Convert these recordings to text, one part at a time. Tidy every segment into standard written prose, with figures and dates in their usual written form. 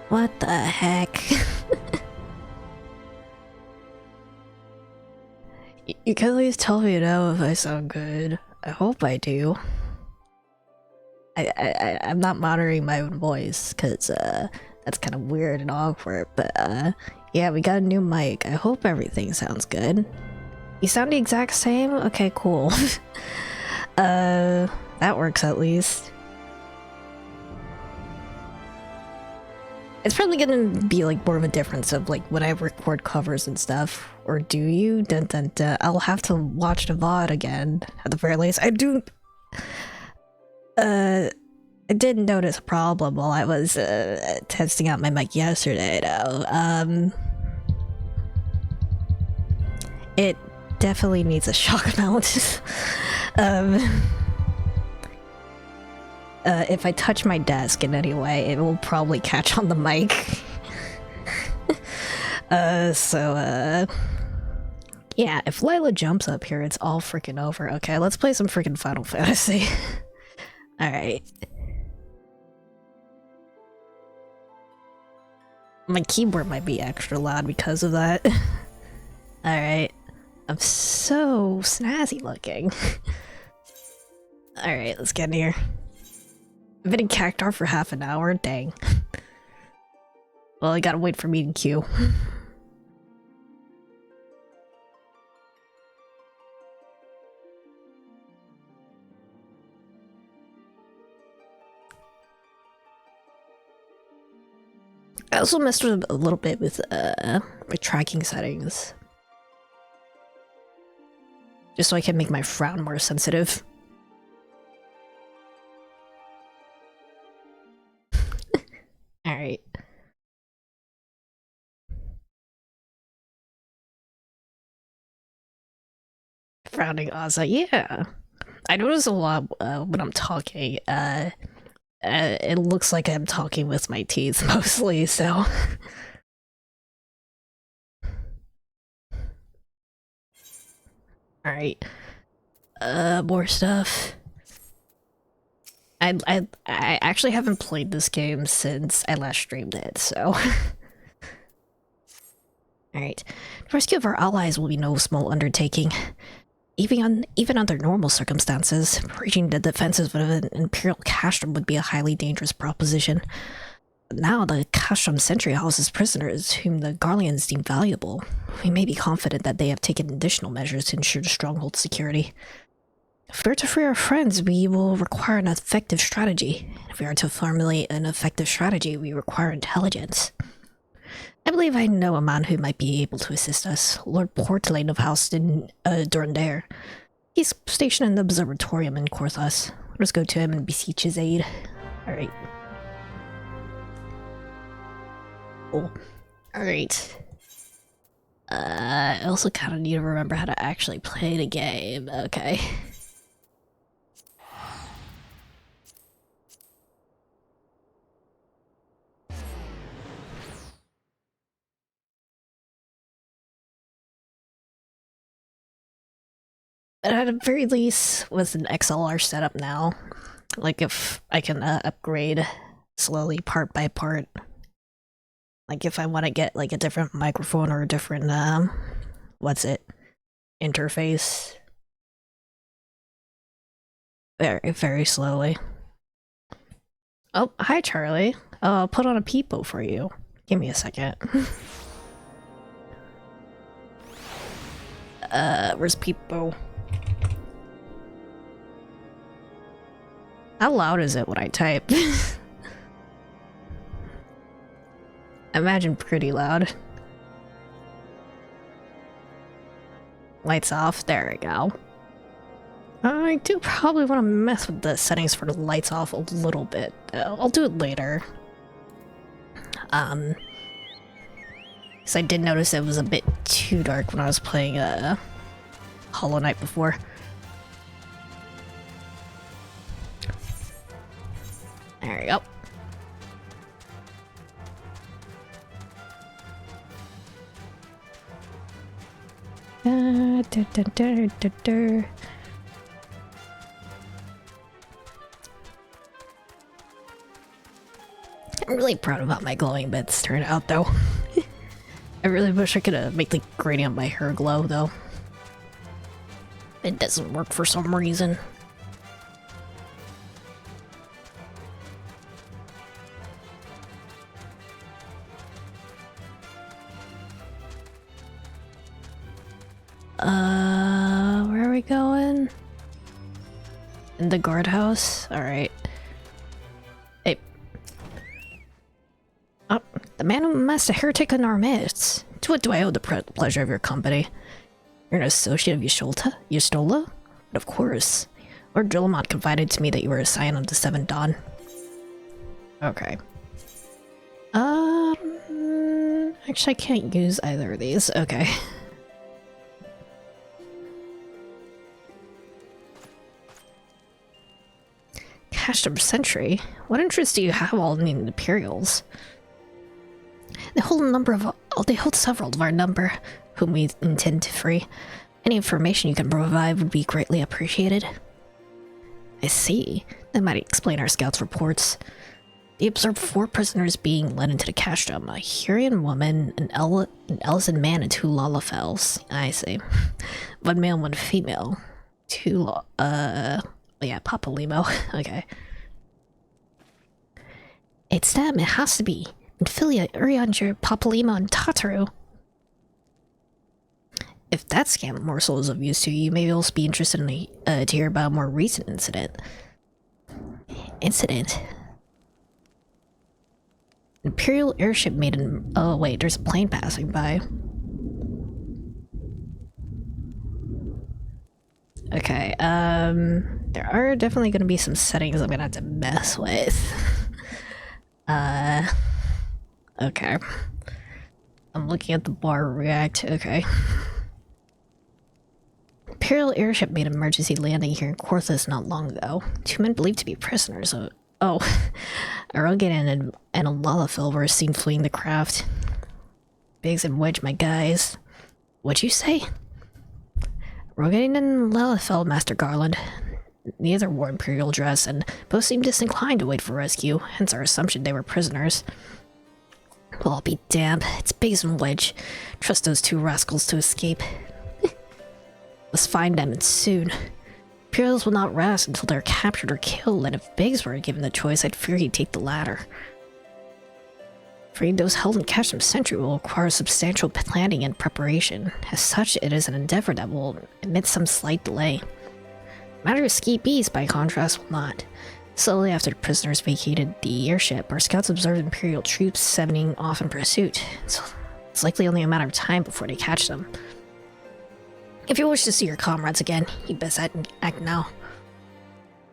What the heck? You can at least tell me now if I sound good. I hope I do. I'm not monitoring my own voice, cause that's kind of weird and awkward, but yeah, we got a new mic. I hope everything sounds good. You sound the exact same? Okay, cool. That works at least. It's probably gonna be like more of a difference of like when I record covers and stuff. Or do you? Dun dun dun. I'll have to watch the VOD again at the very least. I did notice a problem while I was testing out my mic yesterday though. It definitely needs a shock mount. If I touch my desk in any way, it will probably catch on the mic. Yeah, if Lila jumps up here, it's all freaking over. Okay, let's play some freaking Final Fantasy. Alright. My keyboard might be extra loud because of that. Alright. I'm so snazzy looking. Alright, let's get in here. I've been in Cactar for half an hour, dang. Well, I gotta wait for meeting queue. I also messed with a little bit with my tracking settings. Just so I can make my frown more sensitive. Alright. Frowning Ozza, yeah. I notice a lot when I'm talking, it looks like I'm talking with my teeth mostly, so... Alright. More stuff. I actually haven't played this game since I last streamed it, so... Alright. The rescue of our allies will be no small undertaking. Even under normal circumstances, breaching the defenses of an Imperial castrum would be a highly dangerous proposition. But now the castrum sentry houses prisoners whom the Garleans deem valuable. We may be confident that they have taken additional measures to ensure the stronghold's security. If we are to free our friends, we will require an effective strategy. If we are to formulate an effective strategy, we require intelligence. I believe I know a man who might be able to assist us, Lord Portelaine of House Durandare. He's stationed in the observatorium in Korthos. Let us go to him and beseech his aid. Alright. Cool. Alright. I also kind of need to remember how to actually play the game. Okay. But at the very least, with an XLR setup now, like if I can upgrade slowly part by part, like if I want to get like a different microphone or a different, interface. Very, very slowly. Oh, hi Charlie. I'll put on a peepo for you. Give me a second. Where's peepo? How loud is it when I type? I imagine pretty loud. Lights off, there we go. I do probably want to mess with the settings for the lights off a little bit. I'll do it later. Because I did notice it was a bit too dark when I was playing Hollow Knight before. There we go. I'm really proud of how my glowing bits turned out, though. I really wish I could make the gradient of my hair glow, though. It doesn't work for some reason. Where are we going? In the guardhouse? Alright. Hey. Oh, the man who amassed a heretic in our midst. To what do I owe the pleasure of your company? You're an associate of Yustola? But of course. Lord Drillamont confided to me that you were a scion of the Seventh Dawn. Okay. Actually I can't use either of these. Okay. Cashtom Sentry? What interest do you have all in the Imperials? They hold several of our number, whom we intend to free. Any information you can provide would be greatly appreciated. I see. That might explain our scouts' reports. They observed 4 prisoners being led into the castrum: a Hurian woman, an Ellison man, and 2 Lalafels. I see. 1 male, 1 female. 2 yeah, Papa Limo. Okay. It's them, it has to be. Infilia, Urianger, Papa Limo, and Tataru. If that scam morsel is of use to you, you may also be interested in to hear about a more recent incident. Imperial airship made an— oh wait, there's a plane passing by. Okay, there are definitely gonna be some settings I'm gonna have to mess with. Okay. I'm looking at the bar react, okay. Imperial airship made an emergency landing here in Quarthus not long ago. 2 men believed to be prisoners. Oh, a Rogan and a Lalafell were seen fleeing the craft. Biggs and Wedge, my guys. What'd you say? Rogan and Lalafell, Master Garland. Neither wore Imperial dress, and both seemed disinclined to wait for rescue, hence our assumption they were prisoners. Well, I'll be damned. It's Biggs and Wedge. Trust those 2 rascals to escape. Let's find them, and soon. Imperials will not rest until they're captured or killed, and if Biggs were given the choice, I'd fear he'd take the latter. Freeing those held in Cashtom Sentry will require substantial planning and preparation. As such, it is an endeavor that will admit some slight delay. Matter of Ski Beast, by contrast, will not. Slowly after the prisoners vacated the airship, our scouts observed Imperial troops setting off in pursuit. So it's likely only a matter of time before they catch them. If you wish to see your comrades again, you best act now.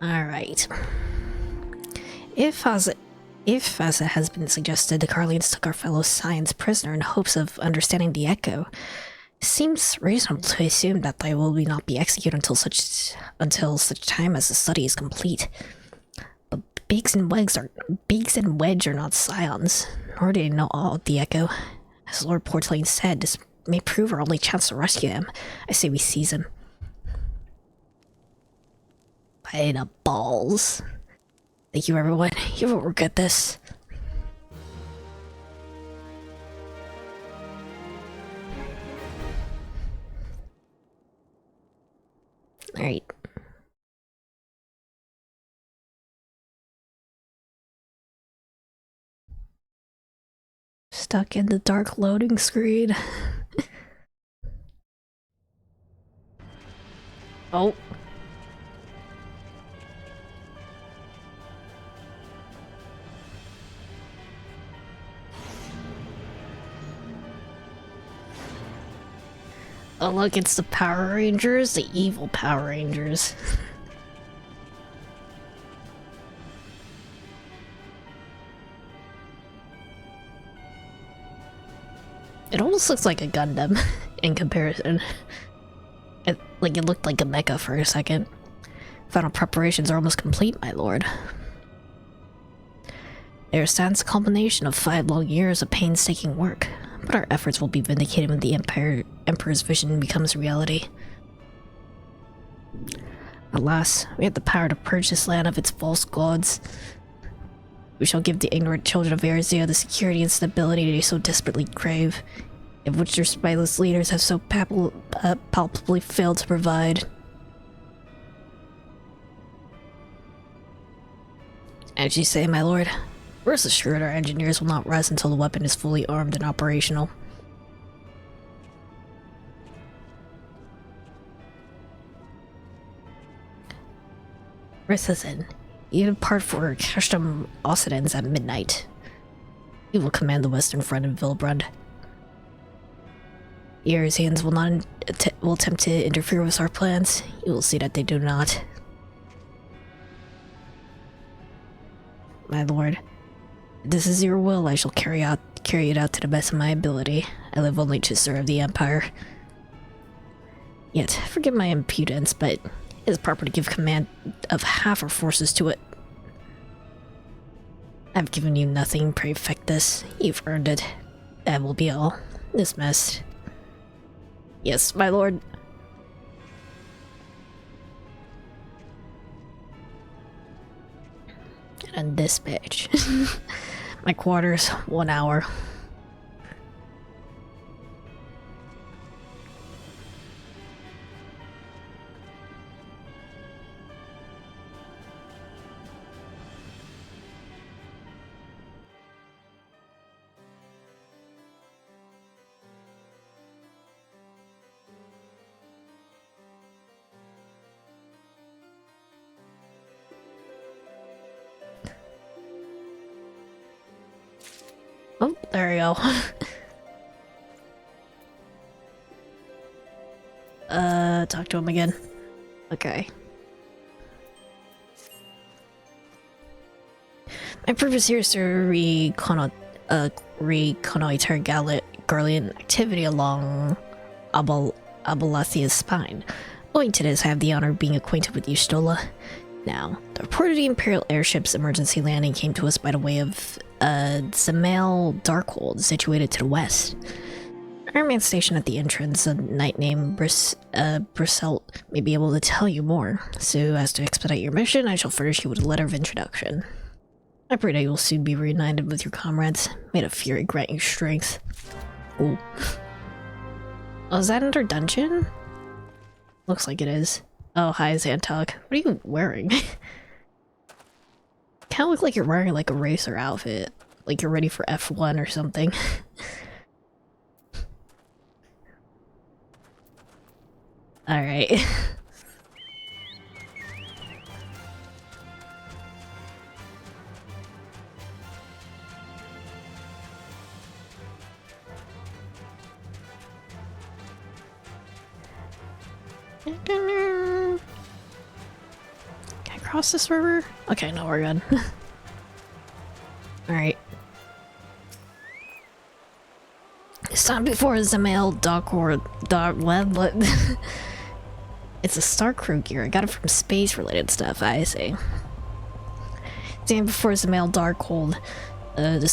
Alright. If, as it has been suggested, the Carlians took our fellow science prisoner in hopes of understanding the echo, it seems reasonable to assume that they will not be executed until such time as the study is complete. But Biggs and Wedge are not scions, nor do they know all of the echo. As Lord Portlain said, this may prove our only chance to rescue them. I say we seize him. By the balls. Thank you, everyone. You won't regret this. Alright. Stuck in the dark loading screen. Oh. Oh look, it's the Power Rangers, the evil Power Rangers. It almost looks like a Gundam in comparison. It looked like a mecha for a second. Final preparations are almost complete, my lord. There stands a culmination of 5 long years of painstaking work, but our efforts will be vindicated when the Emperor's vision becomes reality. Alas, we have the power to purge this land of its false gods. We shall give the ignorant children of Erzea the security and stability they so desperately crave, of which their spineless leaders have so palpably failed to provide. As you say, my lord, rest assured our engineers will not rest until the weapon is fully armed and operational. Rest us in. You depart for Cashtam Occidens at midnight. You will command the western front of Vilbrund. The Erzanians will attempt to interfere with our plans. You will see that they do not. My lord, if this is your will, I shall carry it out to the best of my ability. I live only to serve the Empire. Yet, forgive my impudence, but it is proper to give command of half our forces to it. I've given you nothing, Praefectus. You've earned it. That will be all. Dismissed. Yes, my lord. And dispatch. My quarters, 1 hour. Oh, there we go. Talk to him again. Okay. My purpose here is to reconnoiter Garlean activity along Abalathia's spine. Owing to this, I have the honor of being acquainted with you, Stola. Now, the report of the Imperial airship's emergency landing came to us by the way of Zamail Darkhold, situated to the west. Our man stationed at the entrance, a knight named Brisselt, may be able to tell you more. So, as to expedite your mission, I shall furnish you with a letter of introduction. I pray that you will soon be reunited with your comrades. May the Fury grant you strength. Ooh. Oh, is that under dungeon? Looks like it is. Oh, hi, Xantog. What are you wearing? Kinda look like you're wearing like a racer outfit. Like you're ready for F1 or something. Alright. Can I cross this river? Okay, no, we're good. Alright. It's time before Zamail Darkhold. It's a Star Crew gear. I got it from space-related stuff, I see. Stand before Zamail Darkhold. The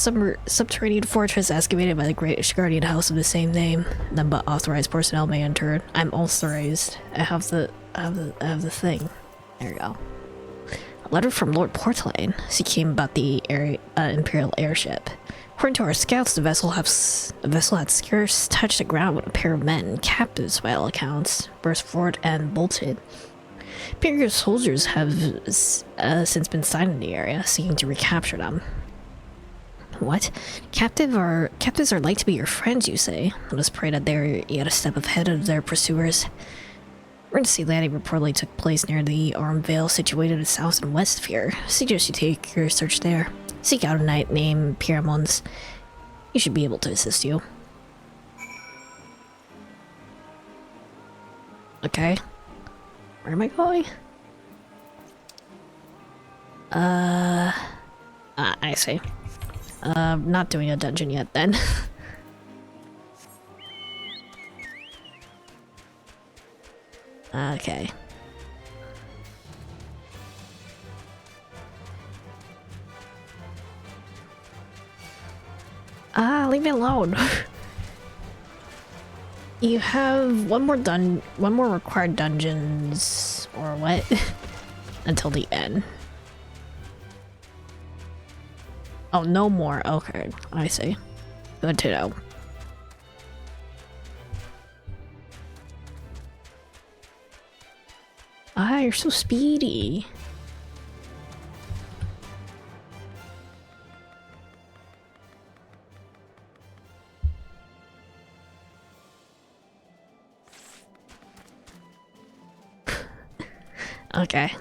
subterranean fortress excavated by the Great Ishgardian House of the same name. None but authorized personnel may enter it. I'm authorized. I have the thing. There you go. A letter from Lord Portline. She came about the Imperial airship. According to our scouts, the vessel had scarce touched the ground when a pair of men, captives by all accounts, burst forward and bolted. Imperial soldiers have since been sighted in the area, seeking to recapture them. What? Captives are like to be your friends, you say? Let us pray that they're yet a step ahead of their pursuers. Emergency landing reportedly took place near the Arm Vale, situated south and west of here. Suggest you take your search there. Seek out a knight named Pyramons. He should be able to assist you. Okay. Where am I going? I see. Not doing a dungeon yet then. Okay. Leave me alone. You have one more required dungeons, or what? Until the end. Oh, no more. Okay, I see. Good to know. Ah, you're so speedy. Okay.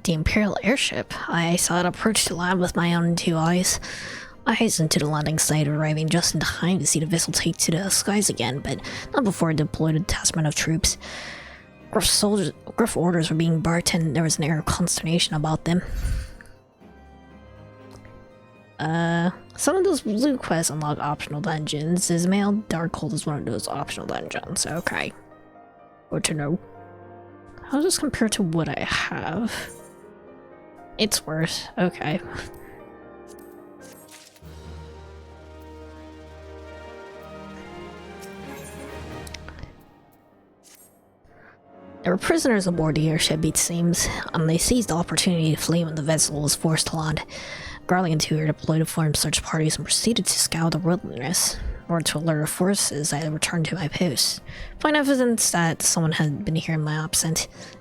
The Imperial airship. I saw it approach the land with my own two eyes. I hastened to the landing site, arriving just in time to see the vessel take to the skies again, but not before it deployed a detachment of troops. Gruff orders were being barked and there was an air of consternation about them. Some of those blue quests unlock optional dungeons. Ismail Darkhold is one of those optional dungeons. Okay. Good to know. How does this compare to what I have? It's worse. Okay. There were prisoners aboard the airship, it seems, and they seized the opportunity to flee when the vessel was forced to land. Garlic and two were deployed to form search parties and proceeded to scour the wilderness. In order to alert our forces, I returned to my post. Find evidence that someone had been here in my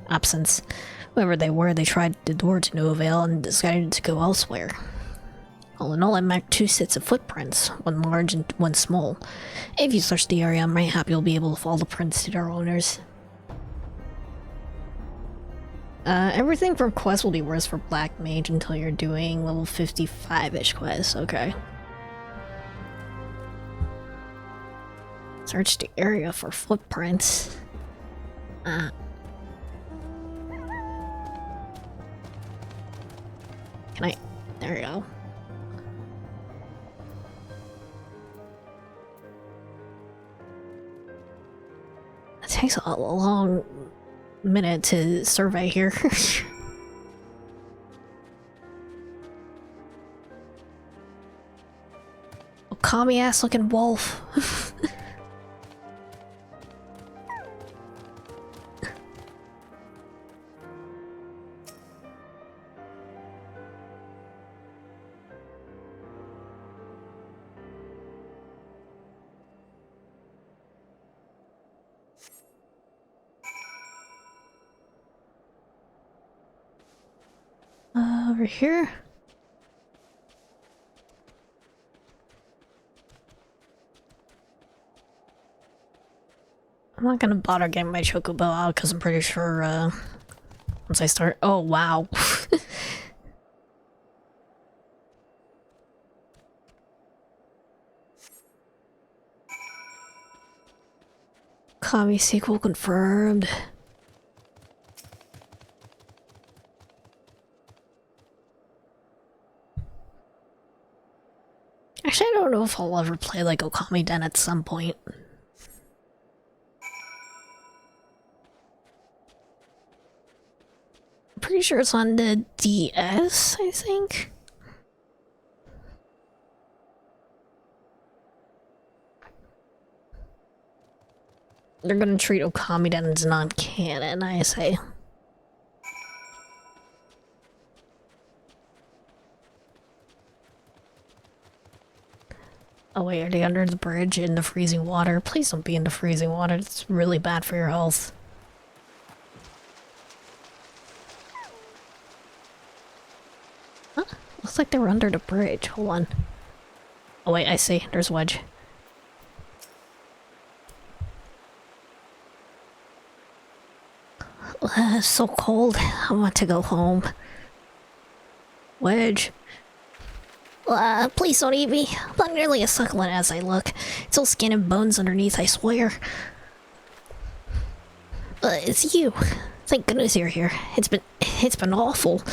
absence. Whoever they were, they tried the door to no avail and decided to go elsewhere. All in all, I marked 2 sets of footprints, one large and one small. If you search the area, I'm right happy you'll be able to follow the prints to their owners. Everything from quests will be worse for Black Mage until you're doing level 55-ish quests, okay. Search the area for footprints. Can I? There we go. It takes a long minute to survey here. Commie ass looking wolf. Over here. I'm not gonna bother getting my chocobo out because I'm pretty sure once I start— oh wow. Kami sequel confirmed. Actually, I don't know if I'll ever play like Okami Den at some point. I'm pretty sure it's on the DS, I think. They're gonna treat Okami Den as non-canon, I say. Oh wait, are they under the bridge in the freezing water? Please don't be in the freezing water, it's really bad for your health. Huh? Looks like they were under the bridge, hold on. Oh wait, I see, there's Wedge. It's so cold, I want to go home. Wedge. Please don't eat me. I'm not nearly as succulent as I look. It's all skin and bones underneath, I swear. It's you. Thank goodness you're here. It's been awful.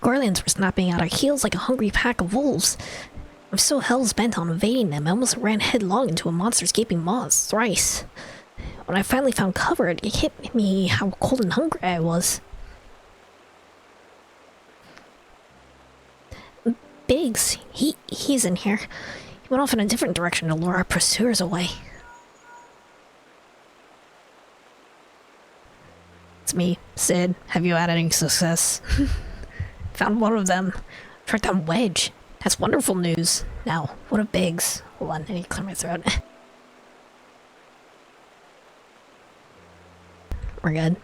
Garlands were snapping at our heels like a hungry pack of wolves. I'm so hell's bent on evading them, I almost ran headlong into a monster's gaping maws thrice. When I finally found cover, it hit me how cold and hungry I was. Biggs, he's in here. He went off in a different direction to lure our pursuers away. It's me, Sid. Have you had any success? Found one of them. Tracked down Wedge. That's wonderful news. Now, what of Biggs? Hold on, I need to clear my throat. We're good.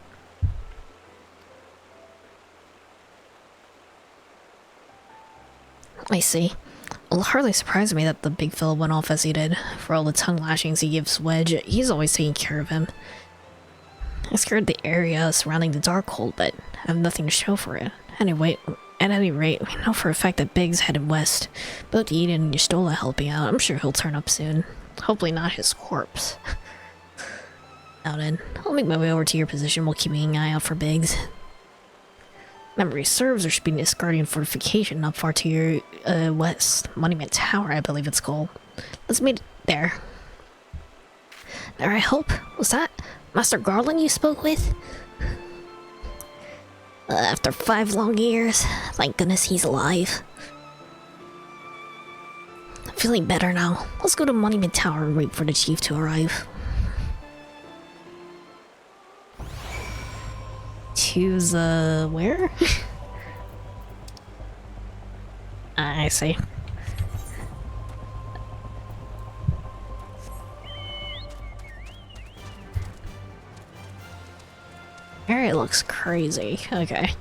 I see. It'll hardly surprise me that the big fella went off as he did. For all the tongue lashings he gives Wedge, he's always taking care of him. I scared the area surrounding the Darkhold, but I have nothing to show for it. Anyway, at any rate, we know for a fact that Biggs headed west. Both Eden and Yestola helping out. I'm sure he'll turn up soon. Hopefully not his corpse. Now then, I'll make my way over to your position while keeping an eye out for Biggs. Memory serves, there should be this Guardian fortification not far to your west. Monument Tower, I believe it's called. Let's meet there. There, I hope. Was that Master Garland you spoke with? After 5 long years, thank goodness he's alive. I'm feeling better now. Let's go to Monument Tower and wait for the chief to arrive. Choose, where? I see. Area looks crazy. Okay.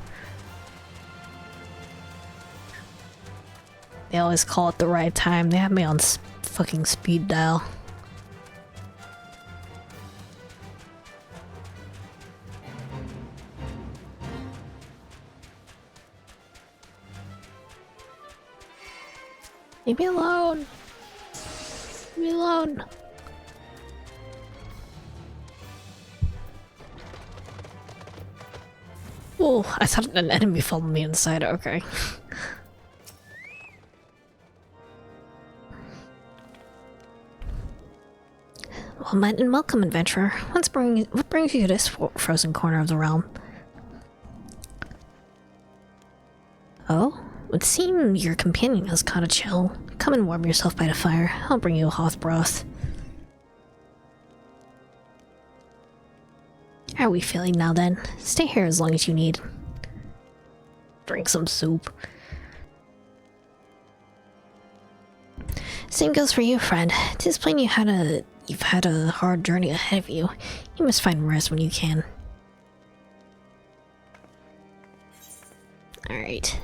They always call it the right time. They have me on fucking speed dial. Leave me alone. Leave me alone. Oh, I thought an enemy followed me inside. Okay. Well met and welcome, adventurer. What brings you to this frozen corner of the realm? Oh? Would seem your companion has caught a chill. Come and warm yourself by the fire. I'll bring you a hot broth. How are we feeling now then? Stay here as long as you need. Drink some soup. Same goes for you, friend. 'Tis plain you've had a hard journey ahead of you. You must find rest when you can. Alright.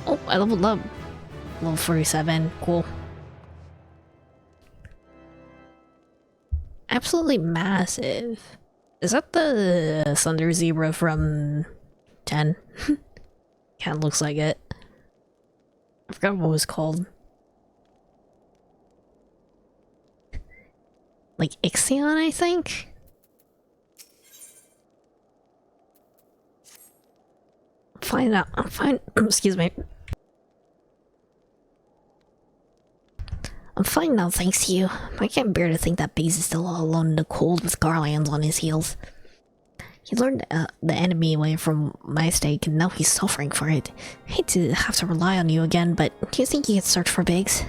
Oh, I leveled up. Level 47. Cool. Absolutely massive. Is that the Thunder Zebra from 10? Kinda looks like it. I forgot what it was called. Like Ixion, I think? Find out. I'm fine. Excuse me. I'm fine now, thanks to you. I can't bear to think that Biggs is still all alone in the cold with Garlands on his heels. He learned the enemy away from my stake, and now he's suffering for it. Hate to have to rely on you again, but do you think you could search for Biggs?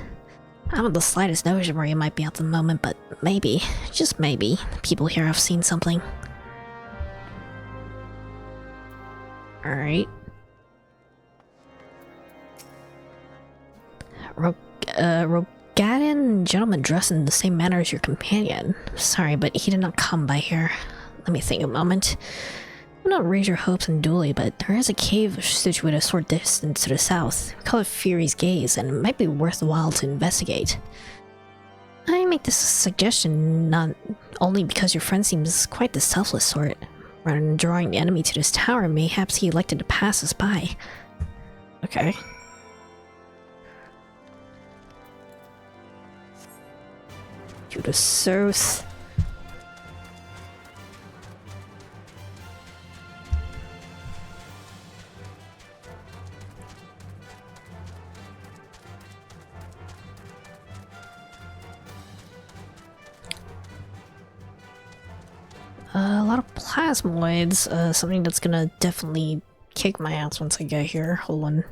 I haven't the slightest notion where he might be at the moment, but maybe, just maybe, people here have seen something. Alright. Rogadin, gentleman dressed in the same manner as your companion. Sorry, but he did not come by here. Let me think a moment. I will not raise your hopes unduly, but there is a cave situated a short distance to the south. We call it Fury's Gaze, and it might be worthwhile to investigate. I make this suggestion not only because your friend seems quite the selfless sort. Rather than drawing the enemy to this tower, mayhaps he elected to pass us by. Okay. To the south. A lot of plasmoids, something that's gonna definitely kick my ass once I get here. Hold on.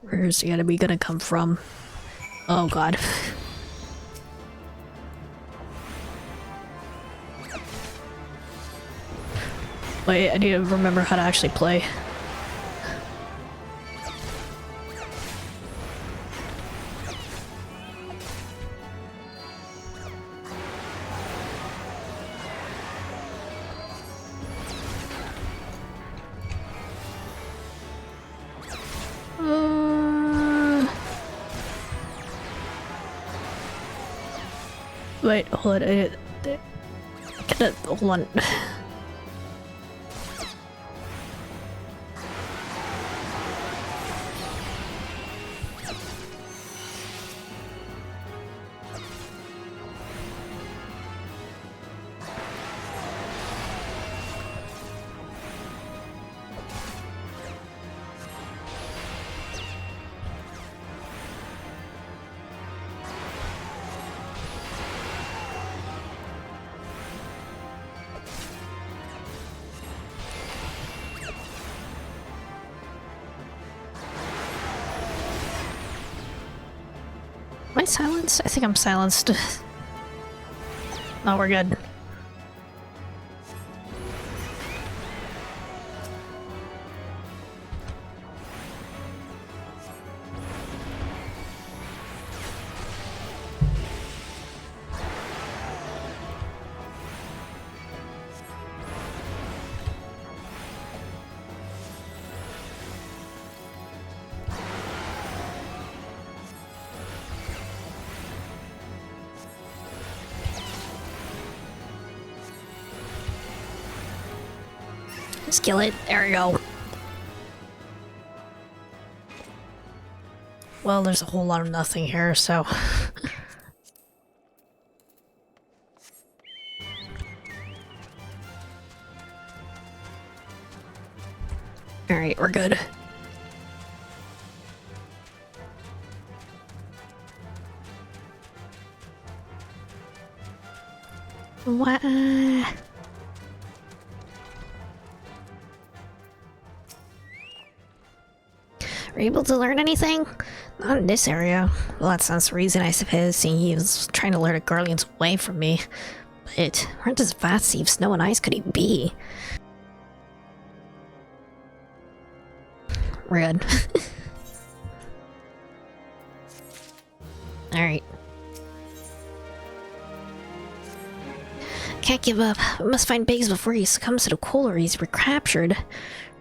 Where's the enemy gonna come from? Oh god. Wait, I need to remember how to actually play. Wait, hold on. Hold on. Am I silenced? I think I'm silenced. No, we're good. Skillet, there we go. Well, there's a whole lot of nothing here, so... Alright, we're good. What? Were you able to learn anything? Not in this area. Well, that sounds the reason, I suppose, seeing he was trying to lure the Guardians away from me. But where does vast sea of snow and ice could he be? Red. Alright. Can't give up. We must find Biggs before he succumbs to the cold or he's recaptured.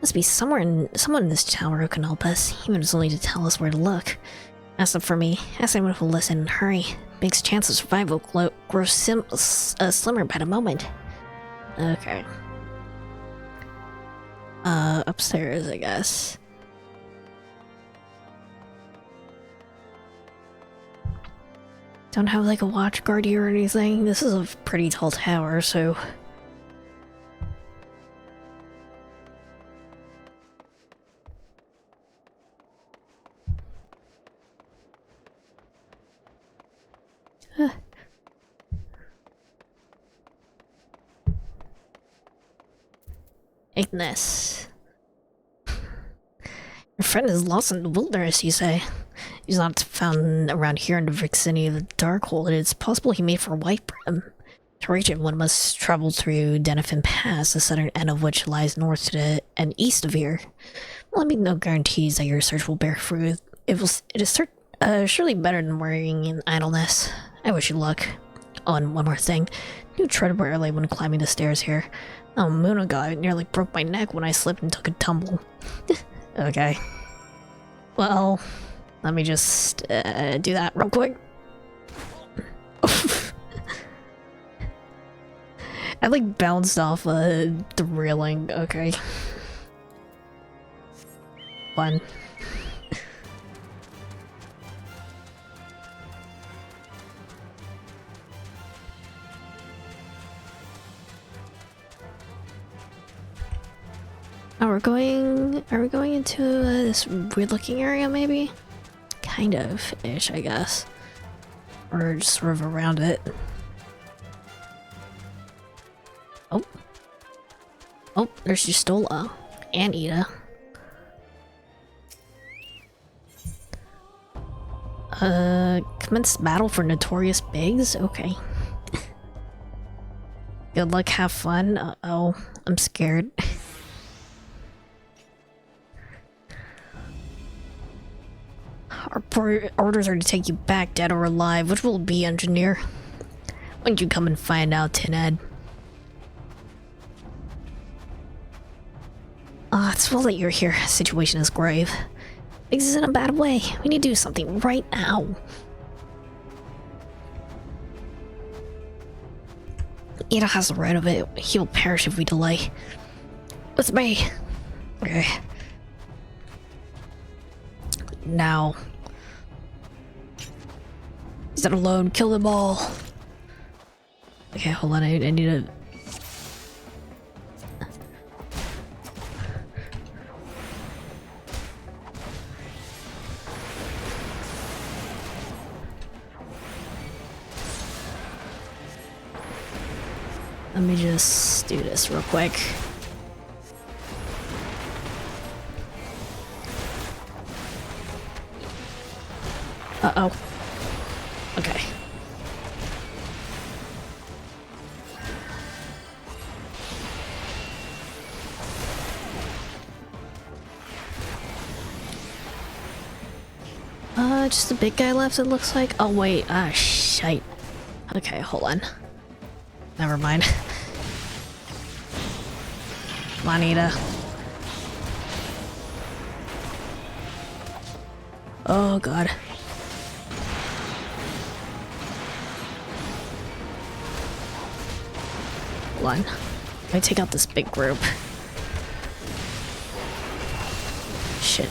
Must be someone in this tower who can help us, even if it's only to tell us where to look. Ask them for me. Ask anyone who will listen. Hurry. Biggs' chance of survival grows slimmer by the moment. Okay. Upstairs, I guess. Don't have like a watch guard here or anything. This is a pretty tall tower, so... Ignis. Your friend is lost in the wilderness, you say? He's not found around here in the vicinity of the Darkhold. It's possible he made for Whitebrim. To reach it, one must travel through Denifin Pass, the southern end of which lies north to the and east of here. Well, I make no guarantees that your search will bear fruit. It is surely better than worrying in idleness. I wish you luck. Oh, and one more thing. You tread warily when climbing the stairs here. Oh, Moonaga nearly broke my neck when I slipped and took a tumble. Okay. Well, let me just do that real quick. I like bounced off the railing. Okay. Fun. Oh, are we going into this weird looking area maybe? Kind of ish, I guess. Or just sort of around it. Oh. Oh, there's Justola. And Ida. Commence battle for notorious bigs? Okay. Good luck, have fun. Uh-oh, I'm scared. Our orders are to take you back, dead or alive. Which will it be, engineer? Why don't you come and find out, Tinhead? It's well that you're here. Situation is grave. Biggs is in a bad way. We need to do something right now. Ida has the right of it. He will perish if we delay. With me. Okay. Now. Is that alone? Kill them all. Okay, hold on. I need to... Let me just do this real quick. Uh-oh. Okay. Just a big guy left, it looks like. Oh, wait. Ah, shite. Okay, hold on. Never mind. Juanita. Oh, God. Hold on. Let me take out this big group. Shit.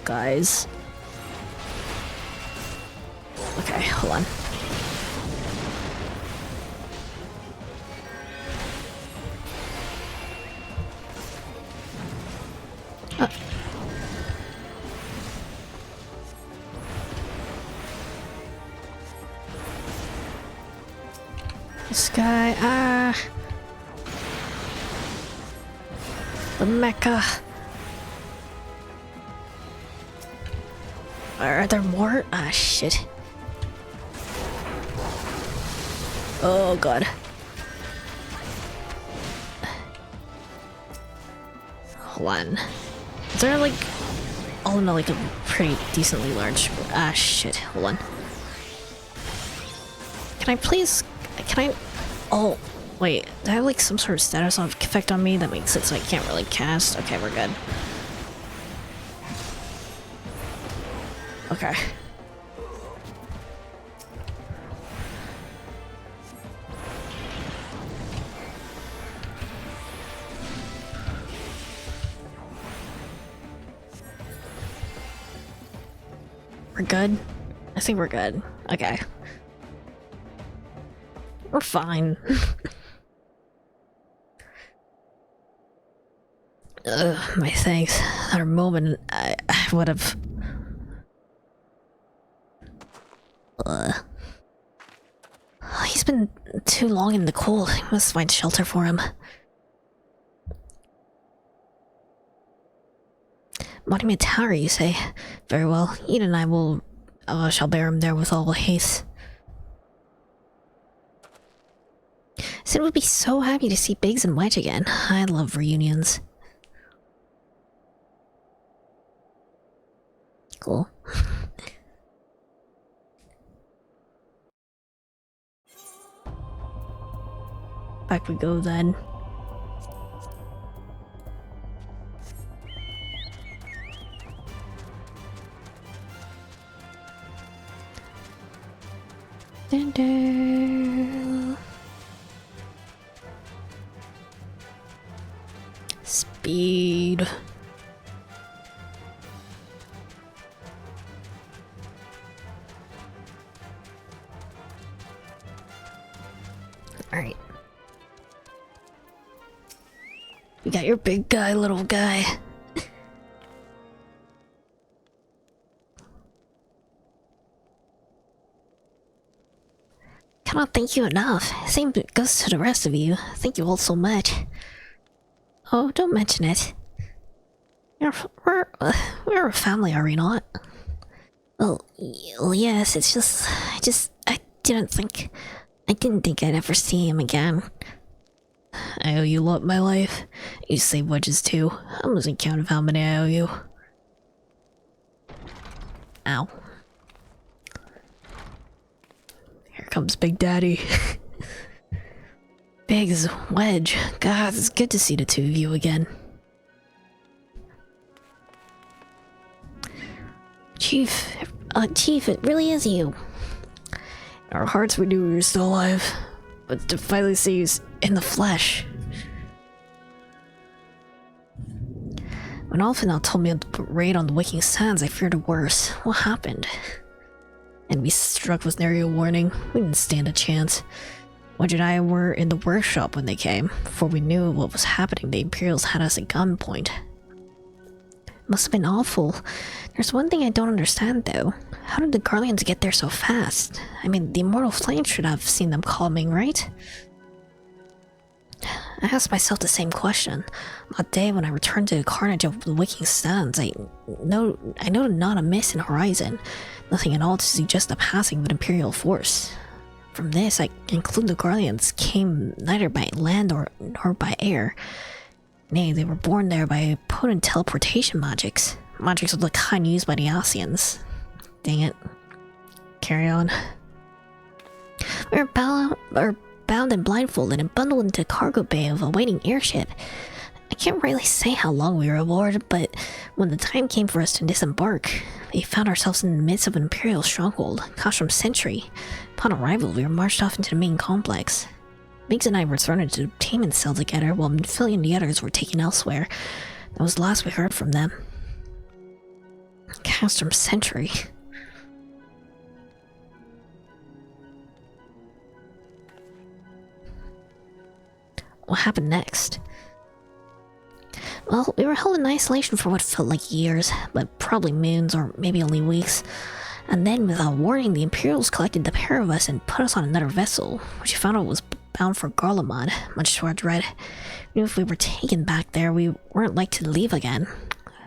Guys. Okay, hold on. This guy, the Mecca. Are there more? Ah, shit. Oh, God. Hold on. Is there, like... Oh, no, like a pretty decently large... Ah, shit. Hold on. Can I please... Can I... Oh, wait. Do I have, like, some sort of status effect on me that makes it so I can't really cast? Okay, we're good. Okay. We're good? I think we're good. Okay. We're fine. My thanks. At a moment, I would have... He's been too long in the cold. I must find shelter for him. Monument Tower, you say? Very well. Ian and I shall bear him there with all haste. Sid would be so happy to see Biggs and Wedge again. I love reunions. Cool. Back we go then. Dun -dun. Speed. All right. You got your big guy, little guy. cannot thank you enough. Same goes to the rest of you. Thank you all so much. Oh, don't mention it. We're a family, are we not? Well, yes, it's just... I didn't think I'd ever see him again. I owe you a lot, my life. You save wedges too. I'm losing count of how many I owe you. Ow. Here comes Big Daddy. Biggs, Wedge, God, it's good to see the two of you again. Chief, it really is you. In our hearts we knew we were still alive, but to finally see you in the flesh. When Alphenal told me of the raid on the Waking Sands, I feared the worst. What happened? And we struck with nary a warning. We didn't stand a chance. Wedge and I were in the workshop when they came. Before we knew what was happening, the Imperials had us at gunpoint. Must have been awful. There's one thing I don't understand, though. How did the Guardians get there so fast? I mean, the Immortal Flame should have seen them coming, right? I asked myself the same question. That day when I returned to the carnage of the Waking Sands, I noted not a mist in the horizon. Nothing at all to suggest the passing of an Imperial force. From this, I conclude the Guardians came neither by land nor by air. Nay, they were born there by potent teleportation magics. Magics of the kind used by the Asians. Dang it. Carry on. We were bound and blindfolded and bundled into the cargo bay of a waiting airship. I can't really say how long we were aboard, but when the time came for us to disembark, we found ourselves in the midst of an Imperial stronghold, Castrum Sentry. Upon arrival, we were marched off into the main complex. Biggs and I returned to the obtainment cell together while Philly and the others were taken elsewhere. That was the last we heard from them. Castrum Sentry. What happened next? Well, we were held in isolation for what felt like years, but probably moons or maybe only weeks. And then, without warning, the Imperials collected the pair of us and put us on another vessel, which we found out was bound for Garlemald, much to our dread. Even if we were taken back there, we weren't like to leave again.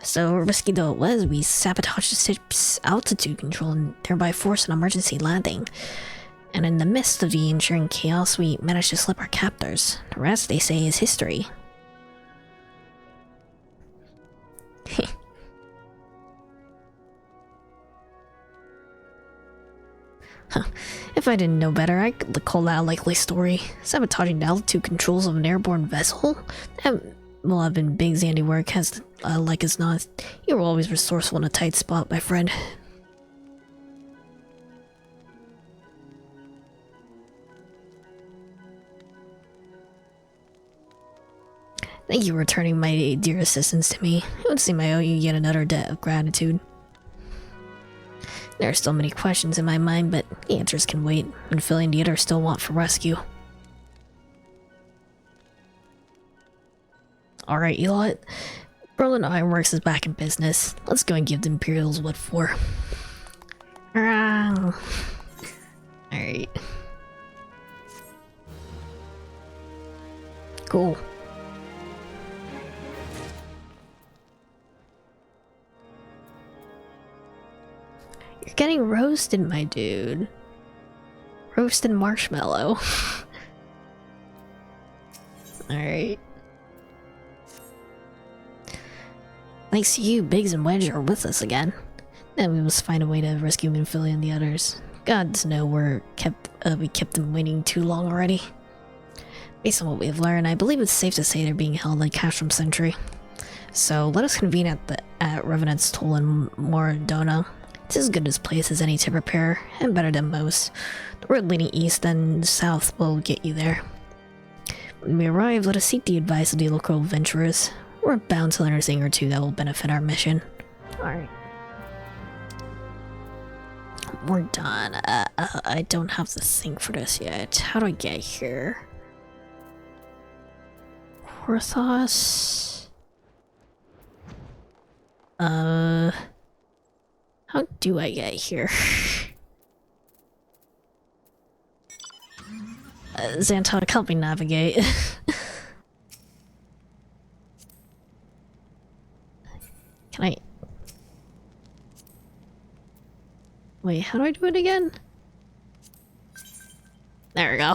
So, risky though it was, we sabotaged the ship's altitude control and thereby forced an emergency landing. And in the midst of the ensuing chaos, we managed to slip our captors. The rest, they say, is history. Huh. If I didn't know better, I could call that a likely story. Sabotaging the altitude controls of an airborne vessel? That will have been Biggs' handiwork, as like as not. You were always resourceful in a tight spot, my friend. Thank you for returning my dear assistance to me. It would seem I owe you yet another debt of gratitude. There are still many questions in my mind, but the answers can wait, and Philly and the others still want for rescue. Alright, you lot. Berlin Ironworks is back in business. Let's go and give the Imperials what for. Alright. Cool. You're getting roasted, my dude. Roasted marshmallow. Alright. Thanks to you, Biggs and Wedge are with us again. Then we must find a way to rescue Minphilly and the others. Gods know we kept them waiting too long already. Based on what we have learned, I believe it's safe to say they're being held at Castrum Sentry. So let us convene at Revenant's Toll in Moradona. It's as good a place as any to prepare, and better than most. The road leading east and south will get you there. When we arrive, let us seek the advice of the local adventurers. We're bound to learn a thing or two that will benefit our mission. Alright. We're done. I don't have the thing for this yet. How do I get here? Horthos? How do I get here? Xantok, help me navigate. Can I... Wait, how do I do it again? There we go.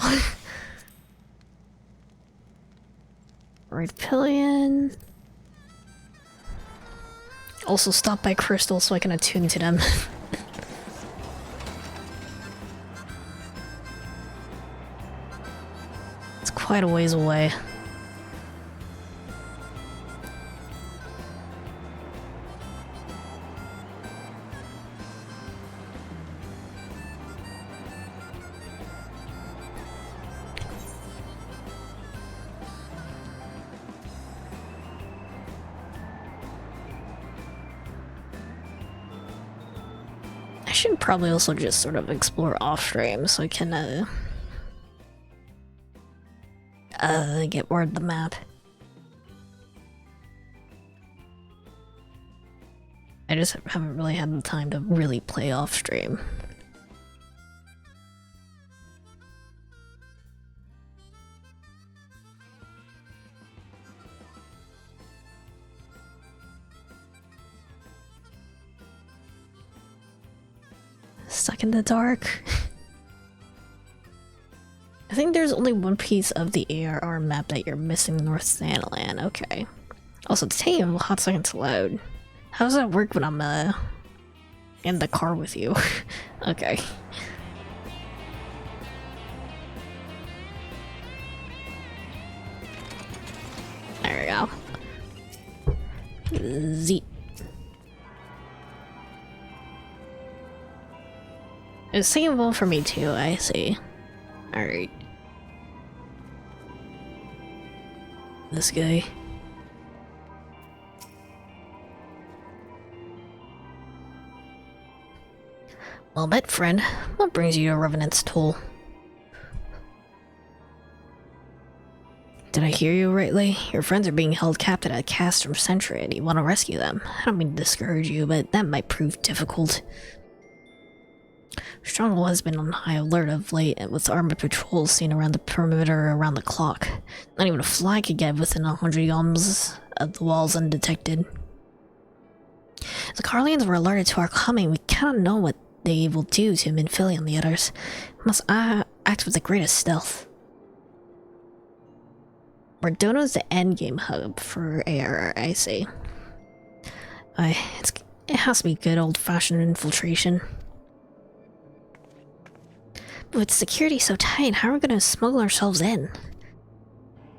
Right pillion. Also stop by crystals so I can attune to them. It's quite a ways away. I should probably also just sort of explore off stream so I can get more of the map. I just haven't really had the time to really play off stream. Stuck in the dark. I think there's only one piece of the ARR map that you're missing, North Sandland. Okay. Also, it's taking a hot second to load. How does that work when I'm in the car with you? Okay. There we go. Z. It's taking a while for me too, I see. Alright. This guy. Well met, friend. What brings you to Revenant's Toll? Did I hear you rightly? Your friends are being held captive at Castrum Sentry and you want to rescue them. I don't mean to discourage you, but that might prove difficult. Stronghold has been on high alert of late, with armored patrols seen around the perimeter around the clock. Not even a fly could get within 100 yalms of the walls undetected. The Carlians were alerted to our coming. We cannot know what they will do to Minfili and the others. We must act with the greatest stealth. Mordono is the endgame hub for AR, I see. It has to be good old-fashioned infiltration. With security so tight, how are we gonna smuggle ourselves in?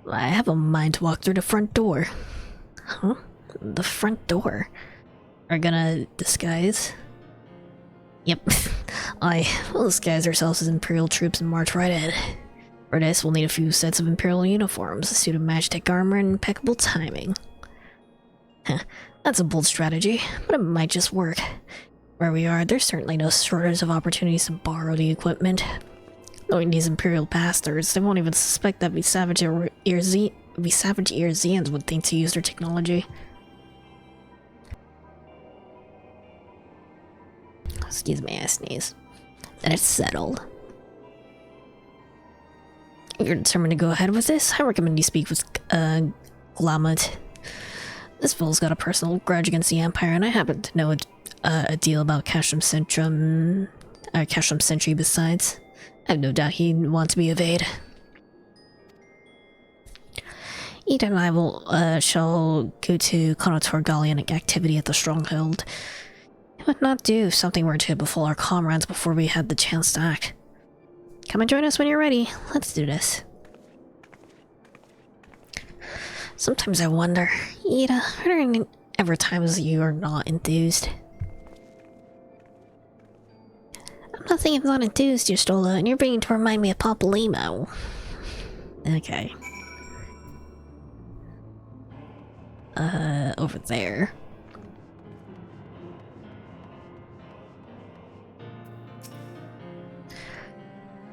I have a mind to walk through the front door. Huh? The front door? Are gonna disguise? Yep. We'll disguise ourselves as Imperial troops and march right in. For this, we'll need a few sets of Imperial uniforms, a suit of Magitech armor, and impeccable timing. That's a bold strategy, but it might just work. Where we are, there's certainly no shortage of opportunities to borrow the equipment. Knowing these Imperial bastards, they won't even suspect that we savage Earzians would think to use their technology. Excuse me, I sneeze. And it's settled. You're determined to go ahead with this? I recommend you speak with Glamout. This fool's got a personal grudge against the Empire, and I happen to know a deal about Castrum Sentry besides. I have no doubt he'd want to be evade. Ida and I shall go to Conotor Gallian activity at the Stronghold. It would not do something were to befall our comrades before we had the chance to act. Come and join us when you're ready. Let's do this. Sometimes I wonder, Ida, are there any ever times you are not enthused? I'm not saying I'm not enthused, Justola, and you're beginning to remind me of Papalymo. Okay. Over there.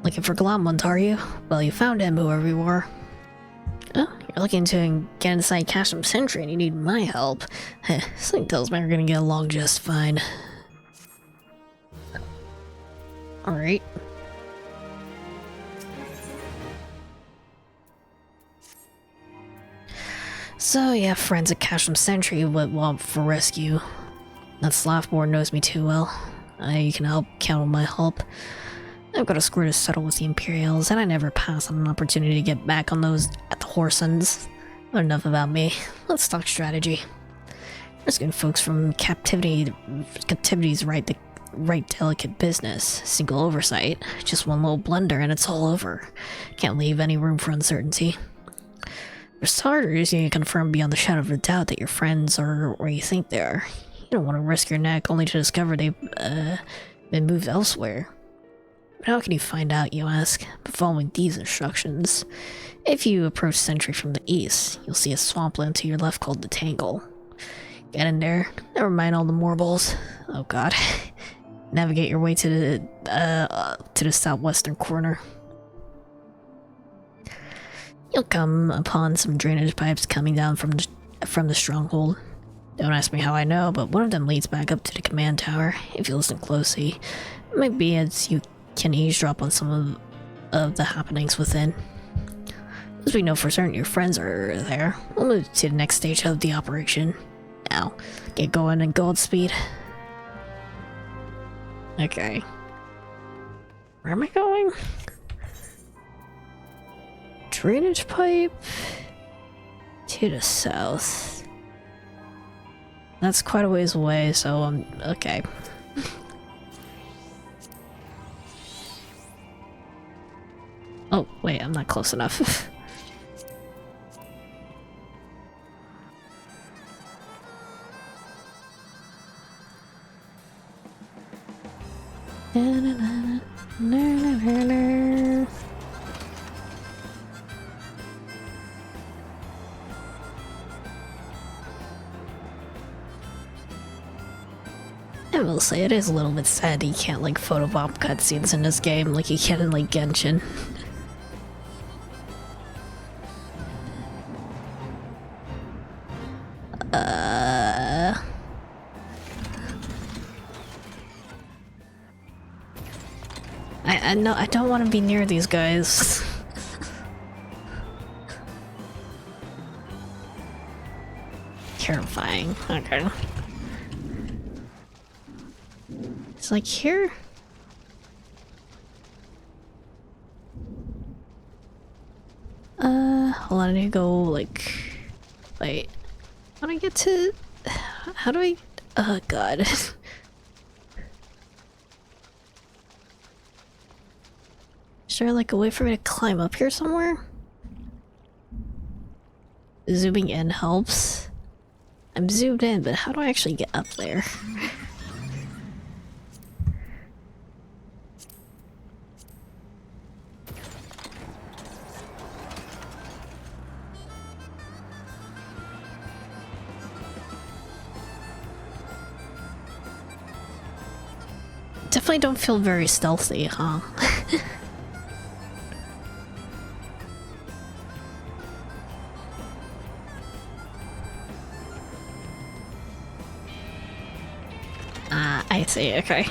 Looking for Glamout, are you? Well, you found him, whoever you are. Oh, you're looking to get inside Castrum Sentry and you need my help. Something tells me we're gonna get along just fine. Alright. So yeah, friends at Casham Sentry would want for rescue. That Slaffboard knows me too well. You can count on my help. I've got a score to settle with the Imperials, and I never pass on an opportunity to get back on those at the horse ends. But enough about me. Let's talk strategy. Rescuing folks from captivity's right delicate business. Single oversight. Just one little blunder and it's all over. Can't leave any room for uncertainty. For starters, you can confirm beyond the shadow of a doubt that your friends are where you think they are. You don't want to risk your neck only to discover they've been moved elsewhere. But how can you find out, you ask? But following these instructions. If you approach Sentry from the east, you'll see a swampland to your left called the Tangle. Get in there. Never mind all the morbals. Oh god. Navigate your way to the southwestern corner. You'll come upon some drainage pipes coming down from the stronghold. Don't ask me how I know, but one of them leads back up to the command tower. If you listen closely, it might be as you can eavesdrop on some of the happenings within. As we know for certain your friends are there, we'll move to the next stage of the operation. Now, get going and Godspeed. Okay. Where am I going? Drainage pipe to the south. That's quite a ways away, so okay. Oh, wait, I'm not close enough. I will say it is a little bit sad you can't like photobomb cutscenes in this game like you can in like Genshin. I know I don't want to be near these guys. Terrifying. Okay. It's like here. Hold on, I need to go like. Wait. How do I get to? How do I? Oh god. Is there like a way for me to climb up here somewhere? Zooming in helps. I'm zoomed in, but how do I actually get up there? Definitely don't feel very stealthy, huh? I see, okay.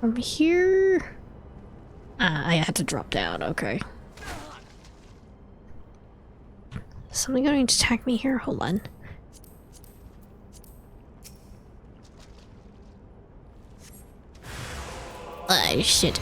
From here... I had to drop down, okay. Something going to attack me here? Hold on. Shit.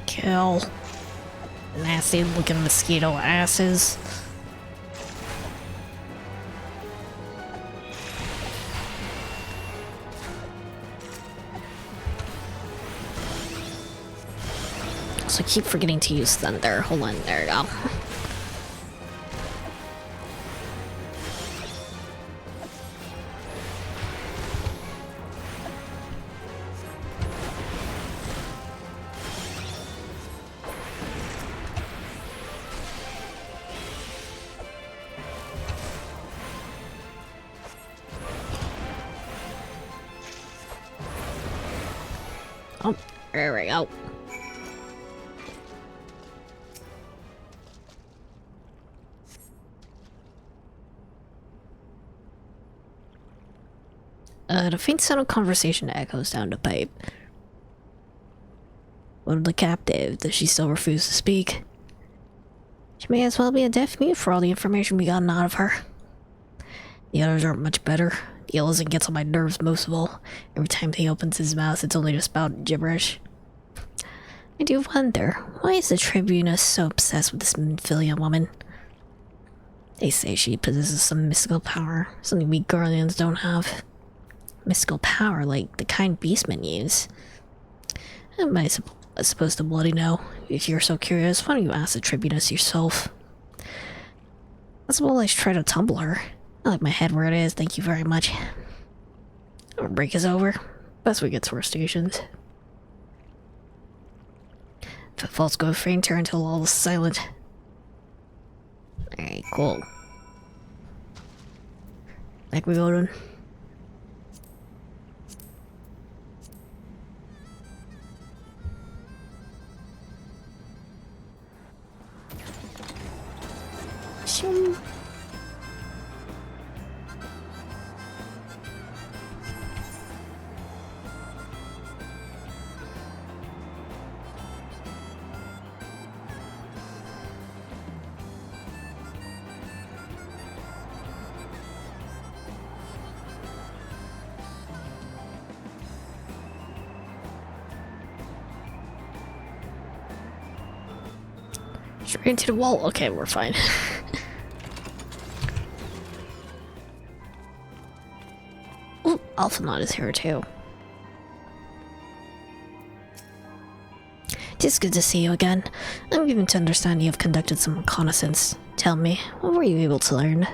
Kill. Nasty looking mosquito asses. So I keep forgetting to use thunder. Hold on, there we go. Oh, there we go. The faint sound of conversation echoes down the pipe. What of the captive? Does she still refuse to speak? She may as well be a deaf mute for all the information we gotten out of her. The others aren't much better. The Ellison gets on my nerves most of all. Every time he opens his mouth, it's only just about gibberish. I do wonder, why is the Tribunus so obsessed with this Minfilia woman? They say she possesses some mystical power, something we Guardians don't have. Mystical power like the kind beastmen use. Am I supposed to bloody know? If you're so curious, why don't you ask the Tribunus yourself? As well as try to tumble her. I like my head where it is, thank you very much. Our break is over. Best we get to our stations. Footfalls go fainter until all is silent. Alright, cool. Back we go then. Shoom. Straight into the wall. Okay, we're fine. Ooh, Alphanot is here too. It's good to see you again. I'm given to understand you have conducted some reconnaissance. Tell me, what were you able to learn?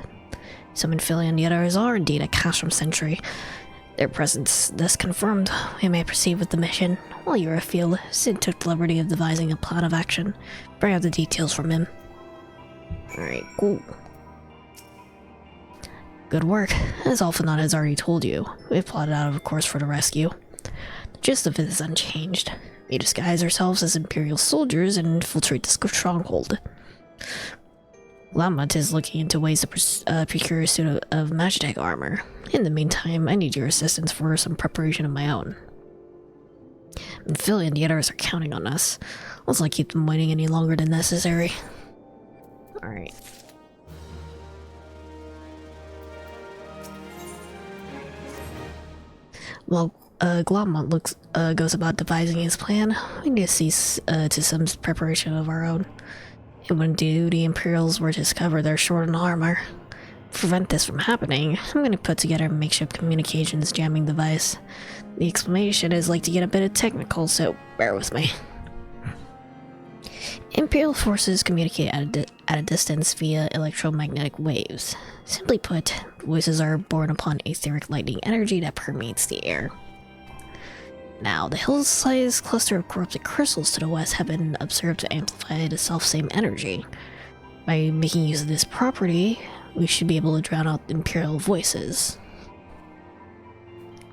Some Minfilia and the others are indeed a Castrum sentry. Their presence thus confirmed, we may proceed with the mission. While you were afield, Sid took the liberty of devising a plan of action. Bring out the details from him. Alright, cool. Good work. As Alphanot has already told you, we've plotted out a course for the rescue. The gist of it is unchanged. We disguise ourselves as Imperial soldiers and infiltrate the stronghold. Lamont is looking into ways to procure a suit of Magitech armor. In the meantime, I need your assistance for some preparation of my own. Philly and the others are counting on us. Let's not keep them waiting any longer than necessary. Alright. While Glomont goes about devising his plan, we need to see to some preparation of our own. It wouldn't do the Imperials were to discover they're short on armor. To prevent this from happening, I'm going to put together a makeshift communications jamming device. The explanation is like to get a bit technical, so bear with me. Imperial forces communicate at a distance via electromagnetic waves. Simply put, voices are born upon etheric lightning energy that permeates the air. Now, the hill-sized cluster of corrupted crystals to the west have been observed to amplify the self-same energy. By making use of this property, we should be able to drown out Imperial voices.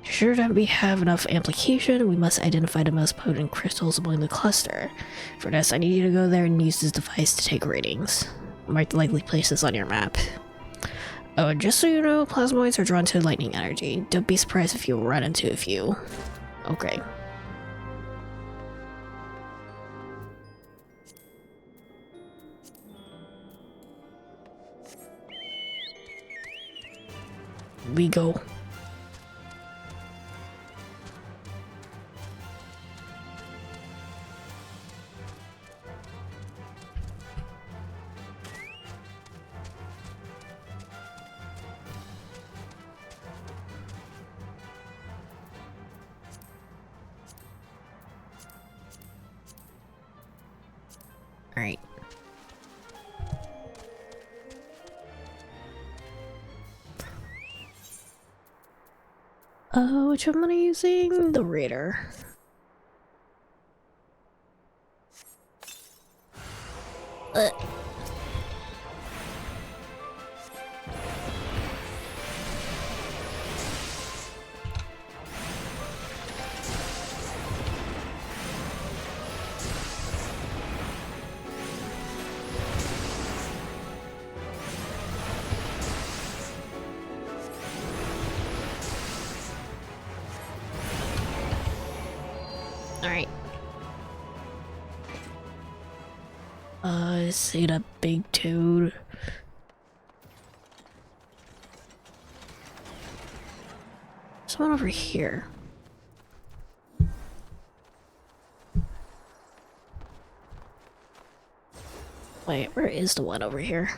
Sure that we have enough amplification, we must identify the most potent crystals among the cluster. For this, I need you to go there and use this device to take readings. Mark the likely places on your map. Oh, and just so you know, plasmoids are drawn to lightning energy. Don't be surprised if you run into a few. Okay. We go. Alright. Which one am I using? The Raider. Alright. See that big toad. Someone over here. Wait, where is the one over here?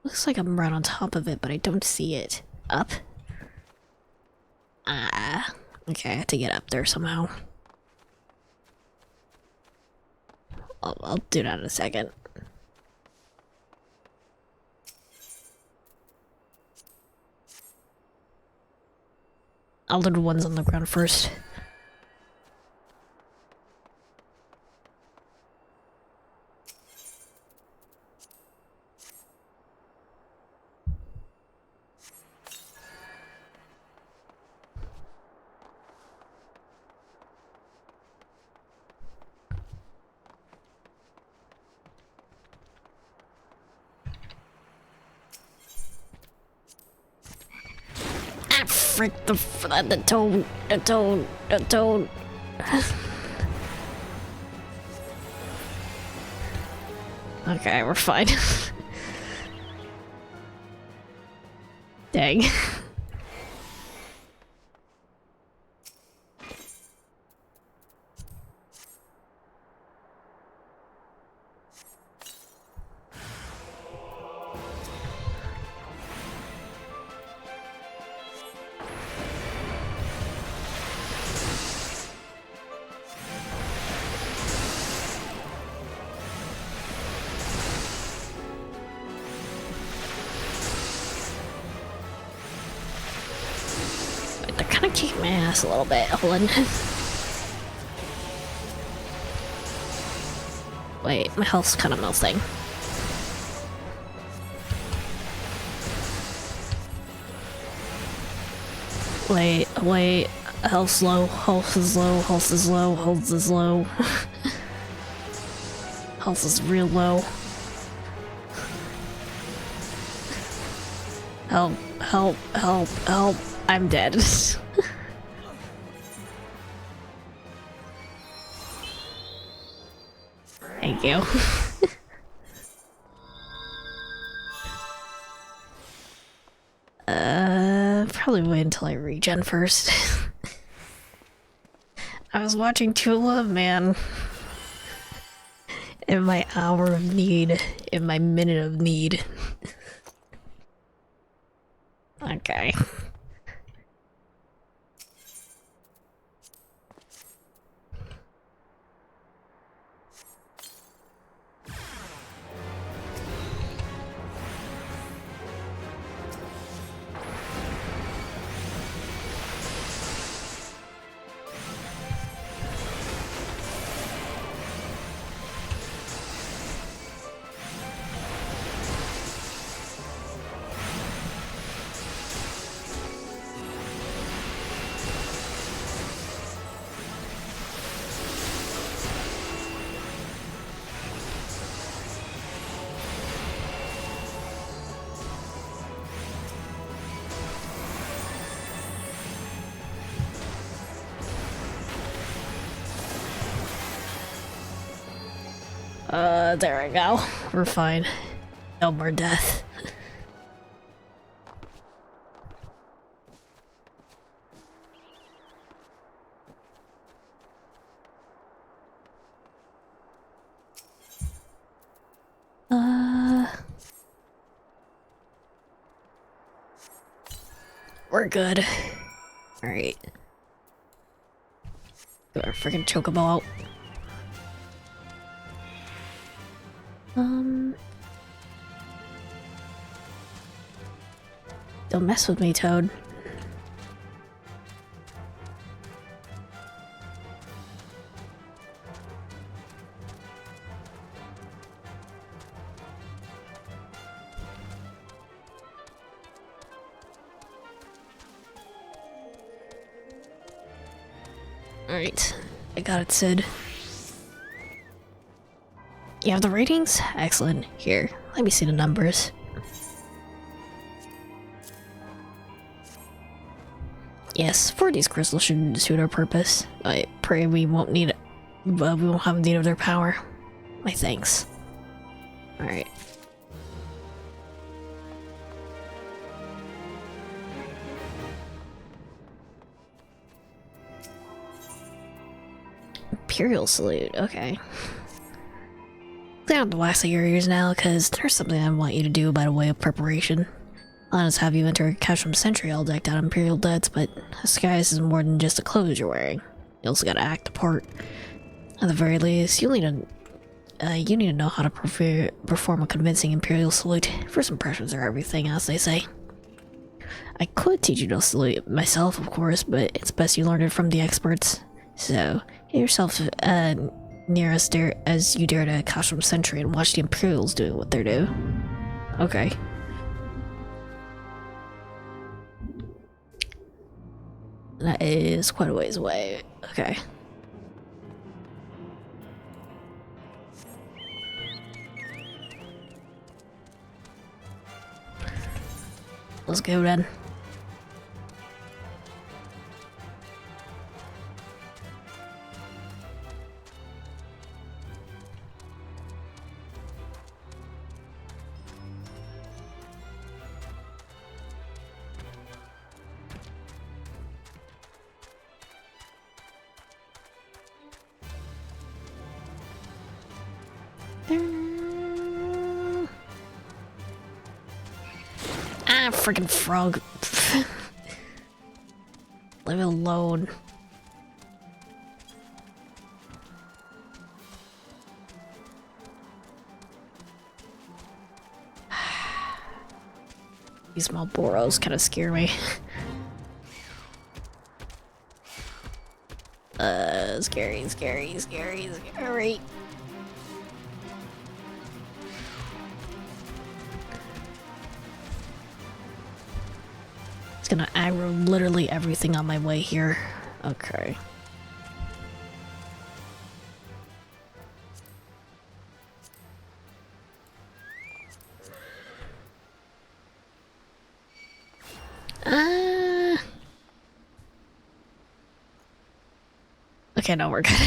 Looks like I'm right on top of it, but I don't see it. Up? Ah, okay, I have to get up there somehow. I'll do that in a second. I'll do the ones on the ground first. Frick, the toad. Okay, we're fine. Dang. They're kind of kicking my ass a little bit. Hold on. Wait, my health's kind of melting. Wait. Health's low. Health is low. Health is low. Health is low. Health is real low. Help. Help. Help. Help. I'm dead. Thank you. Probably wait until I regen first. I was watching Tula, man. In my hour of need. In my minute of need. Okay. There we go. We're fine. No more death. We're good. Alright. Get our freaking chocobo out. Don't mess with me, Toad. Alright, I got it, Sid. You have the ratings? Excellent. Here, let me see the numbers. Yes, 4D's crystals should suit our purpose. I pray we won't need we won't have need of their power. My thanks. Alright. Imperial salute, okay. Clear out the wax of your ears now, because there's something I want you to do by the way of preparation. I'll just have you enter a Cashroom Sentry all decked out in Imperial duds, but disguise is more than just the clothes you're wearing. You also gotta act the part. At the very least, you need to know how to perform a convincing Imperial salute. First impressions are everything, as they say. I could teach you to salute myself, of course, but it's best you learn it from the experts. So, get yourself near as you dare to Cashroom Sentry and watch the Imperials doing what they do. Okay. That is quite a ways away. Okay. Let's go then. Ah, freaking frog. Leave it alone. These small boros kind of scare me. Scary. It's gonna aggro literally everything on my way here. Okay. Okay, no, we're good.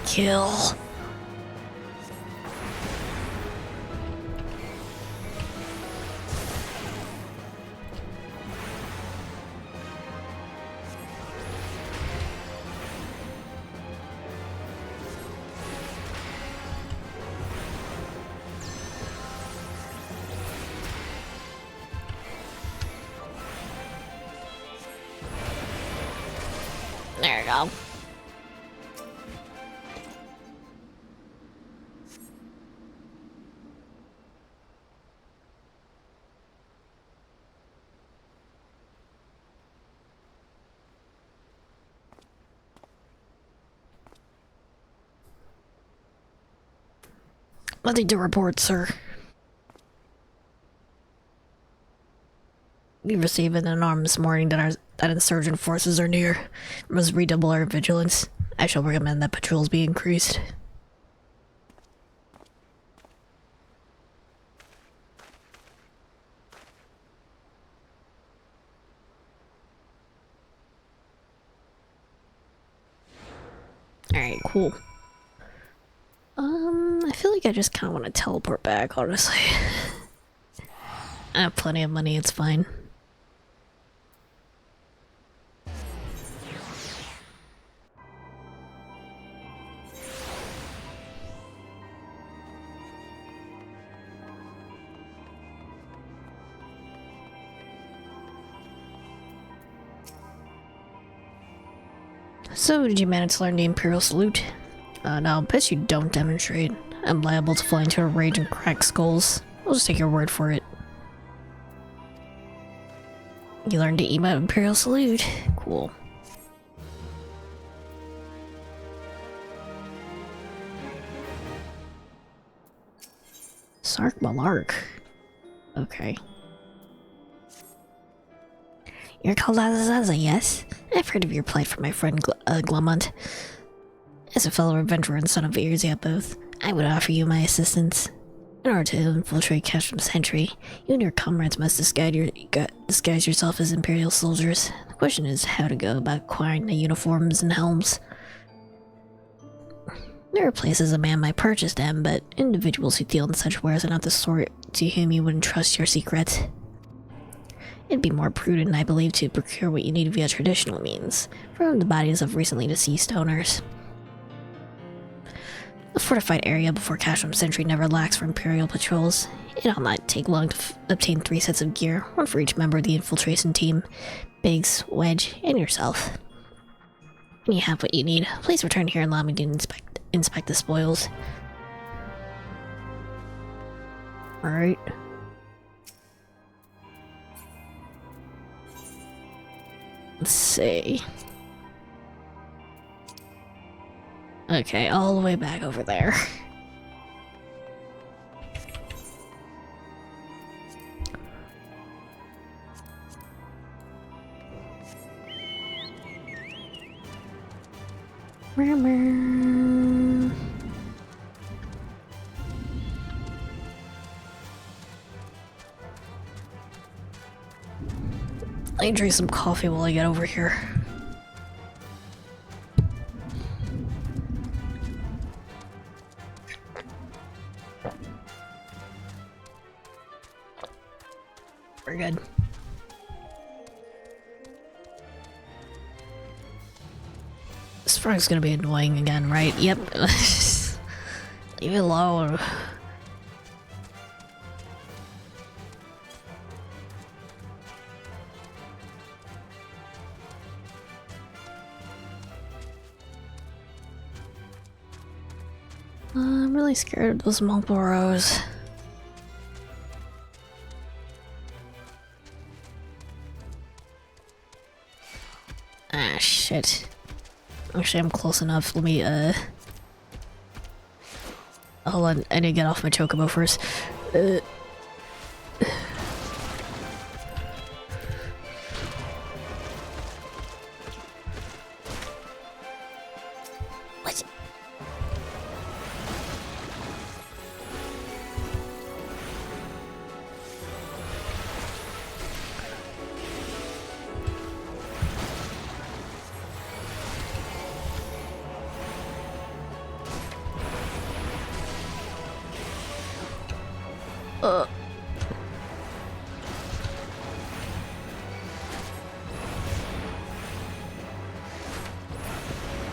Kill. There we go. Nothing to report, sir. We received an alarm this morning that insurgent forces are near. We must redouble our vigilance. I shall recommend that patrols be increased. Alright, cool. I feel like I just kind of want to teleport back, honestly. I have plenty of money, it's fine. So, did you manage to learn the Imperial Salute? No, bet you don't demonstrate. I'm liable to fly into a rage and crack skulls. I'll just take your word for it. You learned the emote Imperial Salute. Cool. Sark Malark. Okay. You're called Azaza, yes? I've heard of your plight from my friend Glumont. As a fellow adventurer and son of Erzia both, I would offer you my assistance. In order to infiltrate Cashmere Sentry, you and your comrades must disguise yourself as Imperial soldiers. The question is how to go about acquiring the uniforms and helms. There are places a man might purchase them, but individuals who deal in such wares are not the sort to whom you would entrust your secrets. It'd be more prudent, I believe, to procure what you need via traditional means, from the bodies of recently deceased owners. The fortified area before Cashmere Sentry never lacks for Imperial patrols. It'll not take long to obtain 3 sets of gear, one for each member of the infiltration team, Biggs, Wedge, and yourself. When you have what you need, please return here and allow me to inspect the spoils. Alright. Let's see. Okay, all the way back over there. Let me drink some coffee while I get over here. We're good. This frog's gonna be annoying again, right? Yep. Leave it alone. I'm really scared of those monk burrows. Ah, shit. Actually, I'm close enough. Let me, hold on, I need to get off my chocobo first. What?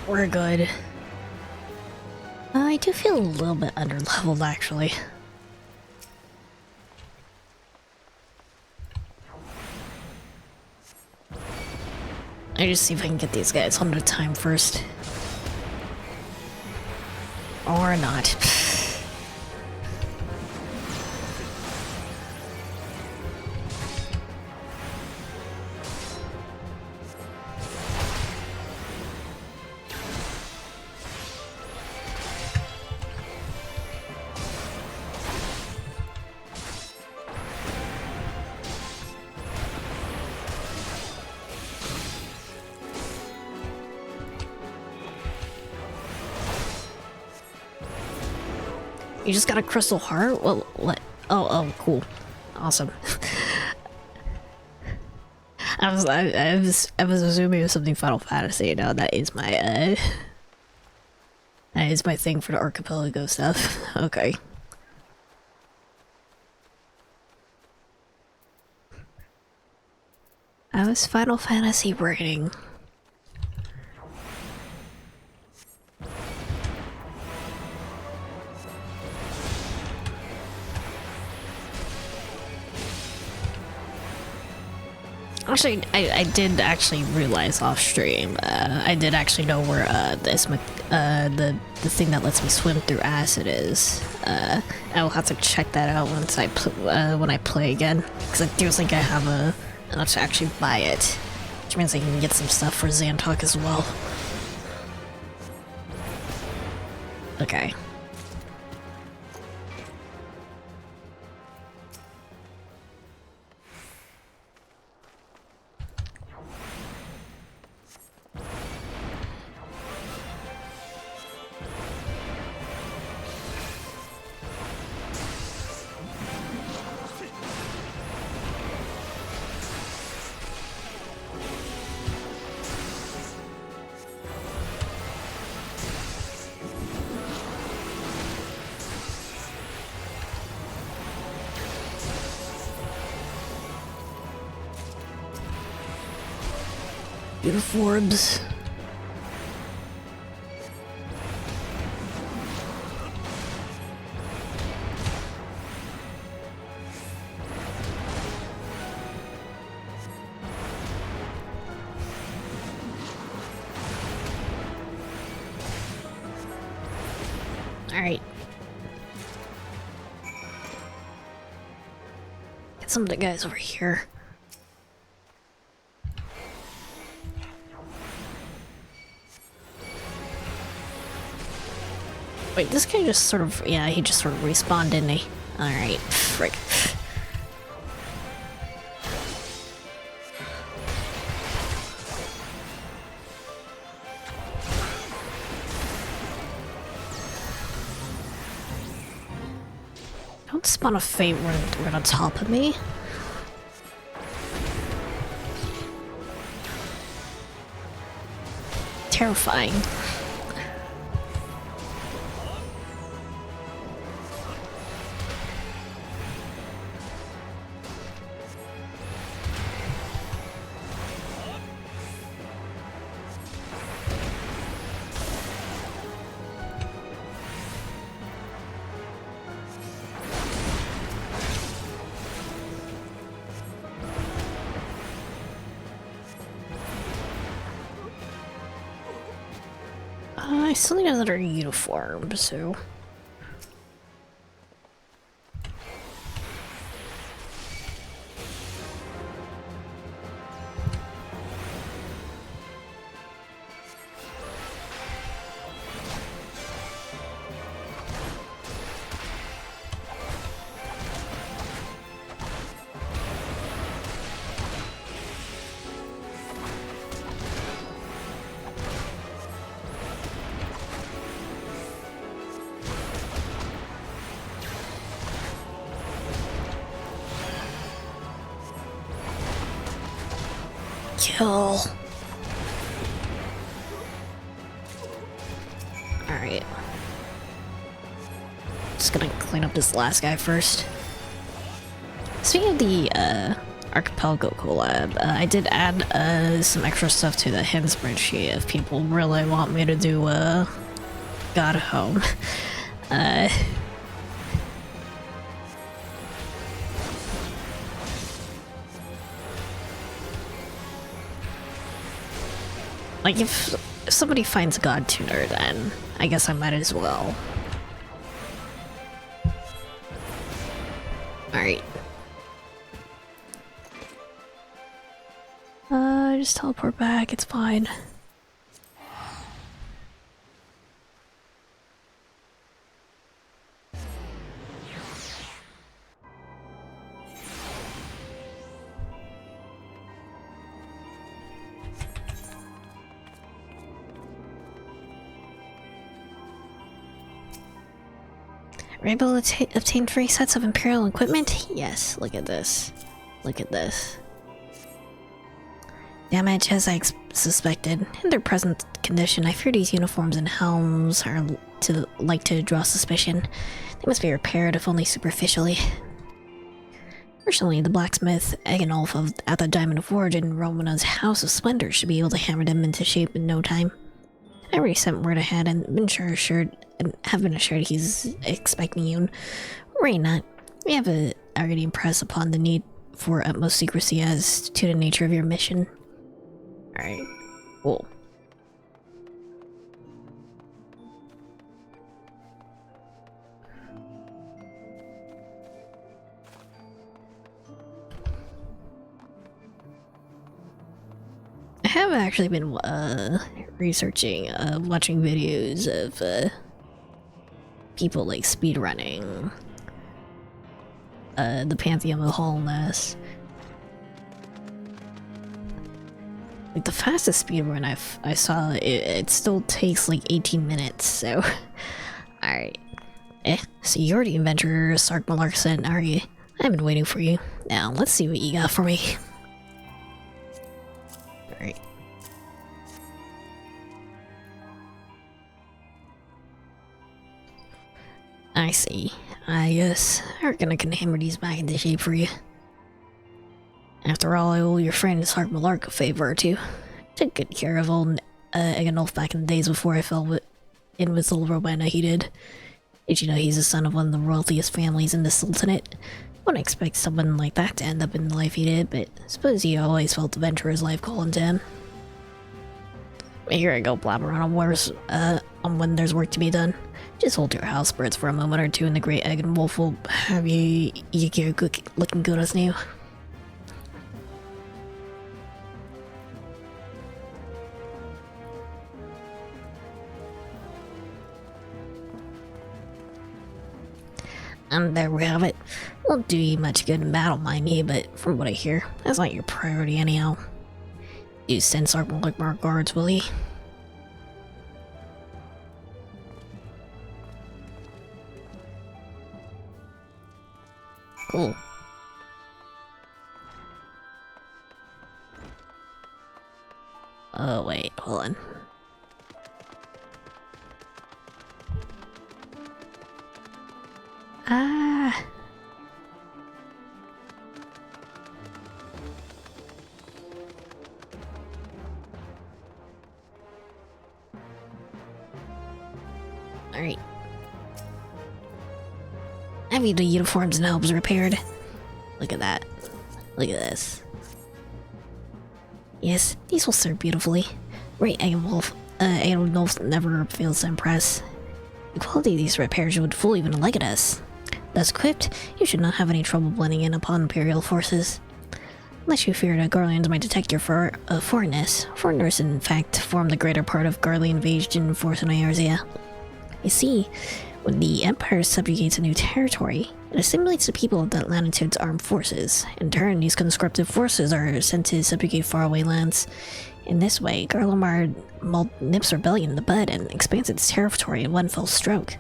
We're good. I do feel a little bit under-leveled, actually. I just see if I can get these guys one at a time first. Or not. You just got a crystal heart? Well, what? Oh, cool. Awesome. I was assuming it was something Final Fantasy. No, that is my thing for the archipelago stuff. Okay. I was Final Fantasy braiding. Actually, I did actually realize off stream. I did actually know where the thing that lets me swim through acid is. I will have to check that out once when I play again, because I do think I have enough to actually buy it, which means I can get some stuff for Xantok as well. Okay. Uniforms. All right. Get some of the guys over here. Wait, this guy just sort of, yeah, he just sort of respawned, didn't he? Alright, frick. Don't spawn a fate right on top of me. Terrifying. I still need another uniform, so... Kill. Alright. Just gonna clean up this last guy first. Speaking of the Archipelago collab, I did add some extra stuff to the hint spreadsheet if people really want me to do God Home. Like, if somebody finds God Tuner, then I guess I might as well. Alright. Just teleport back, it's fine. We're able to obtain 3 sets of Imperial equipment? Yes, look at this. Look at this. Damage, as I suspected. In their present condition, I fear these uniforms and helms are like to draw suspicion. They must be repaired, if only superficially. Fortunately, the blacksmith, Eganolf at the Diamond of Origin, Roman's House of Splendor, should be able to hammer them into shape in no time. I already sent word ahead and have been assured he's expecting you. Worry not. We have already impressed upon the need for utmost secrecy as to the nature of your mission. Alright, cool. I have actually been researching, watching videos of people like speedrunning the Pantheon of Wholeness. Like the fastest speedrun I saw, it still takes like 18 minutes, so... Alright. So you're the adventurer Sark Malark sent, are you? I've been waiting for you. Now, let's see what you got for me. Alright. I see. I guess I reckon I can hammer these back into shape for you. After all, I owe your friend Sark Malark a favor or two. Took good care of old Eganolf back in the days before I fell in with the Rowena he did. Did you know he's the son of one of the wealthiest families in the Sultanate? Wouldn't expect someone like that to end up in the life he did, but suppose he always felt the venturer's life calling to him. Here I go blabbering on when there's work to be done. Just hold your house birds for a moment or two and the great egg and wolf will have you looking good as new. And there we have it. Won't do you much good in battle, mind me, but from what I hear, that's not your priority anyhow. You send Sark Malark my guards, will he? Cool. Oh wait, hold on. Ah. Alright. I need the uniforms and helms repaired. Look at that. Look at this. Yes, these will serve beautifully. Great Eganwolf never fails to impress. The quality of these repairs would fool even a Legatus. Thus equipped, you should not have any trouble blending in upon Imperial forces. Unless you fear that Garleans might detect your foreignness. Foreigners, in fact, form the greater part of Garlean invasion force in Eorzea. You see, when the Empire subjugates a new territory, it assimilates the people of that latitude's armed forces. In turn, these conscripted forces are sent to subjugate faraway lands. In this way, Garlemar nips rebellion in the bud and expands its territory in one fell stroke.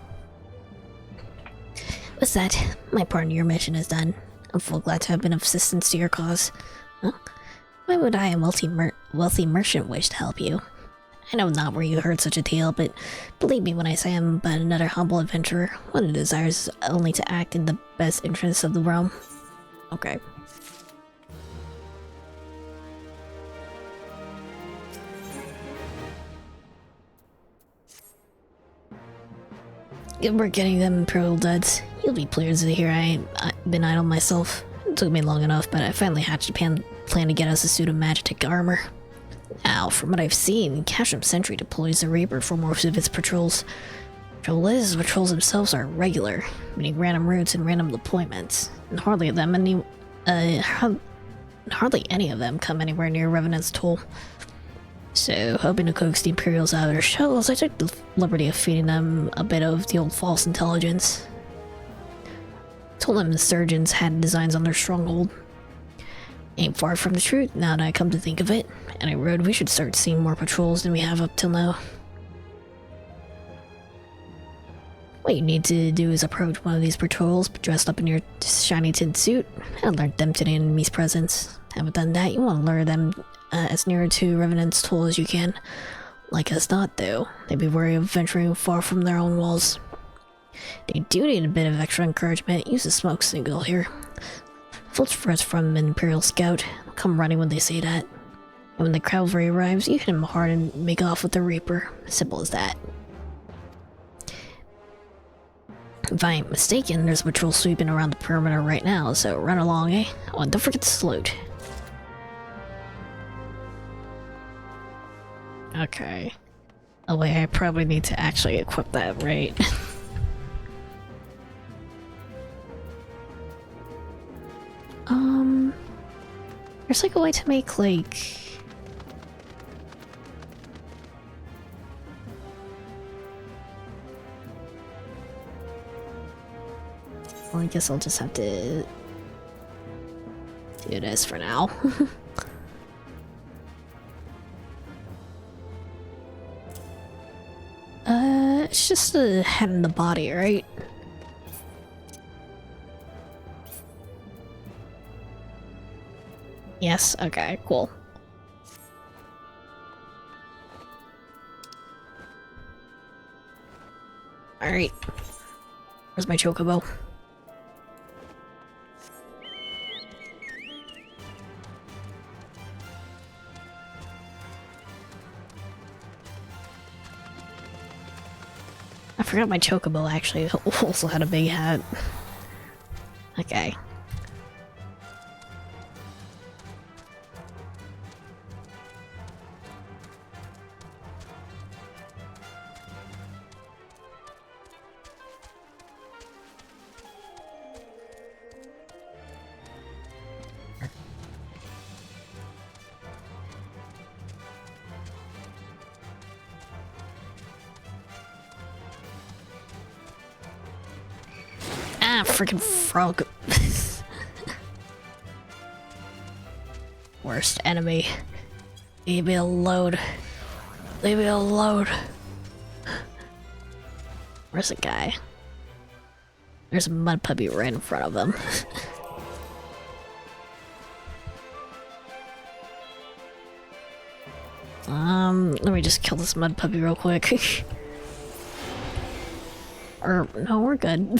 With that, my part in your mission is done. I'm full glad to have been of assistance to your cause. Huh? Why would I, a wealthy merchant, wish to help you? I know not where you heard such a tale, but believe me when I say I'm but another humble adventurer, one who desires only to act in the best interests of the realm. Okay. Good work getting them Imperial duds. You'll be pleased to hear I've been idle myself. It took me long enough, but I finally hatched a plan to get us a suit of magic armor. Now, from what I've seen, Casham Sentry deploys the Reaper for most of its patrols. Trouble is, patrols themselves are regular, meaning random routes and random deployments, and hardly any of them come anywhere near Revenant's toll. So, hoping to coax the Imperials out of their shells, I took the liberty of feeding them a bit of the old false intelligence. Told them the surgeons had designs on their stronghold. Ain't far from the truth now that I come to think of it, and I wrote we should start seeing more patrols than we have up till now. What you need to do is approach one of these patrols dressed up in your shiny tin suit and alert them to the enemy's presence. Haven't done that, you want to lure them as near to Revenant's toll as you can. Like us not, though. They'd be wary of venturing far from their own walls. They do need a bit of extra encouragement. Use the smoke signal here. Filch threats from an Imperial scout. They'll come running when they say that. And when the cavalry arrives, you hit them hard and make off with the Reaper. Simple as that. If I ain't mistaken, there's a patrol sweeping around the perimeter right now, so run along, eh? Oh, and don't forget to salute. Okay. Oh wait, I probably need to actually equip that, right? There's like a way to make like... Well, I guess I'll just have to do this for now. It's just the head and the body, right? Yes, okay, cool. Alright. Where's my chocobo? I forgot my chocobo actually also had a big hat. Okay. Ah, freaking frog. Worst enemy. Leave me alone. Leave me alone. Where's the guy? There's a mud puppy right in front of him. Let me just kill this mud puppy real quick. Or, no, we're good.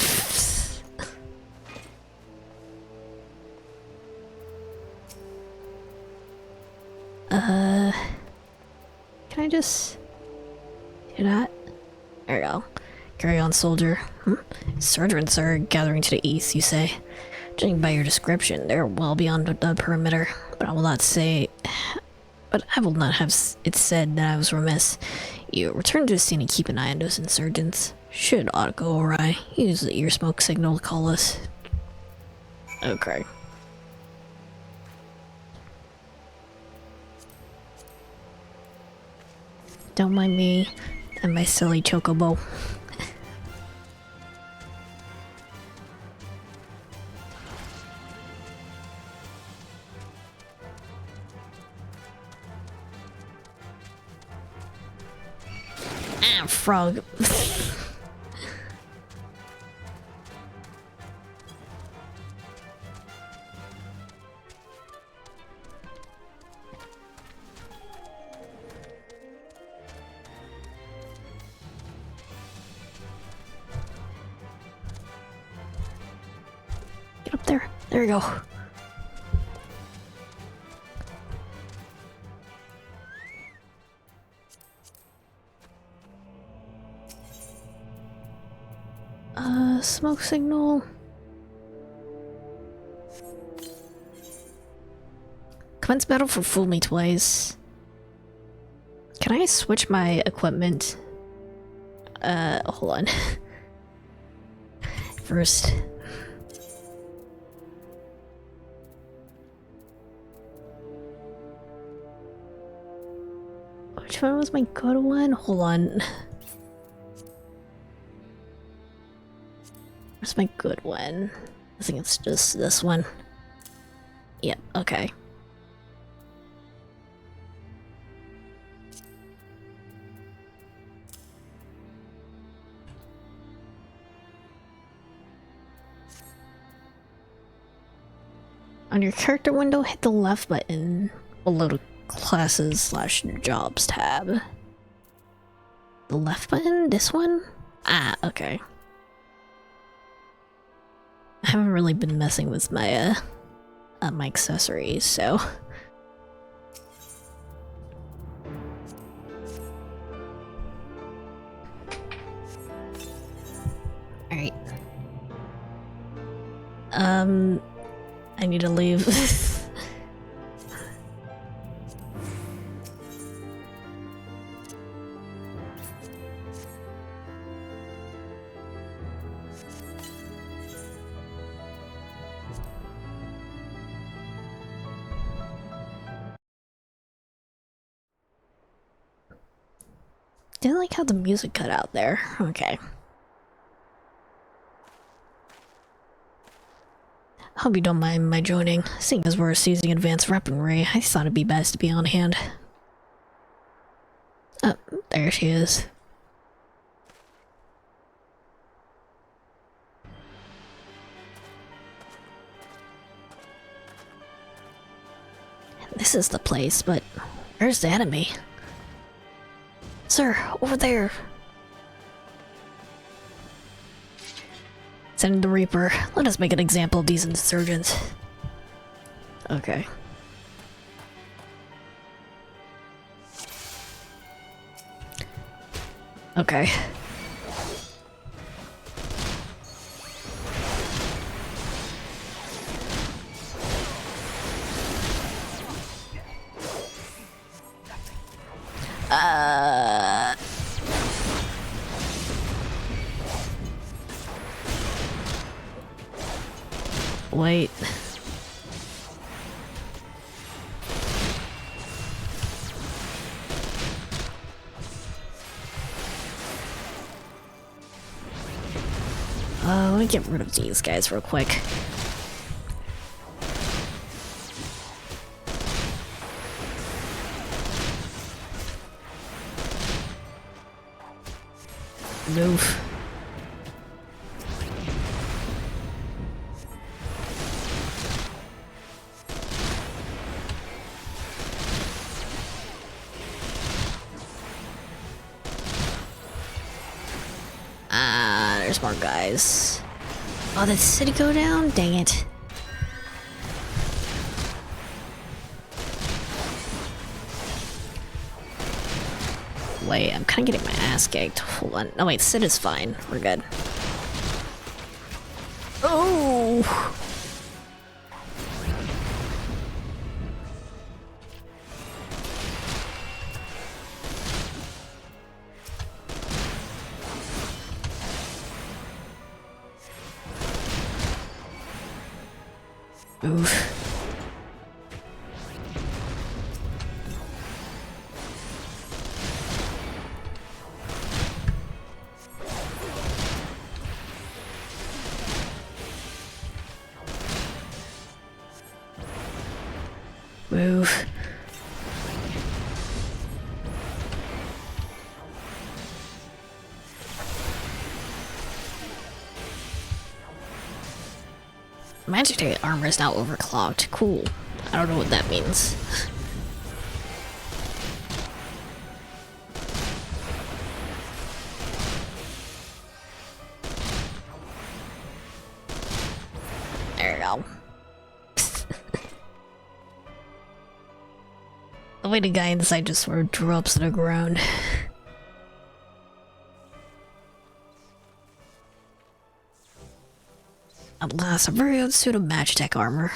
Can I just do that? There you go. Carry on, soldier. Sergeants are gathering to the east, you say? Judging by your description, they're well beyond the perimeter, but I will not have it said that I was remiss. You return to the scene and keep an eye on those insurgents. Should aught go awry, use the ear smoke signal to call us. Okay. Don't mind me and my silly chocobo. Ah, frog. Get up there. There we go. Smoke signal. Commence battle for Fool Me Twice. Can I switch my equipment? Hold on. First. Which one was my good one? Hold on. Where's my good one? I think it's just this one. Yep, okay. On your character window, hit the left button below the classes/jobs tab. The left button? This one? Ah, okay. I haven't really been messing with my my accessories, so Alright. I need to leave. Didn't like how the music cut out there. Okay. Hope you don't mind my joining. Seeing as we're using advanced weaponry, I thought it'd be best to be on hand. Oh, there she is. This is the place, but where's the enemy? Sir, over there. Send the Reaper. Let us make an example of these insurgents. Okay. Okay. Wait. Let me get rid of these guys real quick. Move. There's more guys. Oh, did the city go down? Dang it. Wait, I'm kinda getting my ass kicked. Hold on. No, wait, Sid is fine. We're good. Oh! Oof. Move. Magic armor is now overclocked. Cool. I don't know what that means. There you go. The way the guy inside just sort of drops to the ground. At last, a very odd suit of Magitech armor.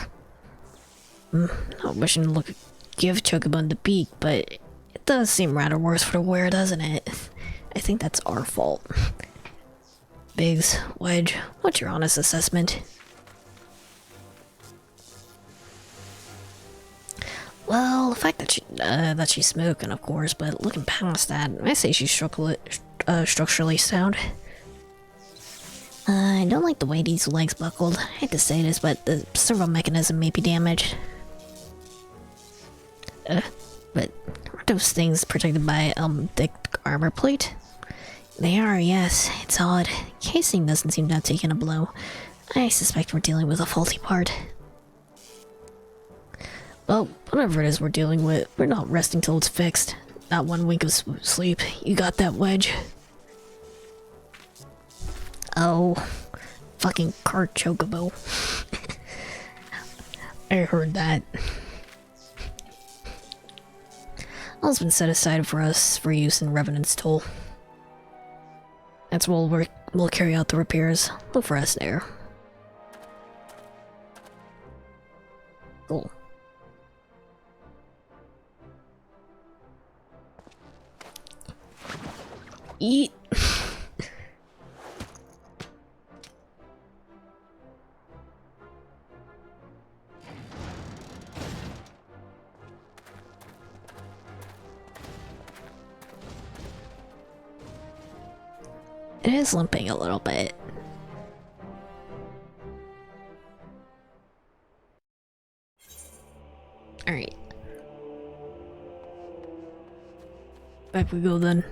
Not wishing to give Chocobun the beak, but it does seem rather worse for the wear, doesn't it? I think that's our fault. Biggs, Wedge, what's your honest assessment? Well, the fact that she's smoking, of course, but looking past that, I say she's structurally sound. I don't like the way these legs buckled. I hate to say this, but the servo mechanism may be damaged. But are those things protected by, thick armor plate? They are, yes. It's odd. Casing doesn't seem to have taken a blow. I suspect we're dealing with a faulty part. Well, whatever it is we're dealing with, we're not resting till it's fixed. Not one wink of sleep. You got that, Wedge? Oh, fucking cart chocobo. I heard that. All's been set aside for us for use in Revenant's Toll. That's what We'll carry out the repairs. Look for us there. Cool. Eat. It is limping a little bit. Alright. Back we go then.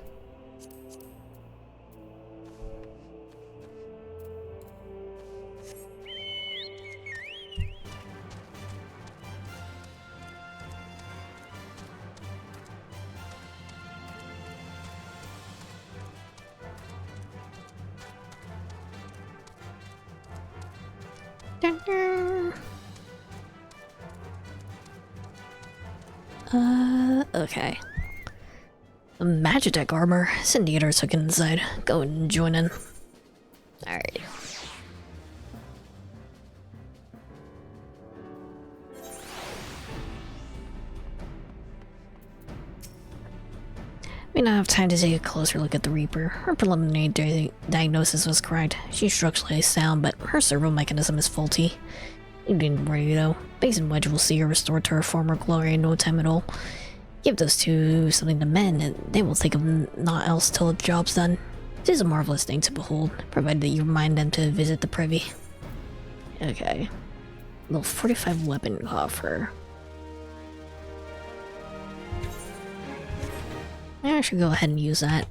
Dun -dun. Okay. Magitech armor. Syndicator took it inside. Go and join in. Alright. We now have time to take a closer look at the Reaper. Her preliminary diagnosis was correct. She's structurally sound, but her servo mechanism is faulty. You didn't worry though. Base and Wedge will see her restored to her former glory in no time at all. Give those two something to mend, and they will think of naught else till the job's done. It is a marvelous thing to behold, provided that you remind them to visit the privy. Okay. Level 45 weapon coffer. I should go ahead and use that.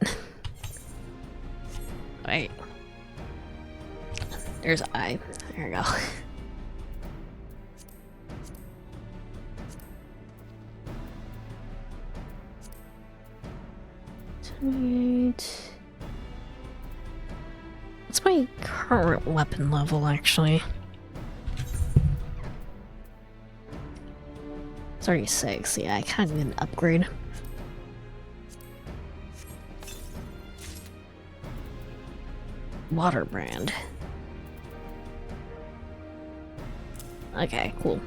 Wait. There's I. There we go. What's my current weapon level, actually? 36, yeah, I kind of need an upgrade. Water brand. Okay, cool.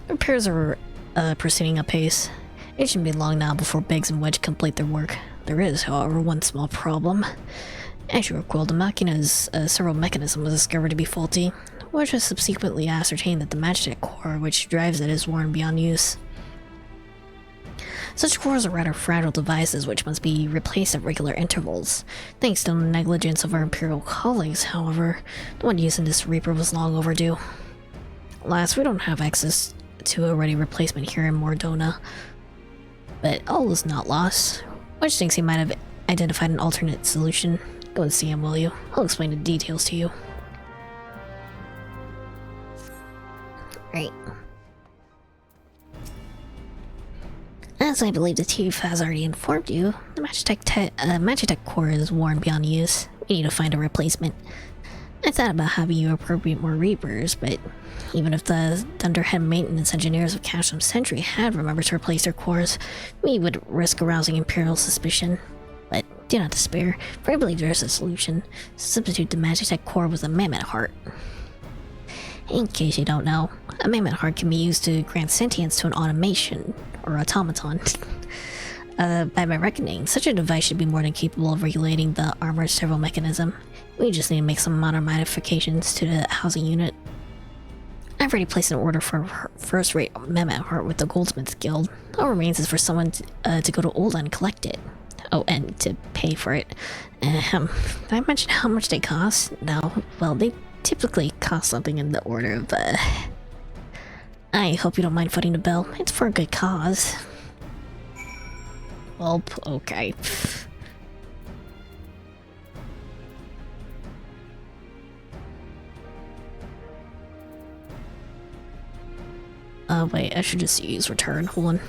Repairs are proceeding apace. It shouldn't be long now before Biggs and Wedge complete their work. There is, however, one small problem. As you recall, the Machina's servo mechanism was discovered to be faulty, which has subsequently ascertained that the Magitech core which drives it is worn beyond use. Such cores are rather fragile devices which must be replaced at regular intervals. Thanks to the negligence of our Imperial colleagues, however, the one using this Reaper was long overdue. Alas, we don't have access to a ready replacement here in Mordona. But all is not lost. Wedge thinks he might have identified an alternate solution. Go and see him, will you? I'll explain the details to you. Right. As I believe the chief has already informed you, the Magitech core is worn beyond use. We need to find a replacement. I thought about having you appropriate more Reapers, but even if the Thunderhead maintenance engineers of Casham Century had remembered to replace their cores, we would risk arousing Imperial suspicion. But do not despair, for I believe there is a solution. Substitute the Magitech core with a mammoth heart. In case you don't know, a mammoth heart can be used to grant sentience to an automation, or automaton. By my reckoning, such a device should be more than capable of regulating the armored servo mechanism. We just need to make some minor modifications to the housing unit. I've already placed an order for a first-rate mammoth heart with the Goldsmiths Guild. All remains is for someone to go to Old and collect it. Oh, and to pay for it. Did I mention how much they cost? No. Well, they typically cost something in the order of, I hope you don't mind footing the bill. It's for a good cause. Well, okay. Wait, I should just use return. Hold on.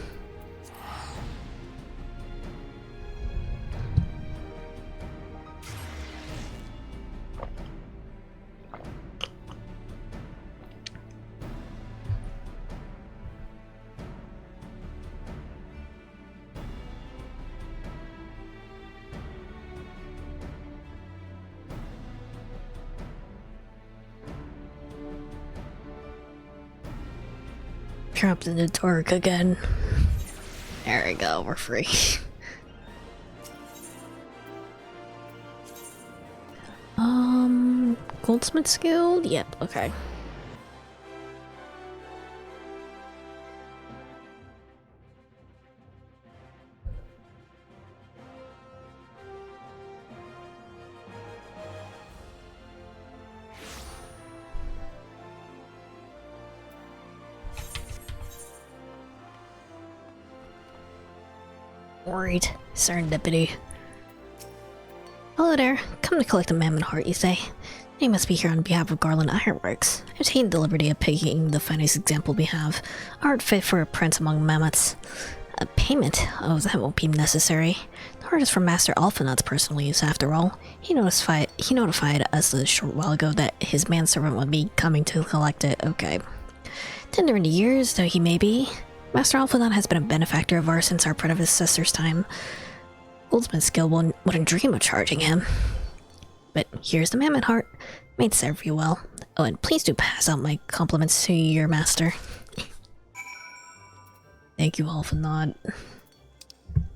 trapped in the dark again. There we go, we're free. Goldsmith's Guild? Yep, okay. Worried. Serendipity. Hello there. Come to collect the Mammoth Heart, you say? You must be here on behalf of Garland Ironworks. I've taken the liberty of picking the finest example we have. A heart fit for a prince among mammoths. A payment? Oh, that won't be necessary. The heart is for Master Alphanut's personal use, after all. He notified us a short while ago that his manservant would be coming to collect it. Okay. Tender in the years, though he may be, Master Alphanut has been a benefactor of ours since our predecessor's time. Goldsmith's Guild wouldn't dream of charging him. But here's the Mammoth Heart. May it serve you well. Oh, and please do pass out my compliments to your master. Thank you, Alphanut,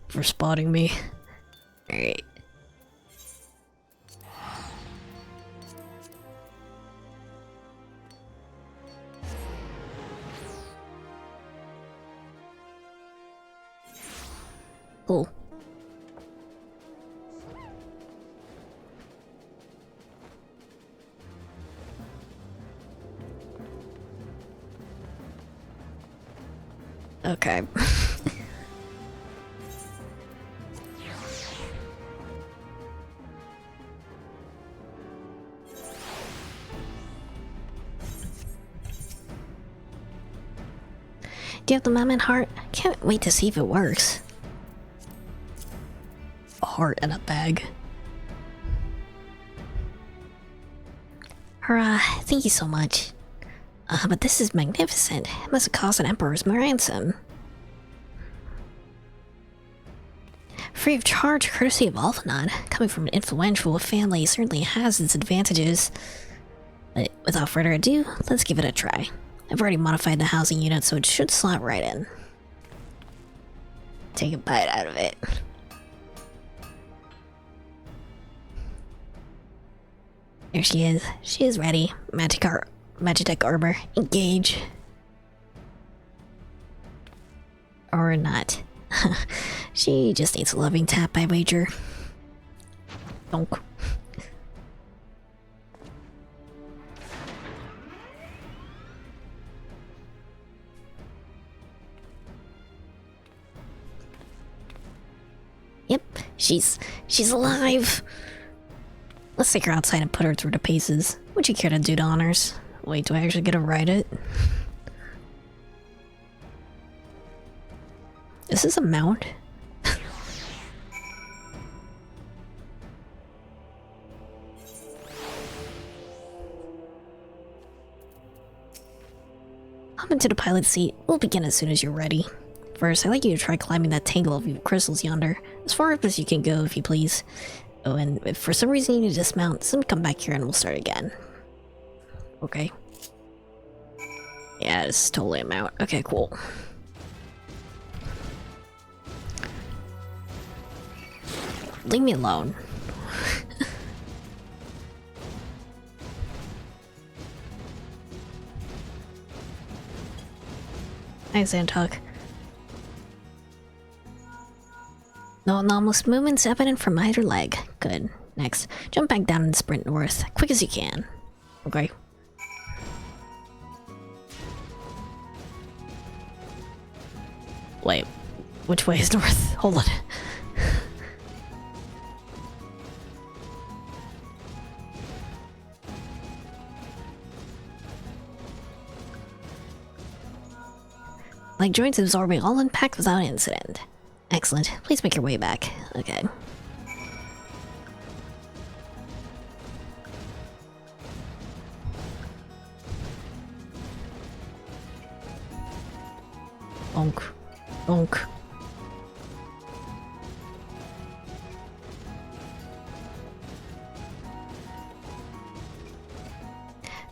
for spotting me. Alright. Cool. Okay. Do you have the Mammoth Heart? Can't wait to see if it works. A heart in a bag. Hurrah, thank you so much. But this is magnificent. It must have cost an emperor's ransom. Free of charge, courtesy of Alphanut. Coming from an influential family certainly has its advantages. But without further ado, let's give it a try. I've already modified the housing unit so it should slot right in. Take a bite out of it. There she is. She is ready. Magitech armor. Engage. Or not. She just needs a loving tap, I wager. Donk. Yep, she's alive. Let's take her outside and put her through the paces. Would you care to do the honors? Wait, do I actually get to ride it? Is this a mount? Hop into the pilot seat. We'll begin as soon as you're ready. First, I'd like you to try climbing that tangle of crystals yonder. As far up as you can go, if you please. Oh, and if for some reason you need to dismount, simply come back here and we'll start again. Okay. Yeah, it's totally a mount. Okay, cool. Leave me alone. Thanks, Antok. No anomalous movements evident from either leg. Good. Next, jump back down and sprint north, quick as you can. Okay. Wait, which way is north? Hold on. Like joints absorbing all impact without incident. Excellent. Please make your way back. Okay. Bonk. Bonk.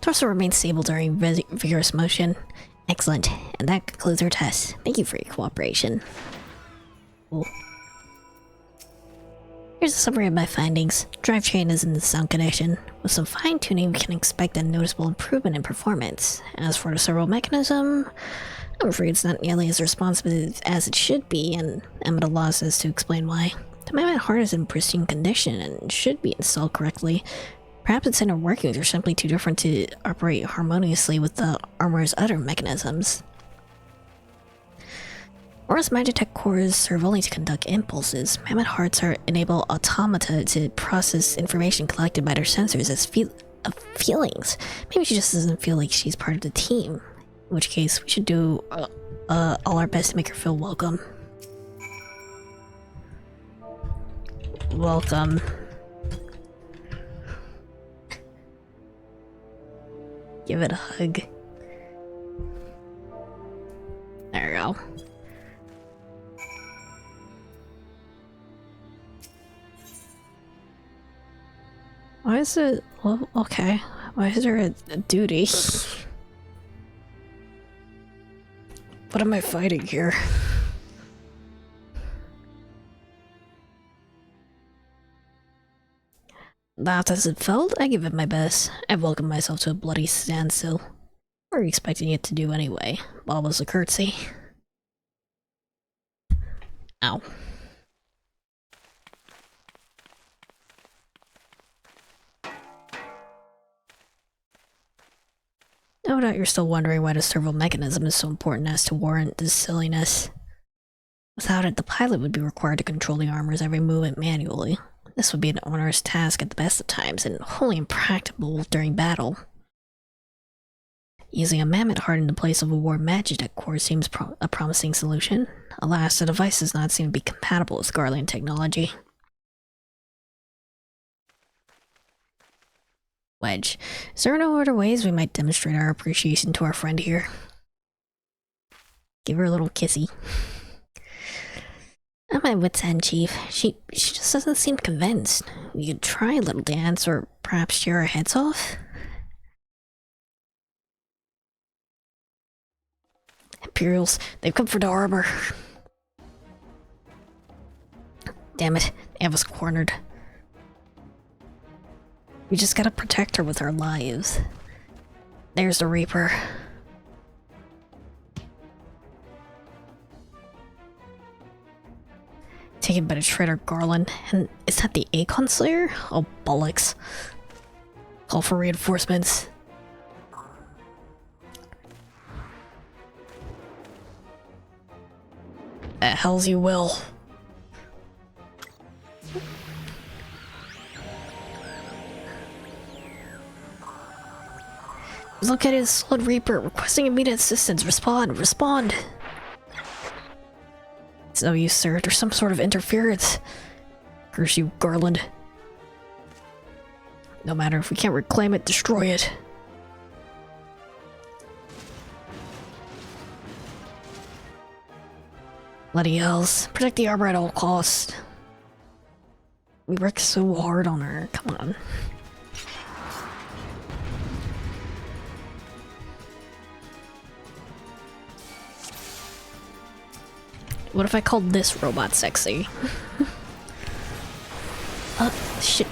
Torso remains stable during vigorous motion. Excellent. And that concludes our test. Thank you for your cooperation. Cool. Here's a summary of my findings. Drivetrain is in sound condition. With some fine-tuning, we can expect a noticeable improvement in performance. As for the servo mechanism, I'm afraid it's not nearly as responsive as it should be, and I'm at a loss as to explain why. The magnet heart is in pristine condition and should be installed correctly. Perhaps its inner workings are simply too different to operate harmoniously with the armor's other mechanisms. Whereas Magitech cores serve only to conduct impulses, mammoth hearts enable automata to process information collected by their sensors as feelings. Maybe she just doesn't feel like she's part of the team. In which case, we should do all our best to make her feel welcome. Welcome. Give it a hug. There we go. Why is it... well, okay. Why is there a duty? What am I fighting here? Not as it felt, I give it my best. I welcomed myself to a bloody standstill. What were you expecting it to do anyway? All was a curtsy. Ow. No doubt you're still wondering why the servo mechanism is so important as to warrant this silliness. Without it, the pilot would be required to control the armor's every movement manually. This would be an onerous task at the best of times, and wholly impracticable during battle. Using a mammoth heart in the place of a war Magitech core seems a promising solution. Alas, the device does not seem to be compatible with Garland technology. Wedge, is there no other ways we might demonstrate our appreciation to our friend here? Give her a little kissy. At my wit's end, Chief. She just doesn't seem convinced. We could try a little dance, or perhaps shear our heads off? Imperials, they've come for the harbor. Damn it, they have us cornered. We just gotta protect her with our lives. There's the Reaper. Taken by the Shredder Garland, and is that the Acon Slayer? Oh, bollocks. Call for reinforcements. The hell's you will. Look at his Slud Reaper, requesting immediate assistance. Respond, respond! It's no use, sir. There's some sort of interference. Curse you, Garland. No matter, if we can't reclaim it, destroy it. Bloody hells. Protect the armor at all costs. We worked so hard on her. Come on. What if I called this robot sexy? Shit.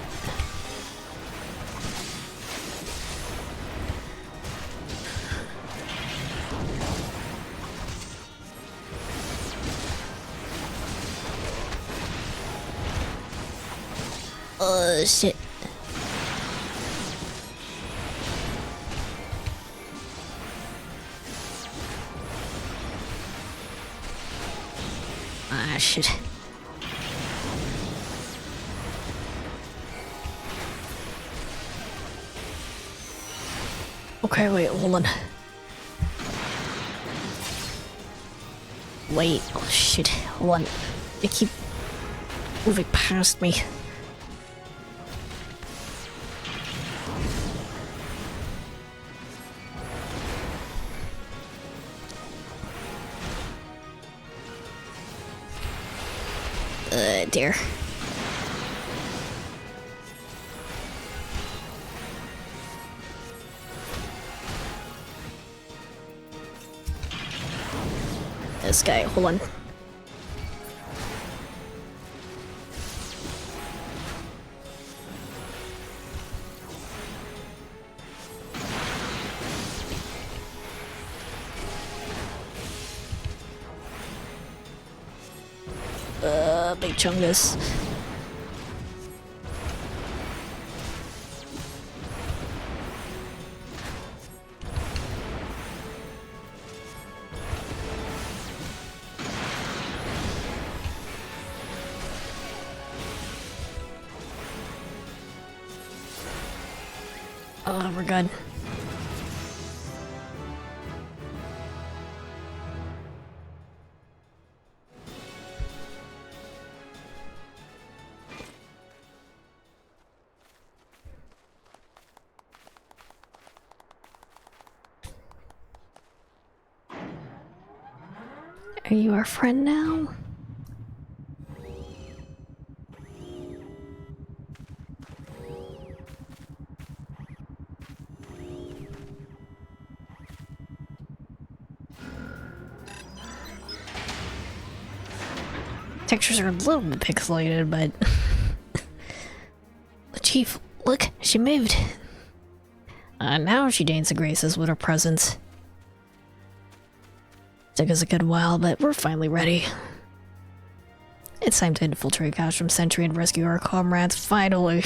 Shit. Ah, shit. Okay, wait, hold on. Wait, oh shit, hold on. They keep moving past me. Dear. this guy. Hold on. Big chungus. Oh, we're good. Are you our friend now? Textures are a little bit pixelated, but... The chief, look, she moved. Now she deigns to grace us with her presence. Took us a good while, but we're finally ready. It's time to infiltrate Castrum Sentry and rescue our comrades, finally.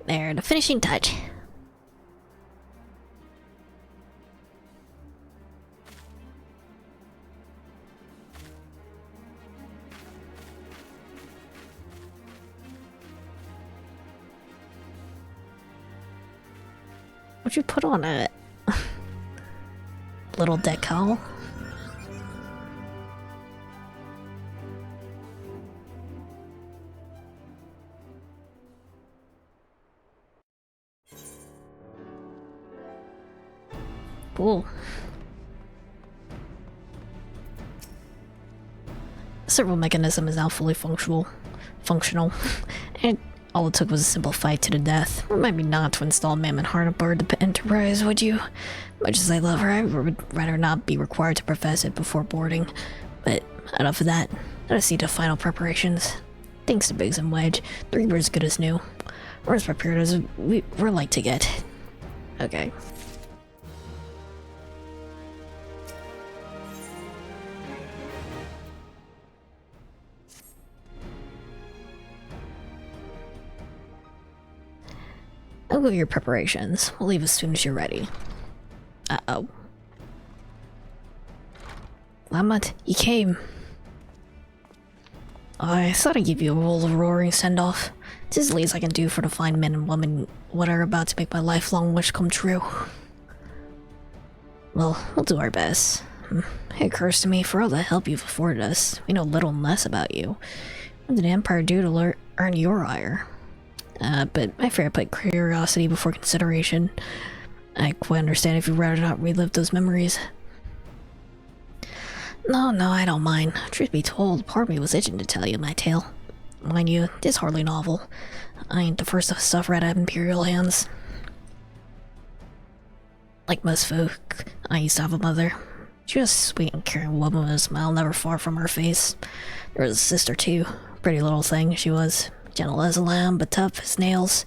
There, the finishing touch. What'd you put on it? Little decal? Cool. The servo mechanism is now fully functional. And all it took was a simple fight to the death. Remind me not to install Mammoth Heart aboard the Enterprise, would you? Much as I love her, I would rather not be required to profess it before boarding. But enough of that. Let us see the final preparations. Thanks to Biggs and Wedge, the Reaper is good as new. We're as prepared as we're like to get. Okay. I'll go your preparations. We'll leave as soon as you're ready. Uh-oh. Lamont, you came. I thought I'd give you a roaring send-off. It's as least I can do for the fine men and women what are about to make my lifelong wish come true. Well, we'll do our best. It occurs to me, for all the help you've afforded us, we know little and less about you. What did the Empire do to earn your ire? But I fear I put curiosity before consideration. I quite understand if you'd rather not relive those memories. No, I don't mind. Truth be told, part of me was itching to tell you my tale. Mind you, it's hardly novel. I ain't the first to suffer at Imperial hands. Like most folk, I used to have a mother. She was a sweet and caring woman with a smile never far from her face. There was a sister too. Pretty little thing she was. Gentle as a lamb, but tough as nails.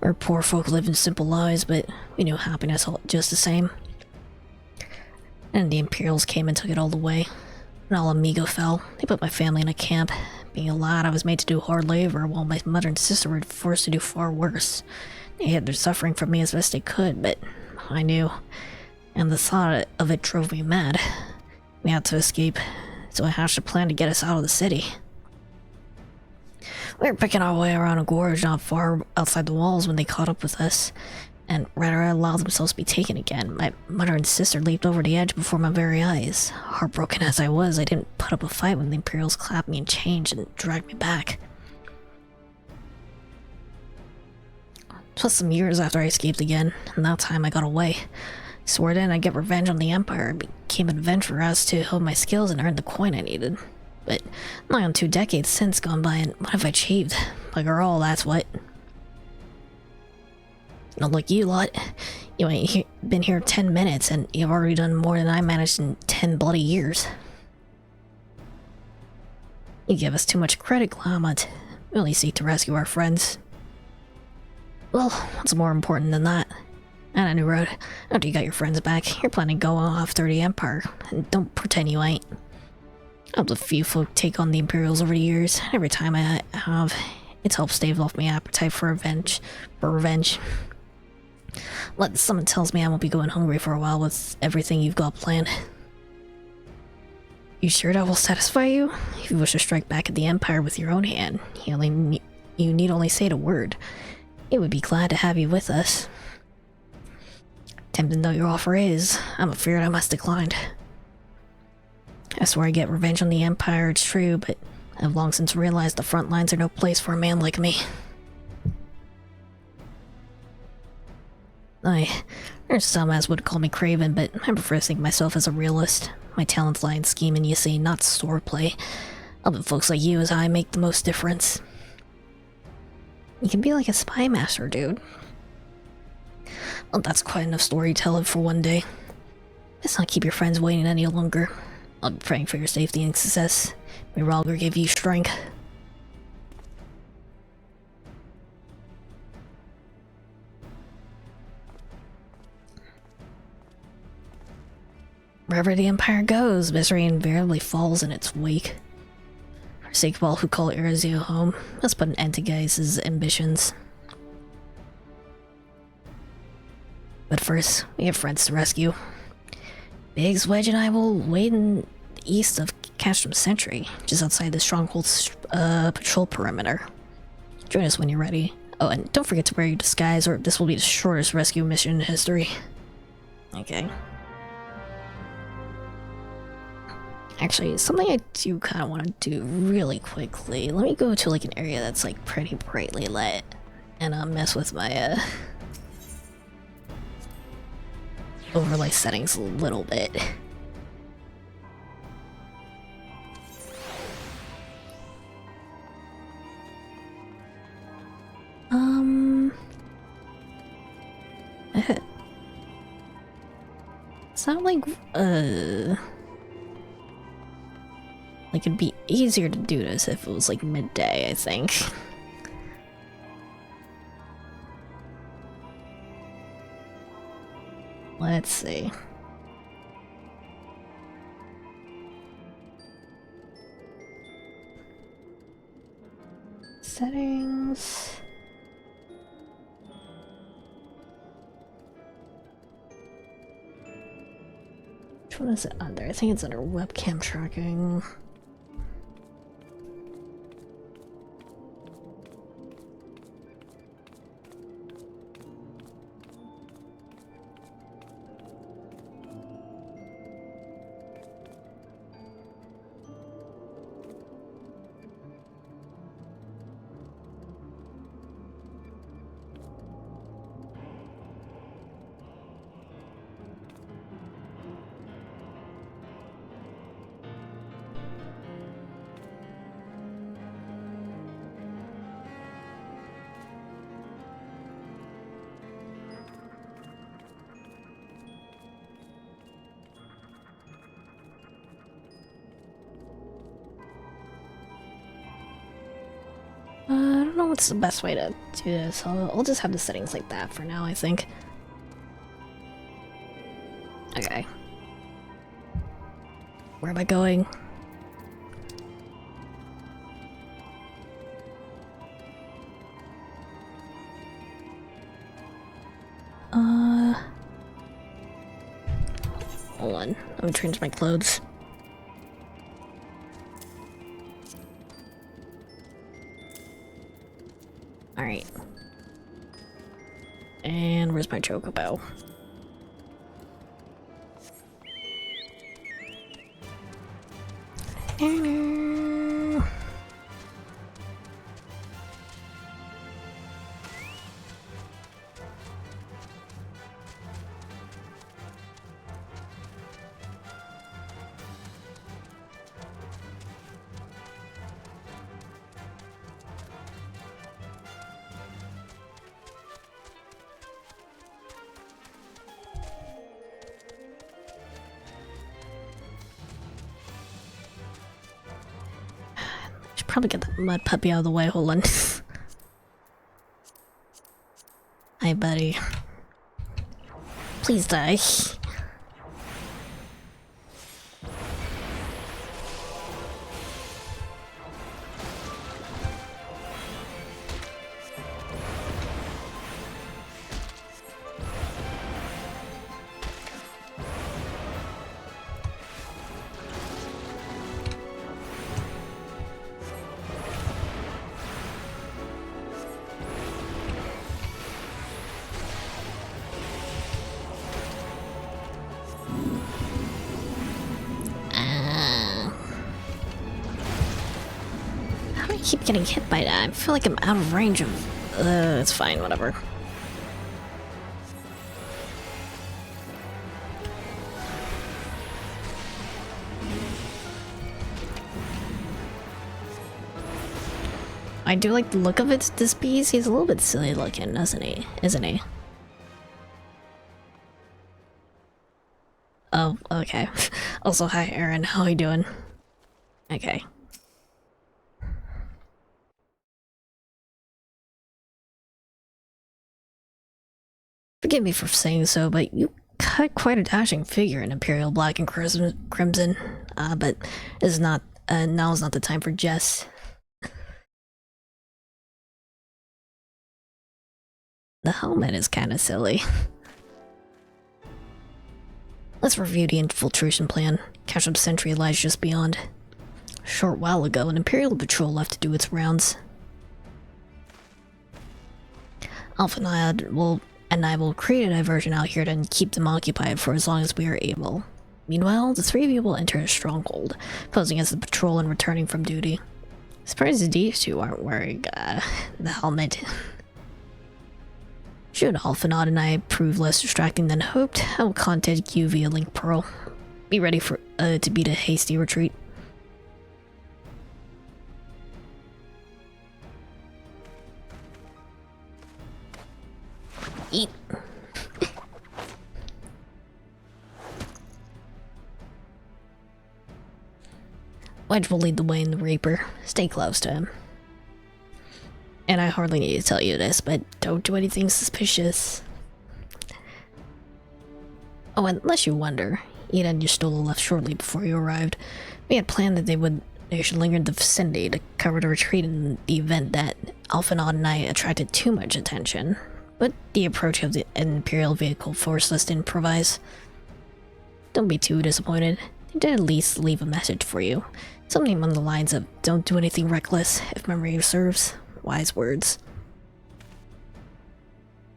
Our poor folk lived in simple lives, but we knew happiness just the same. And the Imperials came and took it all away. And all amigo fell. They put my family in a camp. Being a lad, I was made to do hard labor, while my mother and sister were forced to do far worse. They hid their suffering from me as best they could, but I knew. And the thought of it drove me mad. We had to escape, so I hatched a plan to get us out of the city. We were picking our way around a gorge not far outside the walls when they caught up with us, and rather allowed themselves to be taken again. My mother and sister leaped over the edge before my very eyes. Heartbroken as I was, I didn't put up a fight when the Imperials clapped me in chains and dragged me back. Plus some years after I escaped again, and that time I got away. Swore then I'd get revenge on the Empire, became an adventurer as to hone my skills and earn the coin I needed. But nigh on 2 decades since gone by, and what have I achieved? Like all, that's what. Not like you lot. You ain't been here 10 minutes and you've already done more than I managed in 10 bloody years. You give us too much credit, Clamont. We only seek to rescue our friends. Well, what's more important than that? On a new road, after you got your friends back, you're planning to go after the Empire, and don't pretend you ain't. I've helped a few folk take on the Imperials over the years. Every time I have, it's helped stave off my appetite for revenge. Someone tells me I won't be going hungry for a while with everything you've got planned. You sure that will satisfy you? If you wish to strike back at the Empire with your own hand, you need only say the word. It would be glad to have you with us. Tempting though your offer is, I'm afraid I must decline. I swear I get revenge on the Empire, it's true, but I've long since realized the front lines are no place for a man like me. There's some as would call me craven, but I prefer to think myself as a realist. My talents lie in scheming, you see, not swordplay. Helping folks like you is how I make the most difference. You can be like a spy master, dude. Well, that's quite enough storytelling for one day. Let's not keep your friends waiting any longer. I'll be praying for your safety and success. May Ralger give you strength. Wherever the Empire goes, misery invariably falls in its wake. For the sake of all who call Erezio home, let's put an end to Gaius' ambitions. But first, we have friends to rescue. Biggs, Wedge, and I will wait in the east of Castrum Sentry, just outside the Stronghold's patrol perimeter. Join us when you're ready. Oh, and don't forget to wear your disguise, or this will be the shortest rescue mission in history. Okay. Actually, something I do kind of want to do really quickly. Let me go to like an area that's like pretty brightly lit, and mess with my overlay settings a little bit. It's not like it'd be easier to do this if it was like midday, I think. Let's see. Settings. Which one is it under? I think it's under webcam tracking. I don't know what's the best way to do this. I'll just have the settings like that for now, I think. Okay. Where am I going? Hold on. Let me change my clothes. Alright. And where's my chocobo? probably get that mud puppy out of the way. Hold on. Hi, buddy. Please die. How do I keep getting hit by that? I feel like I'm out of range of... it's fine, whatever. I do like the look of it, this beast. He's a little bit silly looking, isn't he? Isn't he? Oh, okay. Also, hi, Aaron. How are you doing? Okay. Forgive me for saying so, but you cut quite a dashing figure in Imperial Black and Crimson. But is not. Now is not the time for jests. The helmet is kind of silly. Let's review the infiltration plan. Catch up sentry lies just beyond. A short while ago, an Imperial patrol left to do its rounds. Alpha and I will create a diversion out here to keep them occupied for as long as we are able. Meanwhile, the three of you will enter a stronghold, posing as the patrol and returning from duty. Surprised these two aren't wearing, the helmet. Should Alphanaud and I prove less distracting than hoped, I will contact you via Link Pearl. Be ready for to beat a hasty retreat. Eat. Wedge will lead the way in the Reaper. Stay close to him. And I hardly need to tell you this, but don't do anything suspicious. Oh, unless you wonder, Ida and Yustola left shortly before you arrived. We had planned that they should linger in the vicinity to cover the retreat in the event that Alphanaud and I attracted too much attention. But the approach of the Imperial vehicle forced us to improvise. Don't be too disappointed. They did at least leave a message for you. Something on the lines of, don't do anything reckless, if memory serves. Wise words.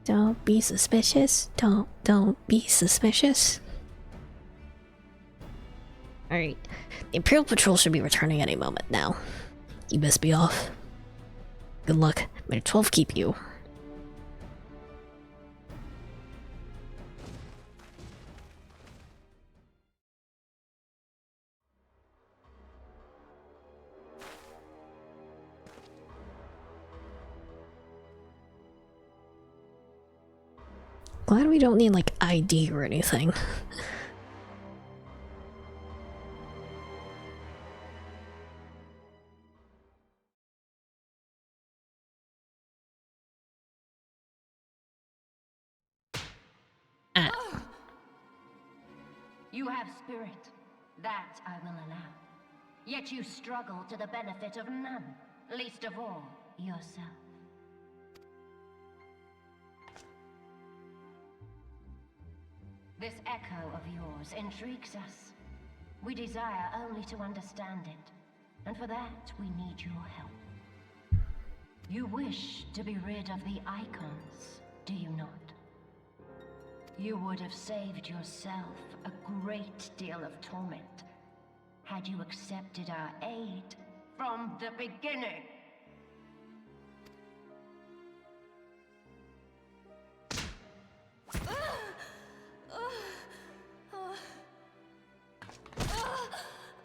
Don't be suspicious. Don't be suspicious. Alright. The Imperial Patrol should be returning any moment now. You best be off. Good luck. May 12 keep you. Glad we don't need, like, ID or anything. You have spirit. That I will allow. Yet you struggle to the benefit of none, least of all, yourself. This echo of yours intrigues us. We desire only to understand it, and for that we need your help. You wish to be rid of the icons, do you not? You would have saved yourself a great deal of torment had you accepted our aid from the beginning.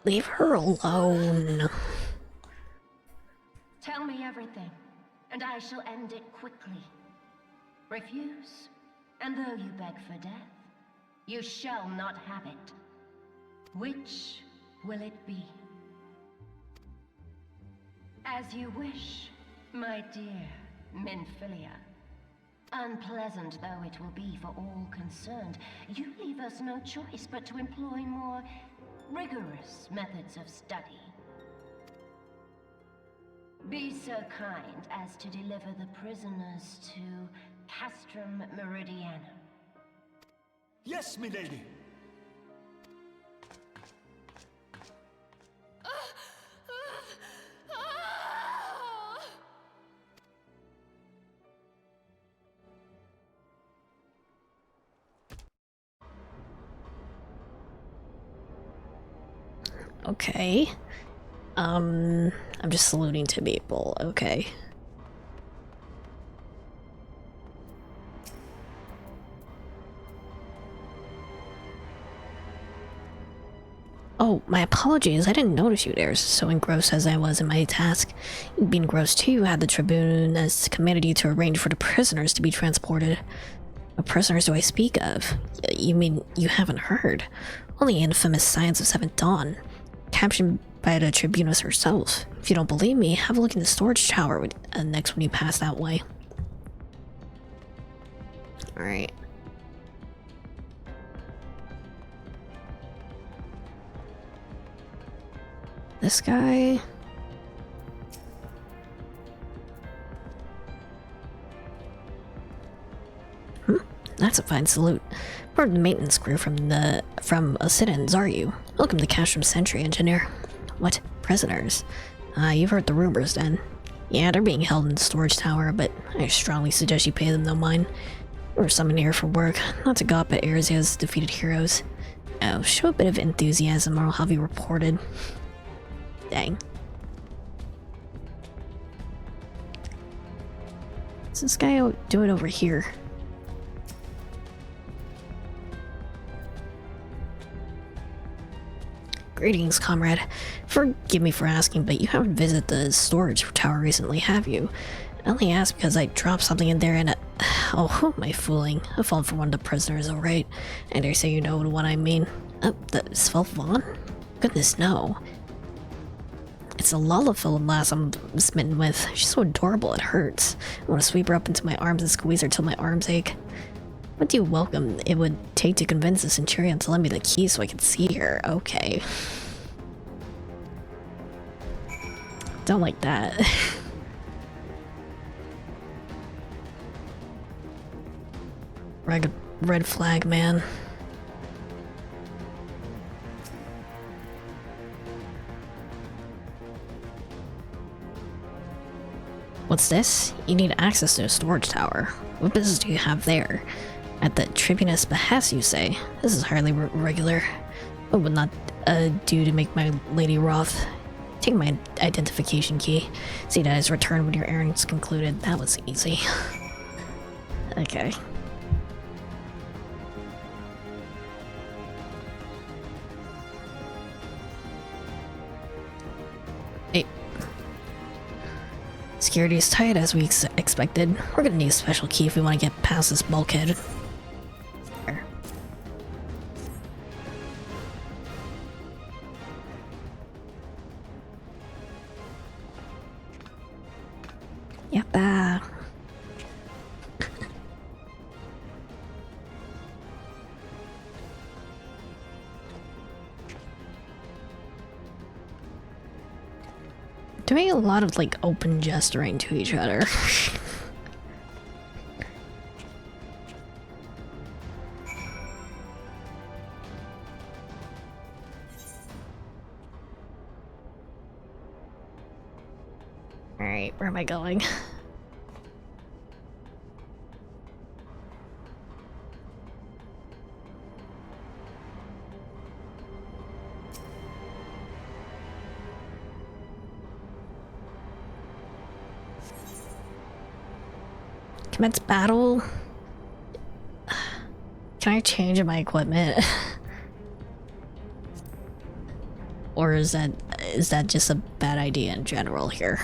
Leave her alone. Tell me everything, and I shall end it quickly. Refuse, and though you beg for death, you shall not have it. Which will it be? As you wish, my dear Minfilia. Unpleasant though it will be for all concerned, you leave us no choice but to employ more rigorous methods of study. Be so kind as to deliver the prisoners to Castrum Meridianum. Yes, milady. Okay. I'm just saluting to people. Okay. Oh, my apologies. I didn't notice you there, so engrossed as I was in my task. You'd be engrossed too, had the Tribune as commanded you to arrange for the prisoners to be transported. What prisoners do I speak of? You mean you haven't heard? Only infamous Scions of Seventh Dawn, captured by the Tribunus herself. If you don't believe me, have a look in the storage tower next when you pass that way. Alright. This guy... That's a fine salute. Part of the maintenance crew from Occidens, are you? Welcome to Castrum Sentry, Engineer. What? Prisoners? You've heard the rumors then. Yeah, they're being held in the storage tower, but I strongly suggest you pay them no mind. We're summoned here for work, not to gawp at Erzia's defeated heroes. Oh, show a bit of enthusiasm or I'll have you reported. Dang. What's this guy doing over here? Greetings, comrade. Forgive me for asking, but you haven't visited the storage tower recently, have you? I only asked because I dropped something in there and oh, who am I fooling? I fallen for one of the prisoners, alright. I dare say you know what I mean. The Svelvon? Goodness, no. It's a Lullafilm lass I'm smitten with. She's so adorable it hurts. I want to sweep her up into my arms and squeeze her till my arms ache. What do you welcome it would take to convince the Centurion to lend me the key so I could see her? Okay. Don't like that. Red flag, man. What's this? You need access to a storage tower. What business do you have there? At the Tribunus' behest, you say? This is hardly regular. What would not do to make my lady wroth? Take my identification key. See that it's returned when your errand's concluded. That was easy. Okay. Hey. Security is tight as we expected. We're gonna need a special key if we want to get past this bulkhead. There. Yappa. Doing a lot of like open gesturing to each other. Alright, where am I going? Commence battle? Can I change my equipment? Or is that just a bad idea in general here?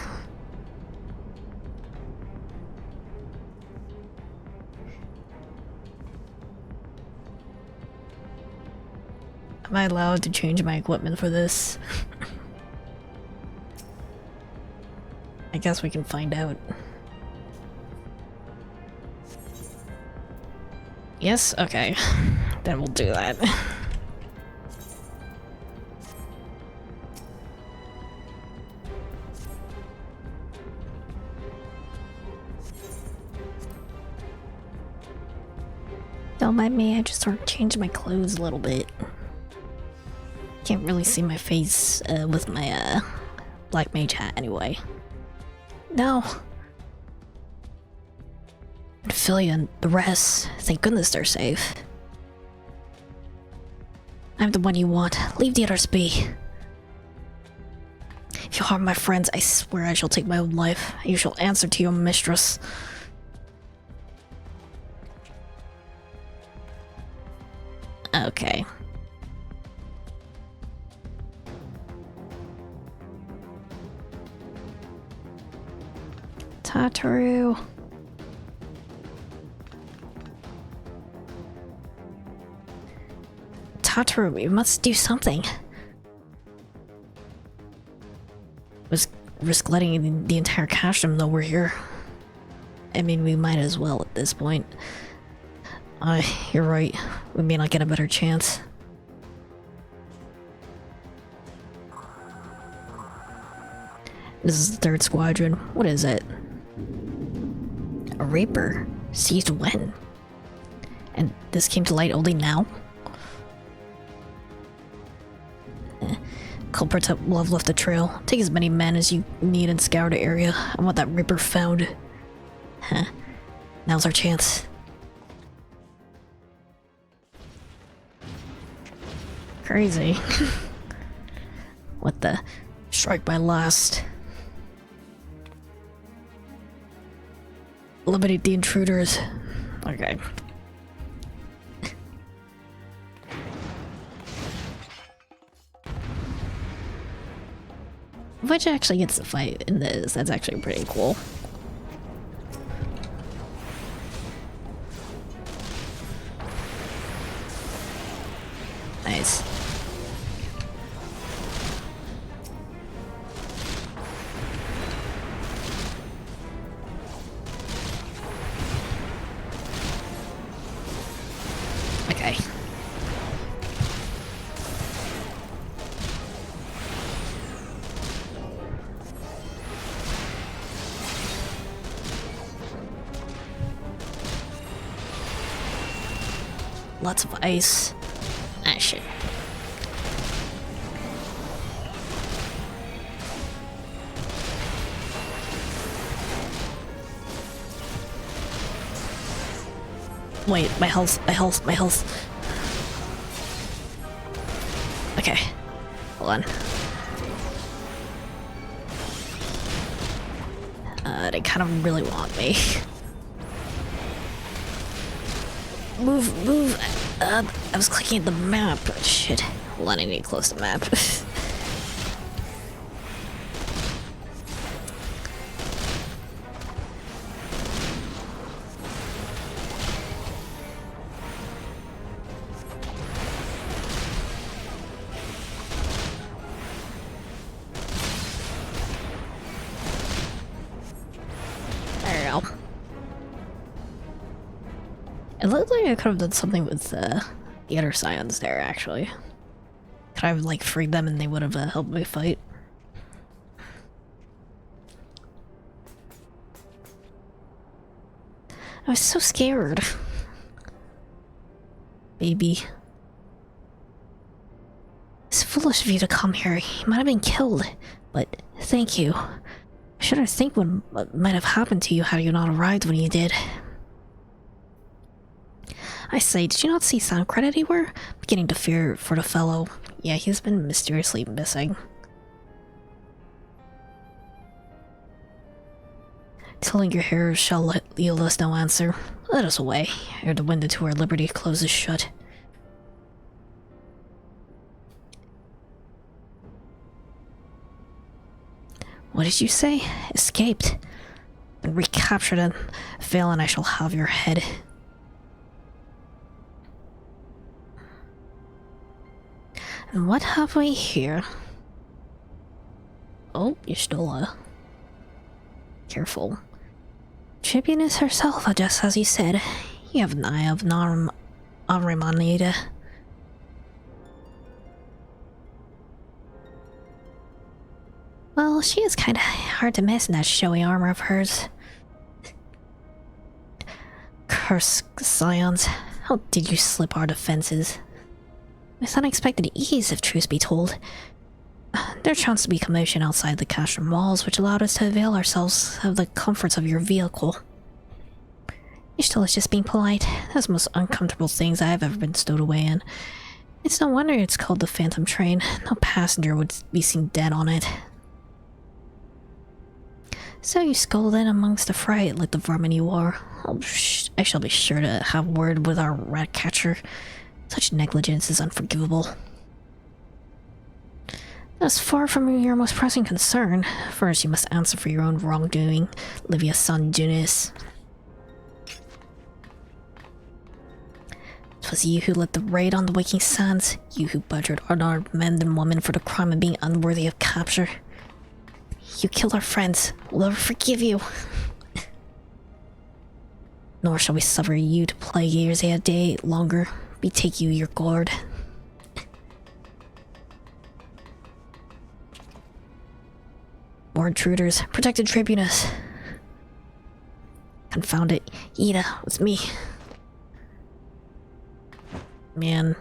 Am I allowed to change my equipment for this? I guess we can find out. Yes? Okay. Then we'll do that. Don't mind me, I just sort of changed my clothes a little bit. Can't really see my face with my black mage hat anyway. No. Ophelia and the rest, thank goodness they're safe. I'm the one you want. Leave the others be. If you harm my friends, I swear I shall take my own life. You shall answer to your mistress. Okay. Tataru. Tataru, we must do something. Risk letting the entire castrum know we're here. I mean, we might as well at this point. You're right. We may not get a better chance. This is the 3rd squadron. What is it? A Reaper. Seized when? And this came to light only now? Culprits will have left the trail. Take as many men as you need and scour the area. I want that Reaper found. Huh. Now's our chance. Crazy. What the? Strike by last. Eliminate the intruders. Okay. Which actually gets the fight in this. That's actually pretty cool. Nice. Okay. Lots of ice. Ah, shit. Wait, my health. Okay. Hold on. They kind of really want me. Move. I was clicking at the map. Shit. Hold on, I need to close the map. There we go. It looked like I could have done something with the other scions there, actually. Could I have, like, freed them and they would have helped me fight? I was so scared. Baby. It's foolish of you to come here. He might have been killed, but thank you. I shouldn't think what might have happened to you had you not arrived when you did. I say, did you not see Soundcred anywhere? I'm beginning to fear for the fellow. Yeah, he's been mysteriously missing. Telling your hearers shall yield us no answer. Let us away, ere the window to our liberty closes shut. What did you say? Escaped. Been recaptured and fail, and I shall have your head. And what have we here? Oh, you stole Careful. Tribunus herself, just as you said. You have an eye of an Arimanida. Well, she is kinda hard to miss in that showy armor of hers. Curse scions, how did you slip our defenses? With unexpected ease, if truth be told. There chanced to be commotion outside the castrum walls, which allowed us to avail ourselves of the comforts of your vehicle. Ishtal is just being polite. That's the most uncomfortable things I have ever been stowed away in. It's no wonder it's called the Phantom Train. No passenger would be seen dead on it. So you sculled in amongst the fray like the vermin you are. Oh, I shall be sure to have word with our rat catcher. Such negligence is unforgivable. That's far from your most pressing concern. First, you must answer for your own wrongdoing, Livia's son Junis. 'Twas you who led the raid on the Waking Sands. You who butchered unarmed men and women for the crime of being unworthy of capture. You killed our friends. We'll never forgive you. Nor shall we suffer you to plague years a day longer. Betake you your guard. More intruders. Protected Tribunus. Confound it. Ida, it's me. Man.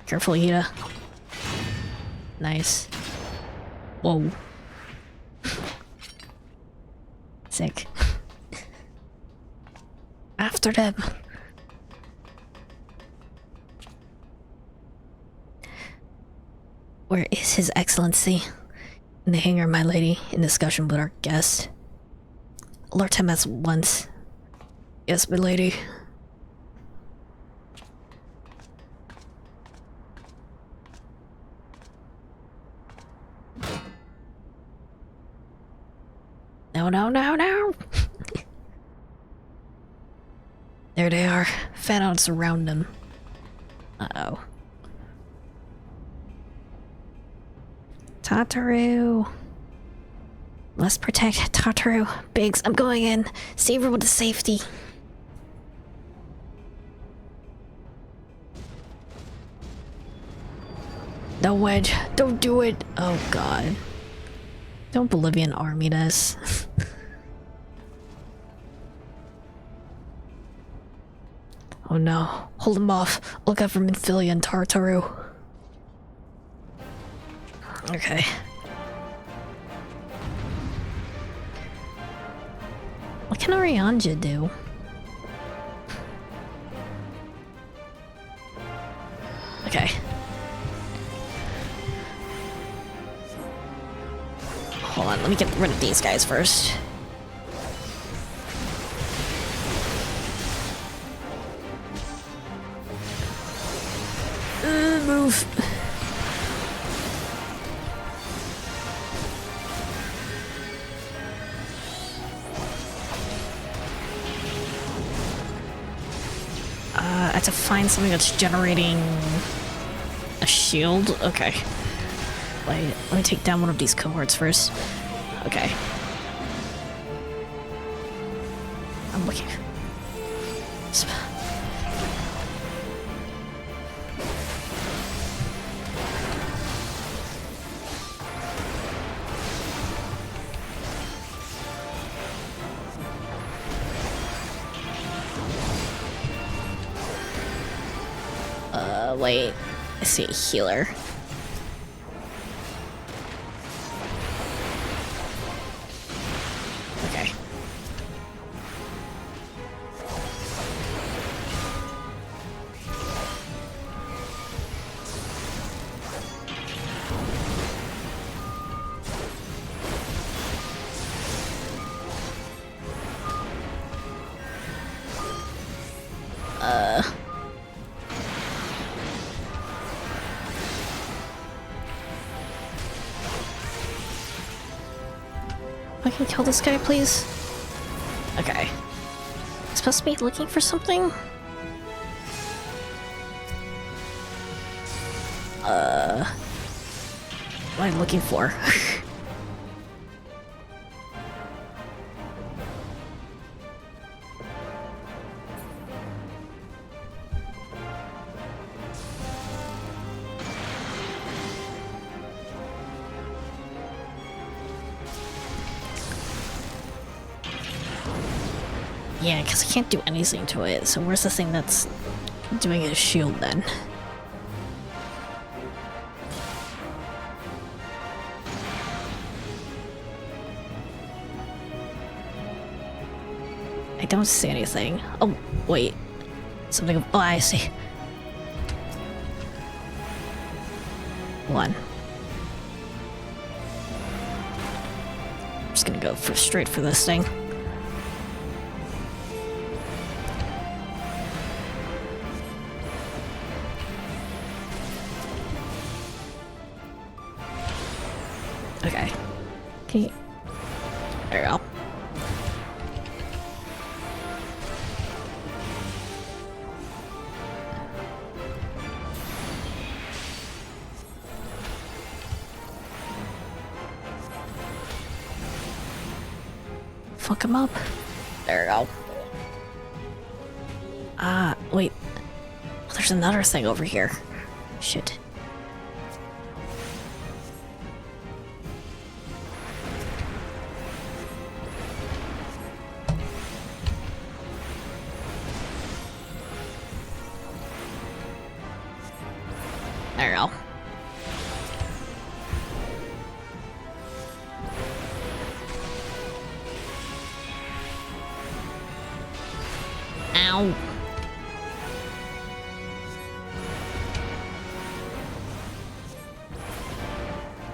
Careful, Ida. Nice. Whoa. Sick. After them. Where is His Excellency? In the hangar, my lady, in discussion with our guest. Alert him at once. Yes, my lady. No, no, no, no! There they are. Fanouts around them. Uh-oh. Tataru. Must protect Tataru. Biggs, I'm going in. Save her with the safety. No, Wedge. Don't do it. Oh, God. Don't Bolivian army this. Oh no. Hold him off. Look out for Minfilia and Tartaru. Okay. What can Arianja do? Okay. Hold on, let me get rid of these guys first. Move. I have to find something that's generating a shield. Okay. Wait, let me take down one of these cohorts first. Okay. I'm looking. Wait. I see a healer. Okay. I can kill this guy, please? Okay. Supposed to be looking for something? What am I looking for? Yeah, because I can't do anything to it, so where's the thing that's doing a shield then? I don't see anything. Oh, wait. Something. Oh, I see. One. I'm just gonna go straight for this thing. Okay. Can you... There we go. Fuck him up. There we go. Wait. Oh, there's another thing over here. Shit. There we go. Ow.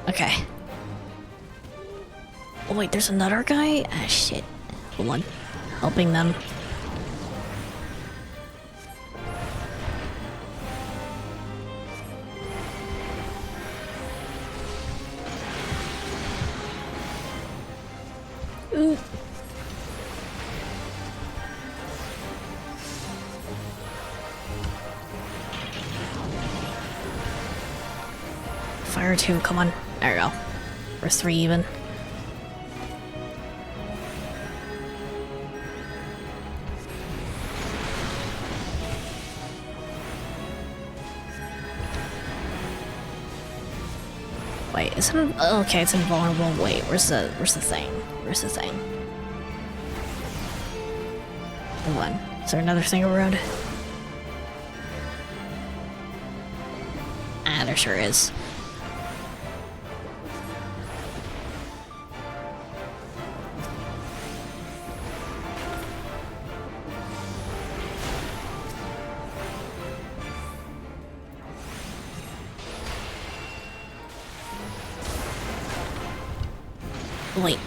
Okay. Oh wait, there's another guy? Ah, shit. Hold on. Helping them. Ooh. Fire 2, come on. There we go. We're 3 even. Wait, isn't... Okay, it's invulnerable. Wait, where's the thing? Where's the thing? Hold on. Is there another thing around? Ah, there sure is. Wait.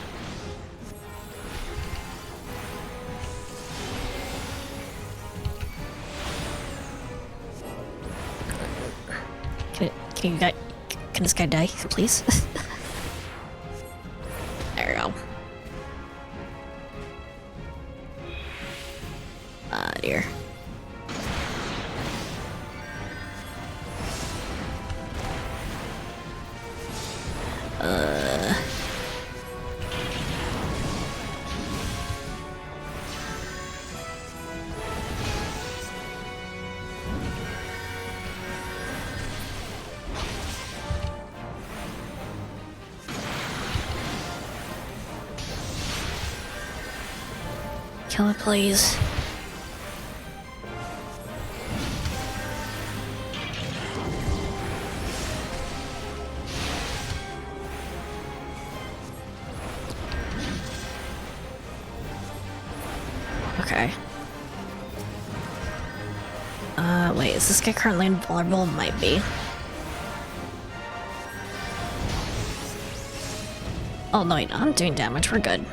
Can this guy die, please? There we go. Ah, dear. Kill it, please. Okay. Wait, is this guy currently invulnerable? Might be. Oh, no, wait, I'm doing damage. We're good.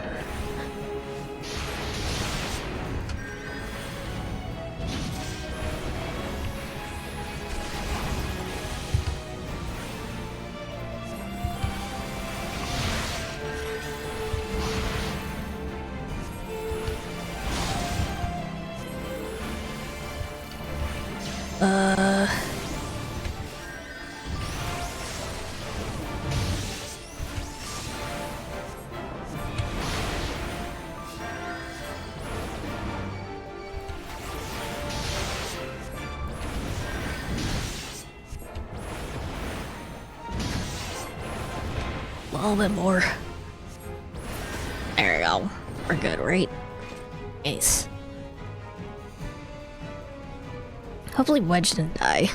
A little bit more. There we go. We're good, right? Ace. Hopefully Wedge didn't die.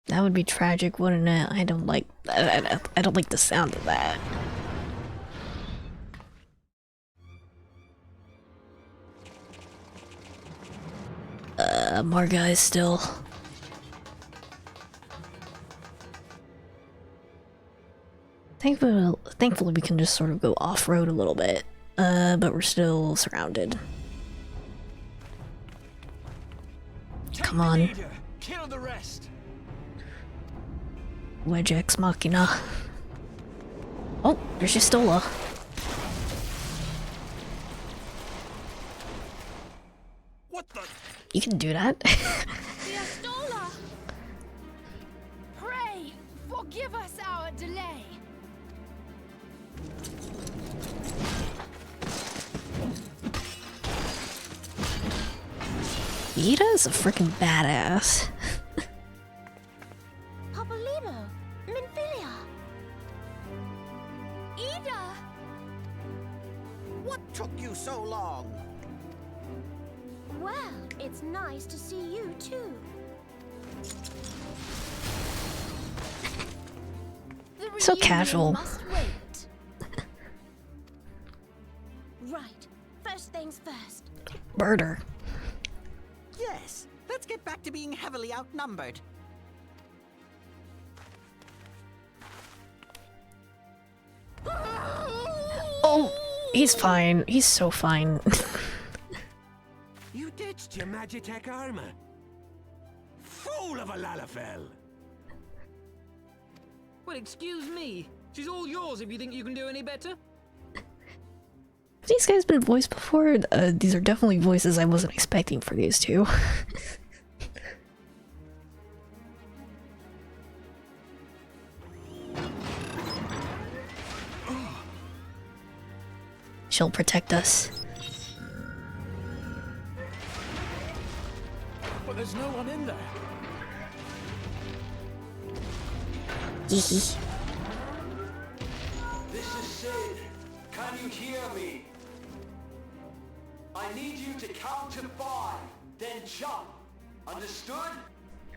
That would be tragic, wouldn't it? I don't like I don't like the sound of that. More guys still. Thankfully we can just sort of go off-road a little bit. But we're still surrounded. Come on. Kill the rest. Wedge Ex Machina. Oh, there's Jistola. What the? You can do that. Jistola! Pray, forgive us our delay. Ida's a freaking badass. Papolino, Minfilia. Ida! What took you so long? Well, it's nice to see you too. The So reunion casual. must wait. Right, first things first. Murder. Yes, let's get back to being heavily outnumbered. Oh, he's fine. He's so fine. You ditched your Magitech armor. Fool of a Lalafell. Well, excuse me. She's all yours if you think you can do any better. Have these guys been voiced before? These are definitely voices I wasn't expecting for these two. She'll protect us. But there's no one in there. Hehe. This is Sid. Can you hear me? I need you to count to 5, then jump. Understood?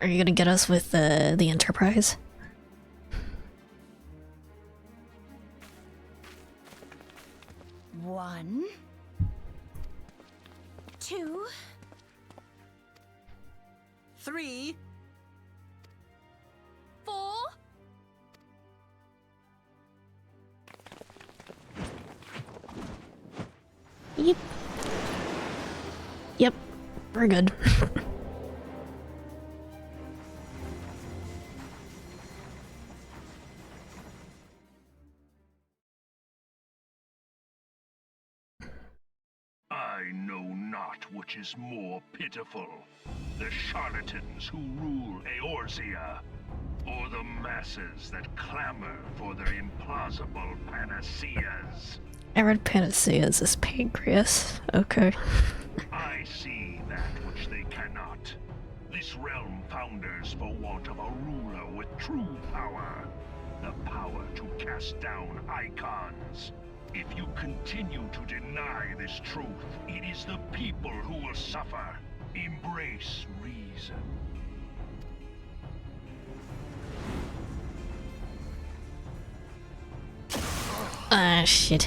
Are you gonna get us with the Enterprise? One, two, 3, 4. Yep. Yep. We're good. I know not which is more pitiful, the charlatans who rule Eorzea, or the masses that clamor for their implausible panaceas. I read Panaceas as pancreas. Okay. I see that which they cannot. This realm founders for want of a ruler with true power. The power to cast down icons. If you continue to deny this truth, it is the people who will suffer. Embrace reason. Ah, shit.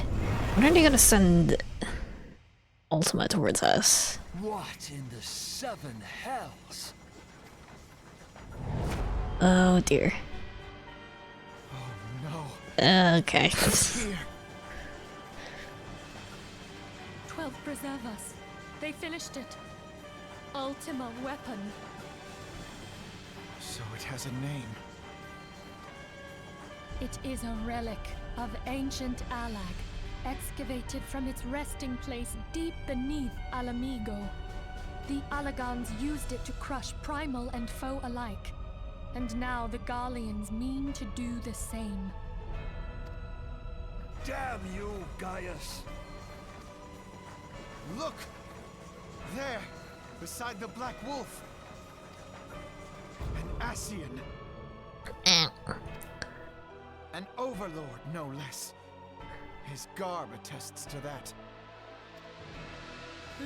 When are they gonna send Ultima towards us? What in the 7 hells? Oh dear. Oh no. Okay. Here. 12 preserve us. They finished it. Ultima weapon. So it has a name. It is a relic of ancient Alag, excavated from its resting place deep beneath Alamigo. The Alagans used it to crush primal and foe alike, and now the Garleans mean to do the same. Damn you, Gaius. Look! There, beside the Black Wolf. An Ascian. An overlord, no less. His garb attests to that.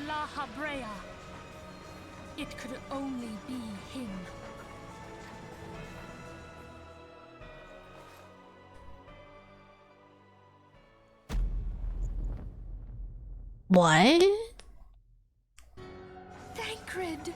La Habrea. It could only be him. What? Thancred!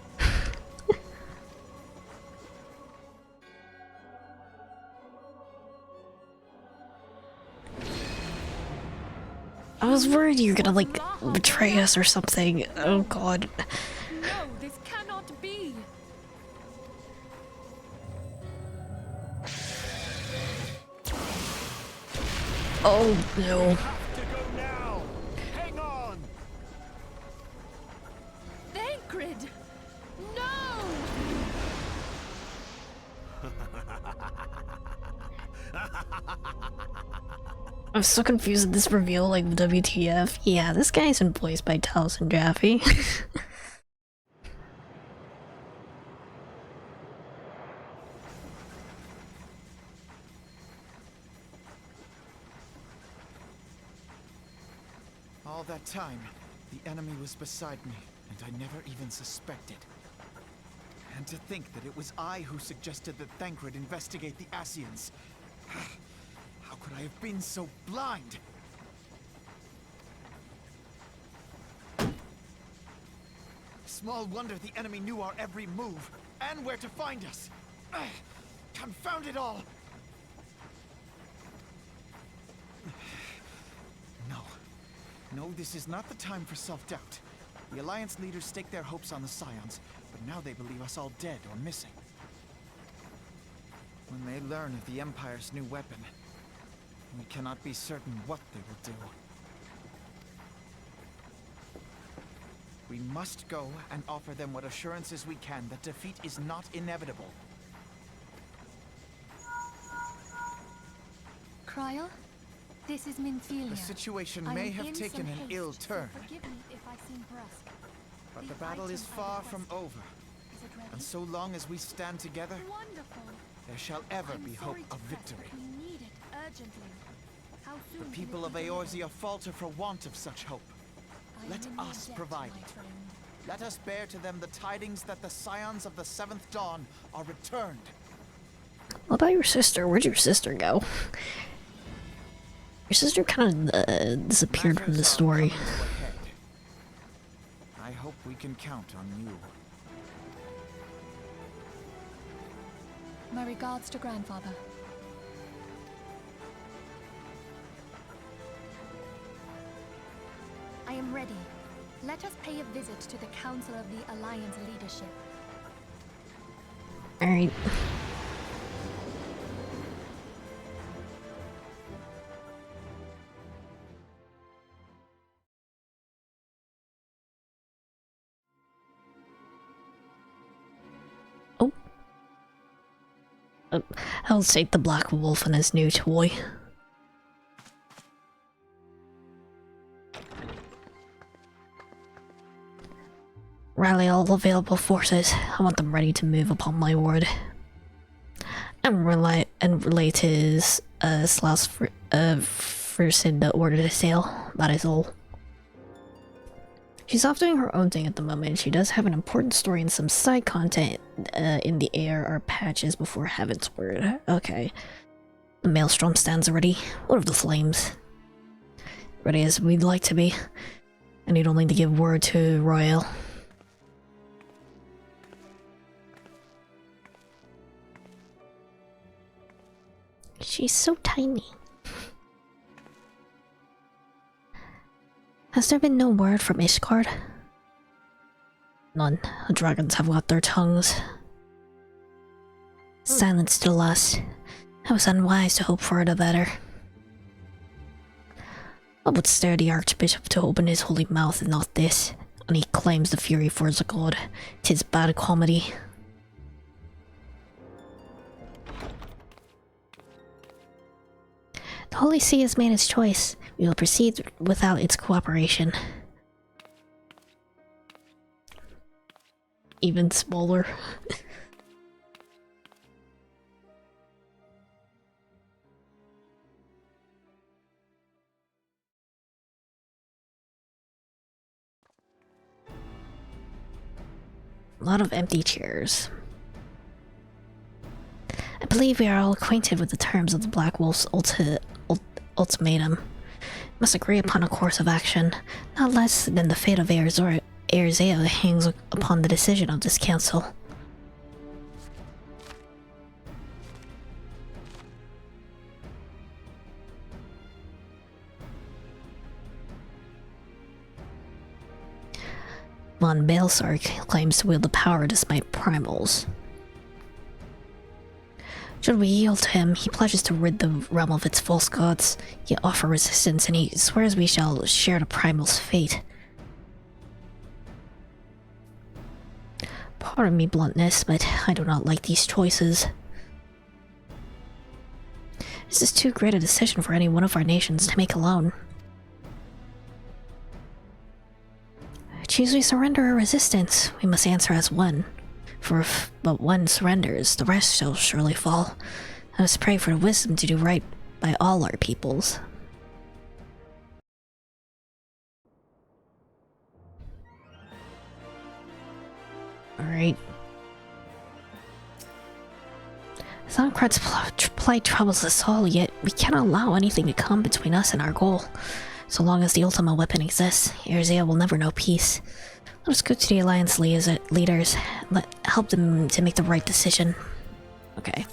I was worried you were gonna, like, betray us or something. Oh god. No, this cannot be. Oh no. Have to go now! Hang on! Thancred! No! I'm so confused at this reveal, like, WTF. Yeah, this guy's been voiced by Taliesin Jaffe. All that time, the enemy was beside me, and I never even suspected. And to think that it was I who suggested that Thancred investigate the Ascians. How could I have been so blind? Small wonder the enemy knew our every move, and where to find us. Confound it all! No, this is not the time for self-doubt. The Alliance leaders staked their hopes on the Scions, but now they believe us all dead or missing. When they learn of the Empire's new weapon, we cannot be certain what they will do. We must go and offer them what assurances we can that defeat is not inevitable. Cryle, this is Minfilia. The situation I may am have in taken some an haste, ill so turn, forgive me if I seem brusque. but the battle is item I far from requested. over. Is it ready? And so long as we stand together, Wonderful. there shall ever I'm be sorry hope to of press, victory. but we need it urgently. How soon The can people it of be delivered? Eorzea falter for want of such hope. I Let am in your us debt, provide my it. friend. Let us bear to them the tidings that the Scions of the Seventh Dawn are returned. What about your sister? Where'd your sister go? Your sister kind of disappeared from the Matters are story. coming to a head. I hope we can count on you. My regards to grandfather. I am ready. Let us pay a visit to the Council of the Alliance leadership. Alright. Oh. I'll take the Black Wolf and his new toy. Rally all available forces. I want them ready to move upon my word. And relay to his Slaus first in the order to sail. That is all. She's off doing her own thing at the moment. She does have an important story and some side content in the ARR patches before Heaven's Word. Okay. The Maelstrom stands ready. What of the flames? Ready as we'd like to be. I need only to give word to Royal. She's so tiny. Has there been no word from Ishgard? None. The dragons have got their tongues. Silence to the last. I was unwise to hope for the better. I would stare the Archbishop to open his holy mouth and not this. And he claims the fury for his god. 'Tis bad comedy. The Holy See has made its choice. We will proceed without its cooperation. even smaller. A lot of empty chairs. I believe we are all acquainted with the terms of the Black Wolf's ultimatum. We must agree upon a course of action. Not less than the fate of Erzea hangs upon the decision of this council. Von Balesar claims to wield the power to smite primals. Should we yield to him, he pledges to rid the realm of its false gods, yet offer resistance, and he swears we shall share the primal's fate. Pardon me bluntness, but I do not like these choices. This is too great a decision for any one of our nations to make alone. Choose we surrender or resistance, we must answer as one. For if but one surrenders, the rest shall surely fall. Let us pray for the wisdom to do right by all our peoples. Alright. Thancred's plight troubles us all, yet we cannot allow anything to come between us and our goal. So long as the ultimate weapon exists, Erzea will never know peace. Let us go to the Alliance leaders, help them to make the right decision. Okay.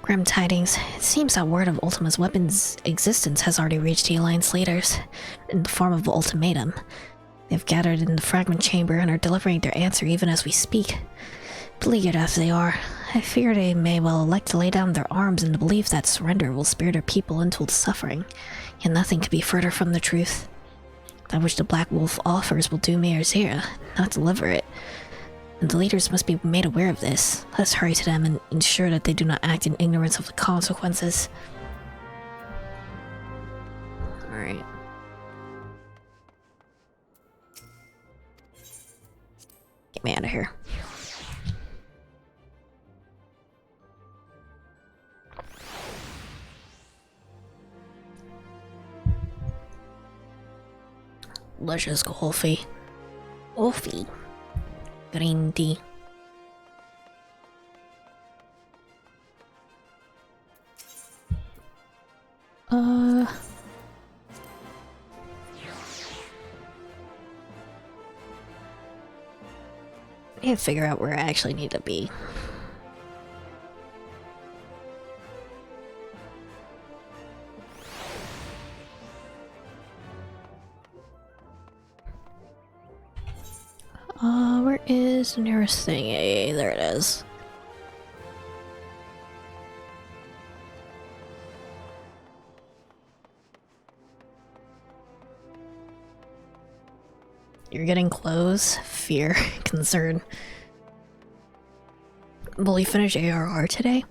Grim tidings. It seems that word of Ultima's weapon's existence has already reached the Alliance leaders, in the form of an ultimatum. They've gathered in the fragment chamber and are delivering their answer even as we speak. Beleaguered as they are, I fear they may well elect to lay down their arms in the belief that surrender will spare their people into suffering, yet nothing could be further from the truth. That which the Black Wolf offers will doom Erzea, not deliver it. And the leaders must be made aware of this. Let us hurry to them and ensure that they do not act in ignorance of the consequences. Alright. Get me out of here. Let's just go Wolfie. Wolfie. Green tea. I need to figure out where I actually need to be. Where is the nearest thing? Hey, there it is. You're getting close. Fear. Concern. Will you finish ARR today?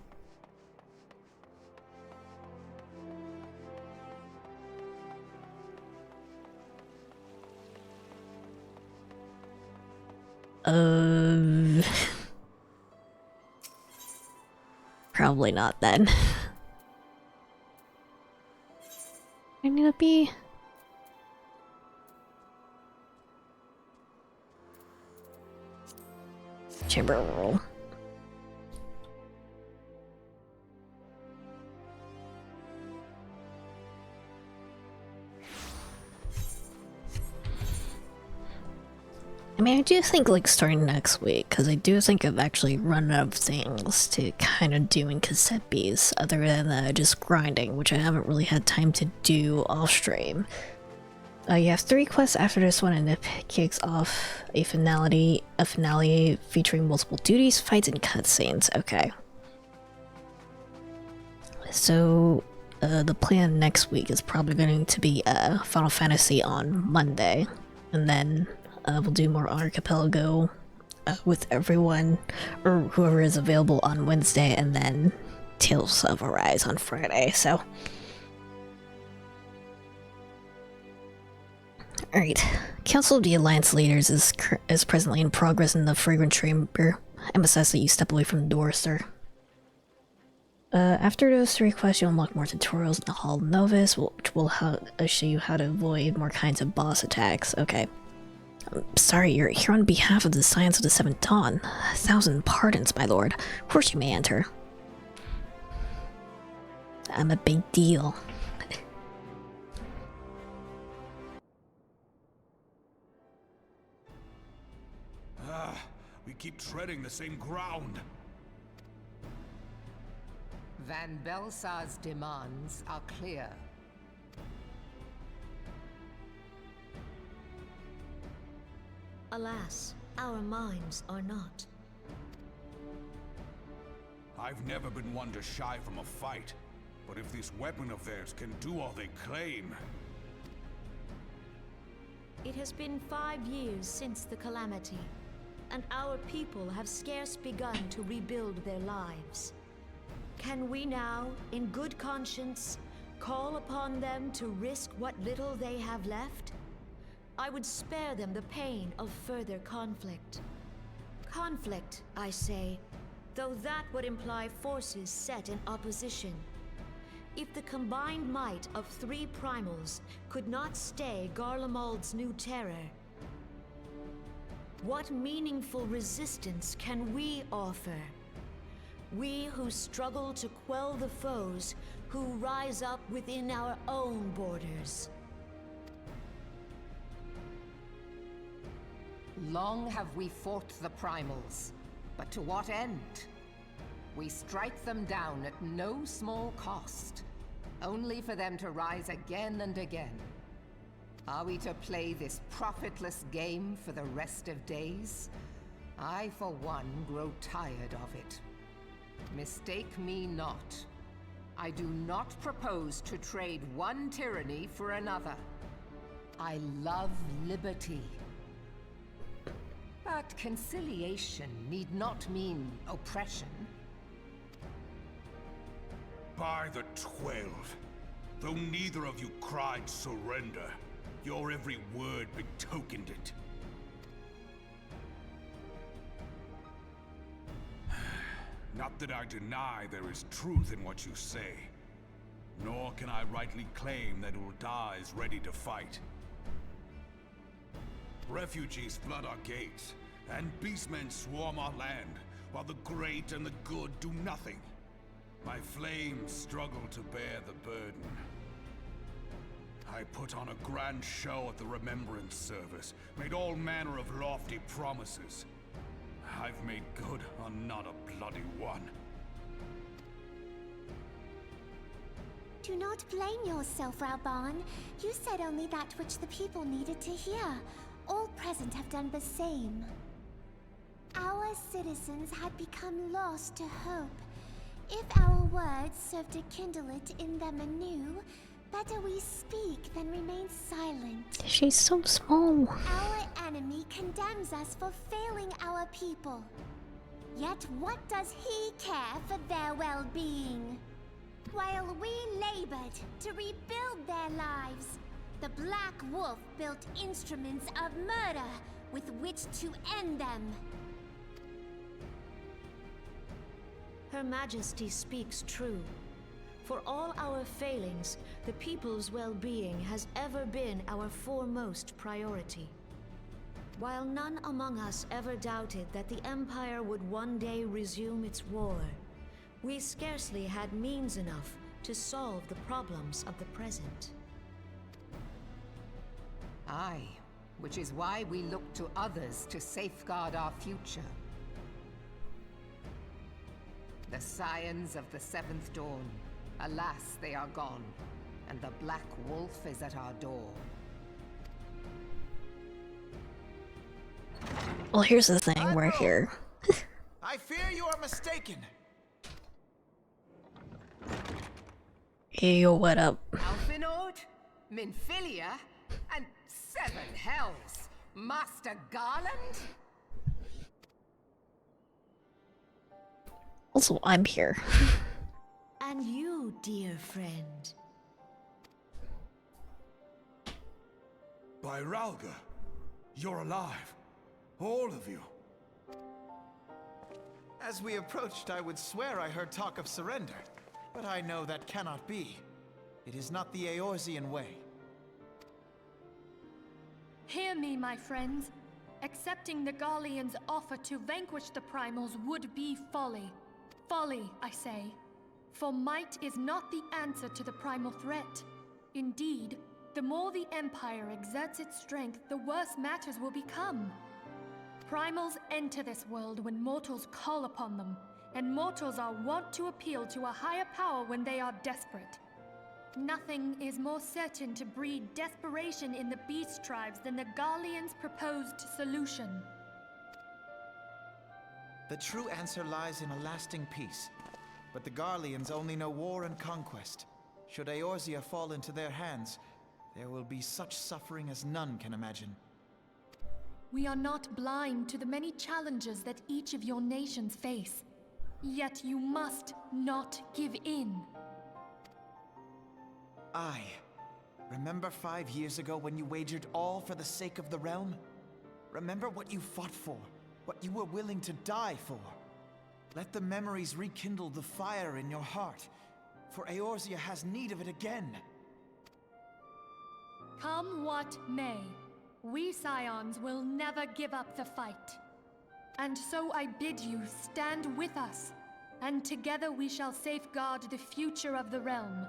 Probably not then. I need to be... Chamber roll. I mean, I do think, like, starting next week, because I do think I've actually run out of things to kind of do in Kasepis, other than just grinding, which I haven't really had time to do off-stream. You have 3 quests after this one, and it kicks off a finale featuring multiple duties, fights, and cutscenes. Okay. So, the plan next week is probably going to be Final Fantasy on Monday, and then we'll do more Archipelago with everyone, or whoever is available on Wednesday, and then Tales of Arise on Friday, so... Alright. Council of the Alliance Leaders is presently in progress in the Fragrant Chamber. I emphasize that you step away from the door, sir. After those 3 quests, you'll unlock more tutorials in the Hall of Novus, which will show you how to avoid more kinds of boss attacks. Okay. I'm sorry, you're here on behalf of the Science of the Seventh Dawn. 1,000 pardons, my lord. Of course you may enter. I'm a big deal. We keep treading the same ground. Van Belsar's demands are clear. Alas, our minds are not. I've never been one to shy from a fight, but if this weapon of theirs can do all they claim... It has been 5 years since the calamity, and our people have scarce begun to rebuild their lives. Can we now, in good conscience, call upon them to risk what little they have left? I would spare them the pain of further conflict. Conflict, I say, though that would imply forces set in opposition. If the combined might of 3 primals could not stay Garlemald's new terror, what meaningful resistance can we offer? We who struggle to quell the foes who rise up within our own borders. Long have we fought the primals, but to what end? We strike them down at no small cost, only for them to rise again and again. Are we to play this profitless game for the rest of days? I, for one, grow tired of it. Mistake me not. I do not propose to trade one tyranny for another. I love liberty. But conciliation need not mean oppression. By the 12, though neither of you cried surrender, your every word betokened it. Not that I deny there is truth in what you say, nor can I rightly claim that Ul'dah is ready to fight. Refugees flood our gates, and beastmen swarm our land, while the great and the good do nothing. My flames struggle to bear the burden. I put on a grand show at the Remembrance Service, made all manner of lofty promises. I've made good on not a bloody one. Do not blame yourself, Raban. You said only that which the people needed to hear. All present have done the same. Our citizens had become lost to hope. If our words serve to kindle it in them anew, better we speak than remain silent. She's so small. Our enemy condemns us for failing our people. Yet what does he care for their well-being? While we labored to rebuild their lives, the Black Wolf built instruments of murder with which to end them. Her Majesty speaks true. For all our failings, the people's well-being has ever been our foremost priority. While none among us ever doubted that the Empire would one day resume its war, we scarcely had means enough to solve the problems of the present. Aye, which is why we look to others to safeguard our future. The Scions of the Seventh Dawn. Alas, they are gone, and the Black Wolf is at our door. Well, here's the thing, we're here. I fear you are mistaken. Hey, yo, what up? Alfinord, Minfilia, and 7 hells. Master Garland? Also, I'm here. And you, dear friend. By Ralga, you're alive. All of you. As we approached, I would swear I heard talk of surrender. But I know that cannot be. It is not the Eorzean way. Hear me, my friends. Accepting the Garlean's offer to vanquish the Primals would be folly. Folly, I say. For might is not the answer to the Primal threat. Indeed, the more the Empire exerts its strength, the worse matters will become. Primals enter this world when mortals call upon them, and mortals are wont to appeal to a higher power when they are desperate. Nothing is more certain to breed desperation in the beast tribes than the Garlean's proposed solution. The true answer lies in a lasting peace. But the Garleans only know war and conquest. Should Eorzea fall into their hands, there will be such suffering as none can imagine. We are not blind to the many challenges that each of your nations face. Yet you must not give in. Remember 5 years ago when you wagered all for the sake of the realm? Remember what you fought for, what you were willing to die for. Let the memories rekindle the fire in your heart, for Eorzea has need of it again. Come what may, we Scions will never give up the fight. And so I bid you stand with us, and together we shall safeguard the future of the realm.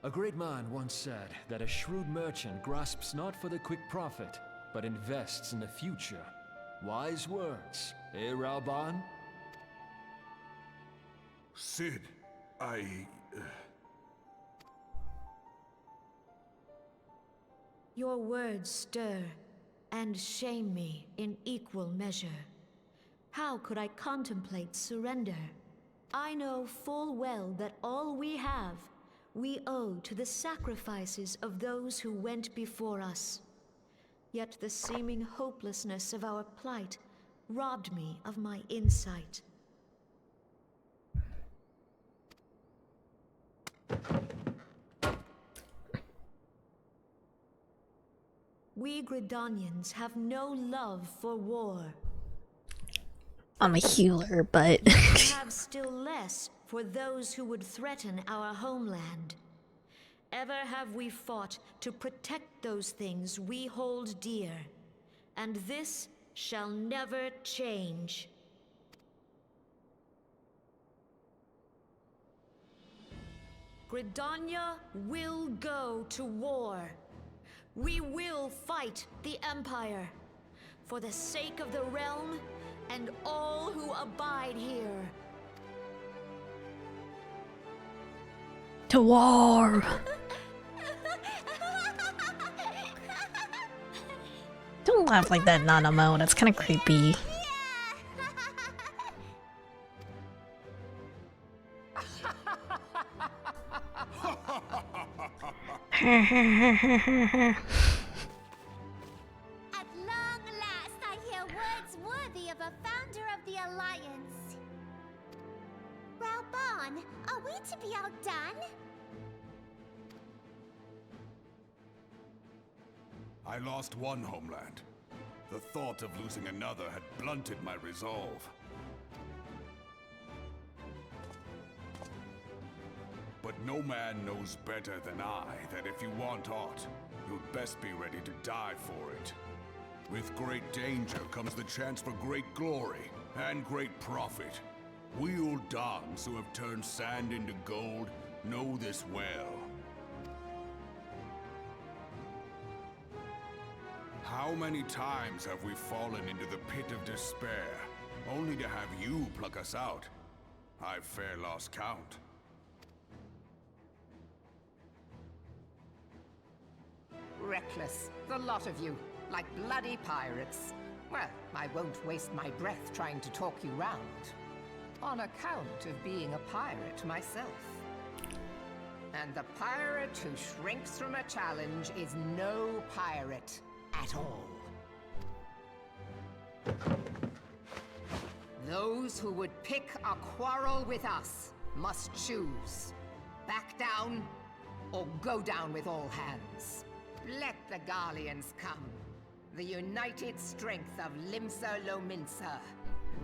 A great man once said that a shrewd merchant grasps not for the quick profit, but invests in the future. Wise words, eh, Ralban? Sid, Your words stir and shame me in equal measure. How could I contemplate surrender? I know full well that all we have, we owe to the sacrifices of those who went before us. Yet the seeming hopelessness of our plight robbed me of my insight. We Gridanians have no love for war. I'm a healer, but... We have still less for those who would threaten our homeland. Ever have we fought to protect those things we hold dear, and this shall never change. Gridania will go to war. We will fight the Empire for the sake of the realm and all who abide here. To war! Don't laugh like that, Nanamo. That's kind of creepy. At long last, I hear words worthy of a founder of the Alliance. Ralban, are we to be outdone? I lost one homeland. The thought of losing another had blunted my resolve. But no man knows better than I that if you want aught, you'd best be ready to die for it. With great danger comes the chance for great glory and great profit. We Uldans who have turned sand into gold know this well. How many times have we fallen into the pit of despair, only to have you pluck us out? I've fair lost count. Reckless, the lot of you, like bloody pirates. Well, I won't waste my breath trying to talk you round, on account of being a pirate myself. And the pirate who shrinks from a challenge is no pirate at all. Those who would pick a quarrel with us must choose. Back down, or go down with all hands. Let the Garleans come. The united strength of Limsa Lominsa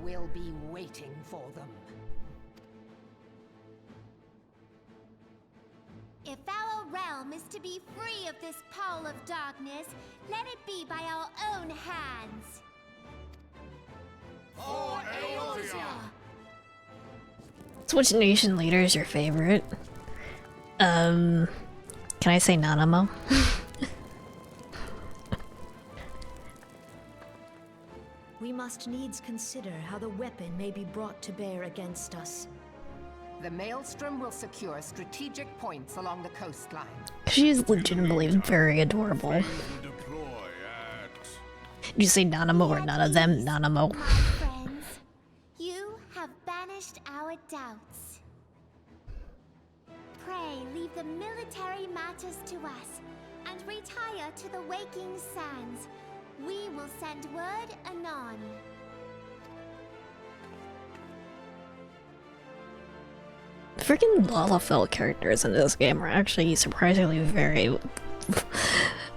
will be waiting for them. If our realm is to be free of this pall of darkness, let it be by our own hands. For Eorzea! Which nation leader is your favorite? Can I say Nanamo? We must needs consider how the weapon may be brought to bear against us. The Maelstrom will secure strategic points along the coastline. She is legitimately very adorable. Did you say Nanamo or none of them? Nanamo. My friends, you have banished our doubts. Pray leave the military matters to us, and retire to the waking sands. We will send word anon. Freaking Lalafell characters in this game are actually surprisingly very,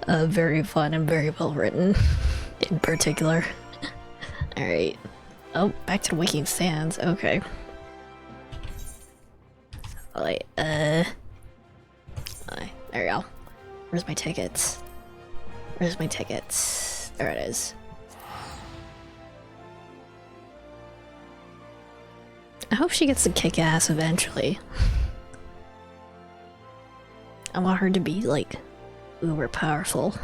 very fun and very well written, in particular. Alright. Oh, back to the Waking Sands, okay. Alright, there we go. Where's my tickets? Where's my tickets? There it is. I hope she gets to kick ass eventually. I want her to be, like, uber powerful.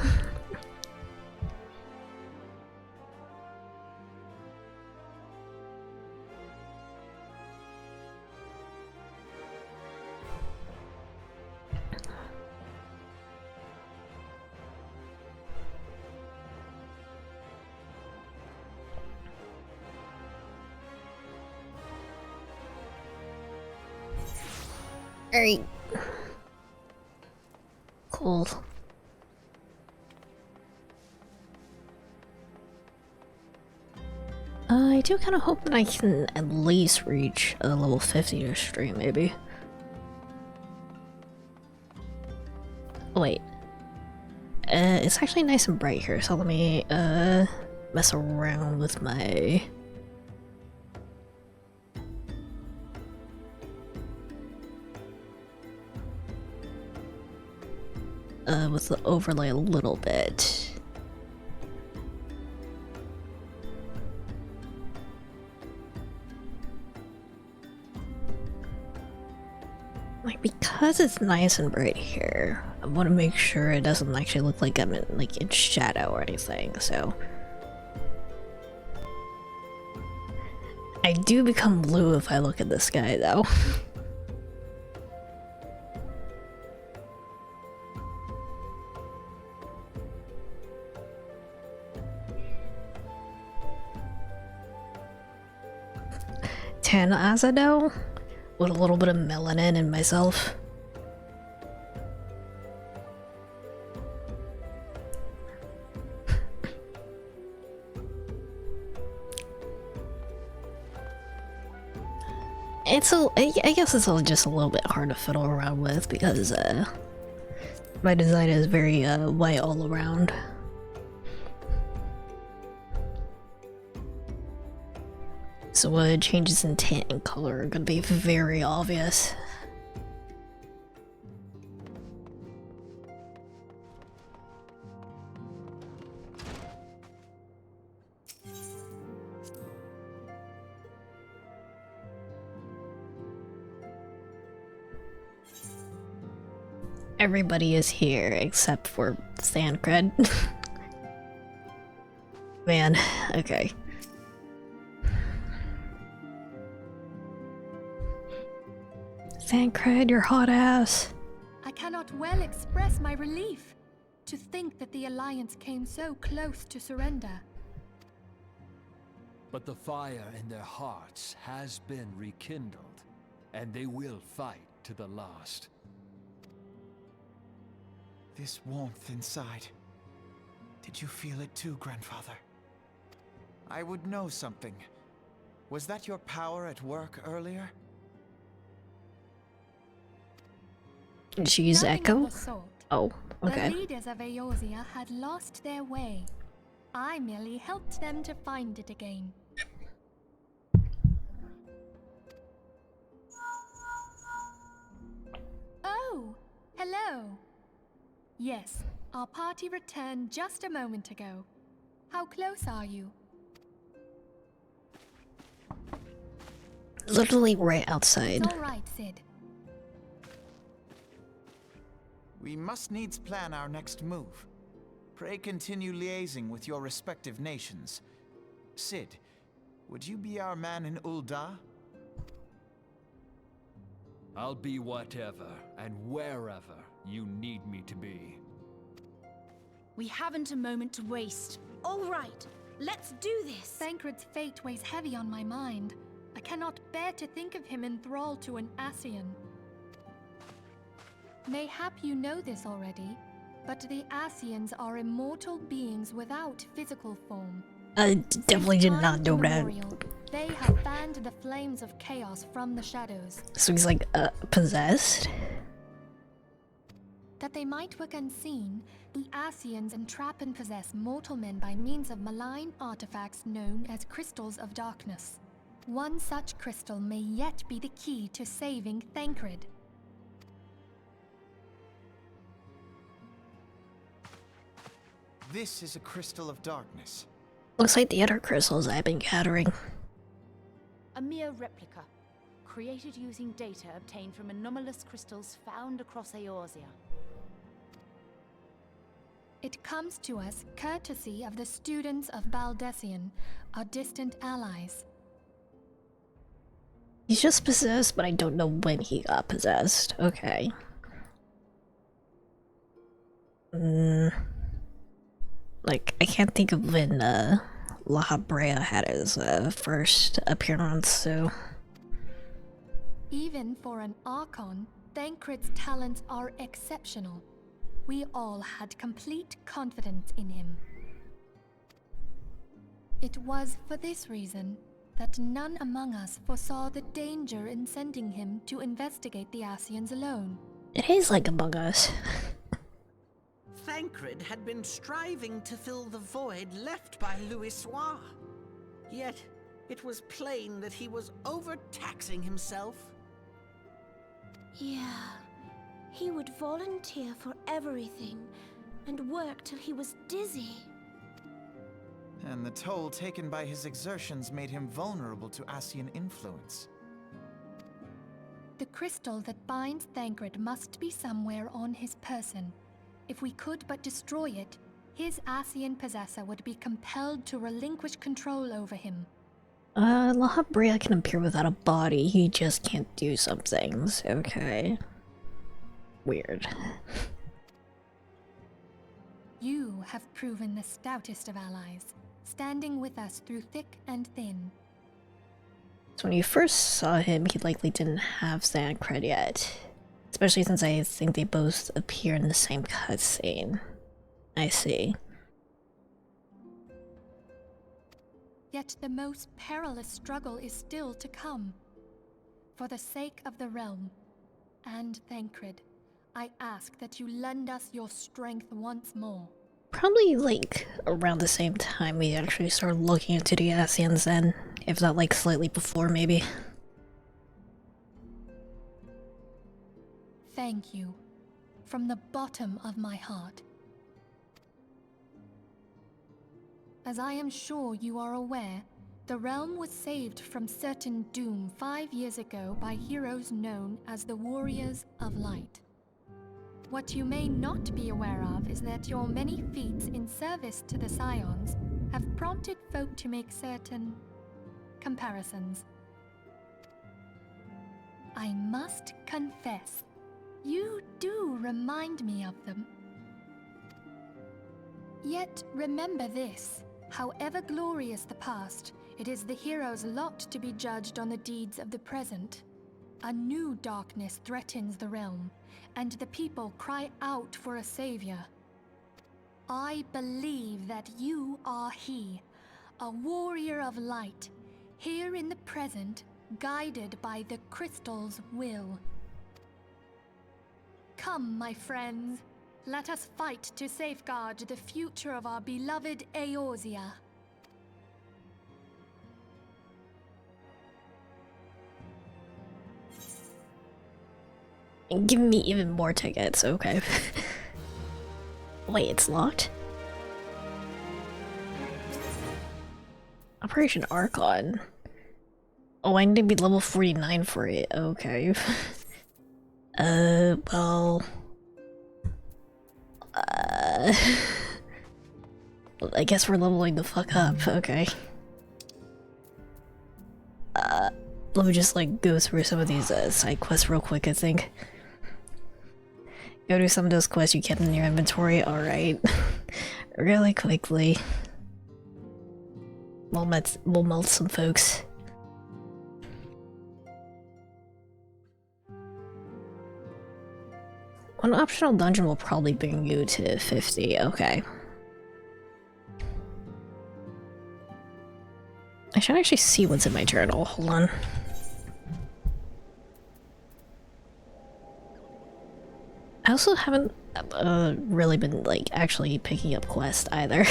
Alright. Cool. I do kind of hope that I can at least reach a level 50 to stream, maybe. Oh, wait. It's actually nice and bright here, so let me, mess around with my... with the overlay a little bit. Like, because it's nice and bright here, I want to make sure it doesn't actually look like I'm in, like, in shadow or anything, so... I do become blue if I look at the sky, though. Tan Azado with a little bit of melanin in myself. I guess it's just a little bit hard to fiddle around with because my design is very white all around. So changes in tint and color are gonna be very obvious. Everybody is here except for Thancred. Man, okay. Thancred, your hot ass. I cannot well express my relief to think that the Alliance came so close to surrender. But the fire in their hearts has been rekindled, and they will fight to the last. This warmth inside. Did you feel it too, Grandfather? I would know something. Was that your power at work earlier? Did she use Nothing Echo? of the sort. Oh, okay. The leaders of Eorzea had lost their way. I merely helped them to find it again. Oh, hello. Yes, our party returned just a moment ago. How close are you? Literally right outside. It's all right, Sid. We must needs plan our next move. Pray continue liaising with your respective nations. Sid, would you be our man in Ul'dah? I'll be whatever and wherever you need me to be. We haven't a moment to waste. All right, let's do this. Thancred's fate weighs heavy on my mind. I cannot bear to think of him in thrall to an Ascian. Mayhap you know this already, but the Ascians are immortal beings without physical form. I definitely did not know that. Immemorial, they have fanned the flames of chaos from the shadows. So he's like, possessed? That they might work unseen, the Ascians entrap and possess mortal men by means of malign artifacts known as crystals of darkness. One such crystal may yet be the key to saving Thancred. This is a crystal of darkness. Looks like the other crystals I've been gathering. A mere replica, created using data obtained from anomalous crystals found across Eorzea. It comes to us courtesy of the students of Baldessian, our distant allies. He's just possessed, but I don't know when he got possessed. Okay. Like, I can't think of when, La Habrea had his, first appearance, so... Even for an Archon, Thancred's talents are exceptional. We all had complete confidence in him. It was for this reason that none among us foresaw the danger in sending him to investigate the Ascians alone. It is like Among Us. Thancred had been striving to fill the void left by Louisoix. Yet, it was plain that he was overtaxing himself. Yeah, he would volunteer for everything and work till he was dizzy. And the toll taken by his exertions made him vulnerable to Ascian influence. The crystal that binds Thancred must be somewhere on his person. If we could but destroy it, his Ascian possessor would be compelled to relinquish control over him. La Habrea can appear without a body, he just can't do some things. Okay. Weird. You have proven the stoutest of allies, standing with us through thick and thin. So when you first saw him, he likely didn't have Thancred yet. Especially since I think they both appear in the same cutscene. I see. Yet the most perilous struggle is still to come. For the sake of the realm, and Thancred, I ask that you lend us your strength once more. Probably like around the same time we actually started looking into the Ascians then. If not like slightly before maybe. Thank you, from the bottom of my heart. As I am sure you are aware, the realm was saved from certain doom 5 years ago by heroes known as the Warriors of Light. What you may not be aware of is that your many feats in service to the Scions have prompted folk to make certain comparisons. I must confess, you do remind me of them. Yet remember this, however glorious the past, it is the hero's lot to be judged on the deeds of the present. A new darkness threatens the realm, and the people cry out for a savior. I believe that you are he, a warrior of light, here in the present, guided by the crystal's will. Come, my friends. Let us fight to safeguard the future of our beloved Eorzea. And giving me even more tickets, okay. Wait, it's locked? Operation Archon. Oh, I need to be level 49 for it, okay. Well... I guess we're leveling the fuck up, okay. Let me just like go through some of these side quests real quick, I think. Go do some of those quests you kept in your inventory, alright. Really quickly. We'll melt some folks. One optional dungeon will probably bring you to 50, okay. I should actually see what's in my journal, hold on. I also haven't really been like actually picking up quests either.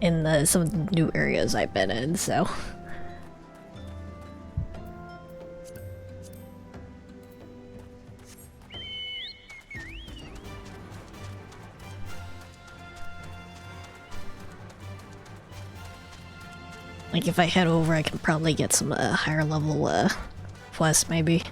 In some of the new areas I've been in, so... Like, if I head over, I can probably get some higher level quests, maybe.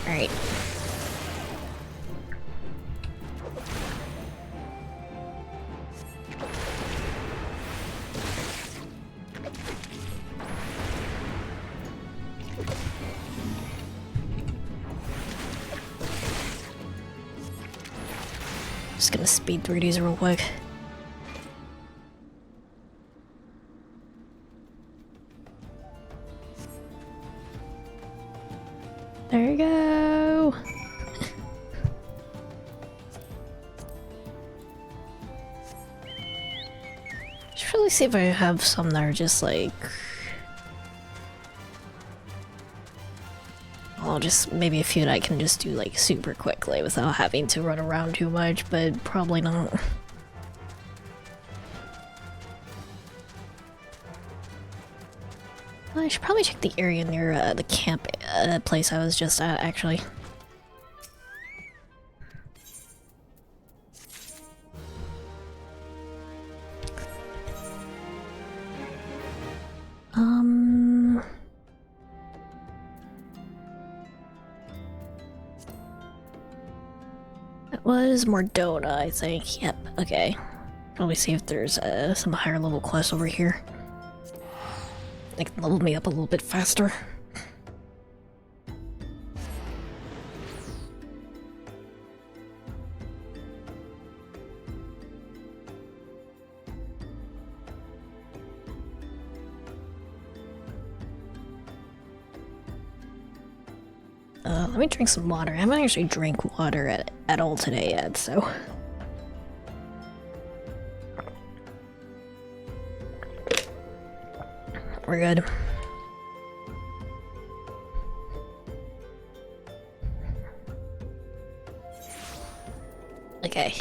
Alright. Just gonna speed through these real quick. There you go. Should really see if I have some that are just like... Well, just maybe a few that I can just do like super quickly without having to run around too much, but probably not. Well, I should probably check the area near the camp place I was just at, actually. It was Mordona, I think. Yep, okay. Probably see if there's some higher level quests over here. They can level me up a little bit faster. Let me drink some water. I haven't actually drank water at all today yet, so... We're good. Okay.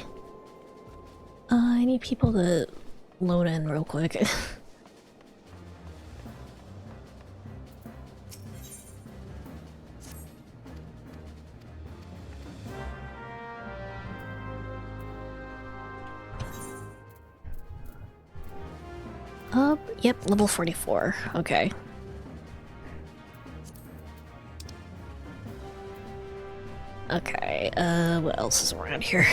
I need people to load in real quick. Yep, level 44. Okay. Okay, what else is around here?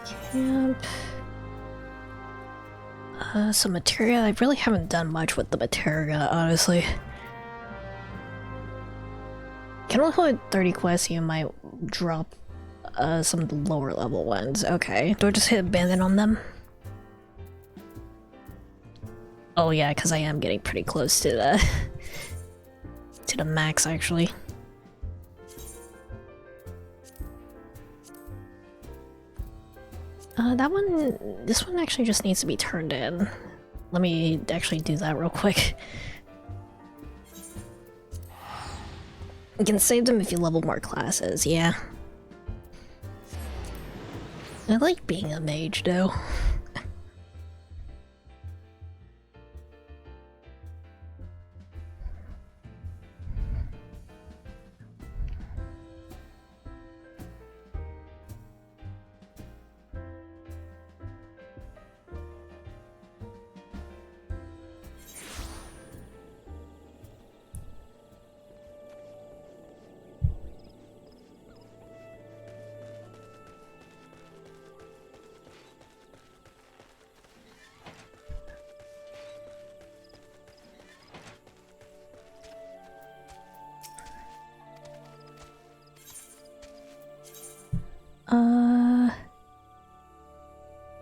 Camp. So materia, I really haven't done much with the materia, honestly. Can only hold 30 quests, you might drop some of the lower level ones. Okay, do I just hit abandon on them? Oh yeah, because I am getting pretty close to the to the max actually. This one actually just needs to be turned in. Let me actually do that real quick. You can save them if you level more classes, yeah. I like being a mage though.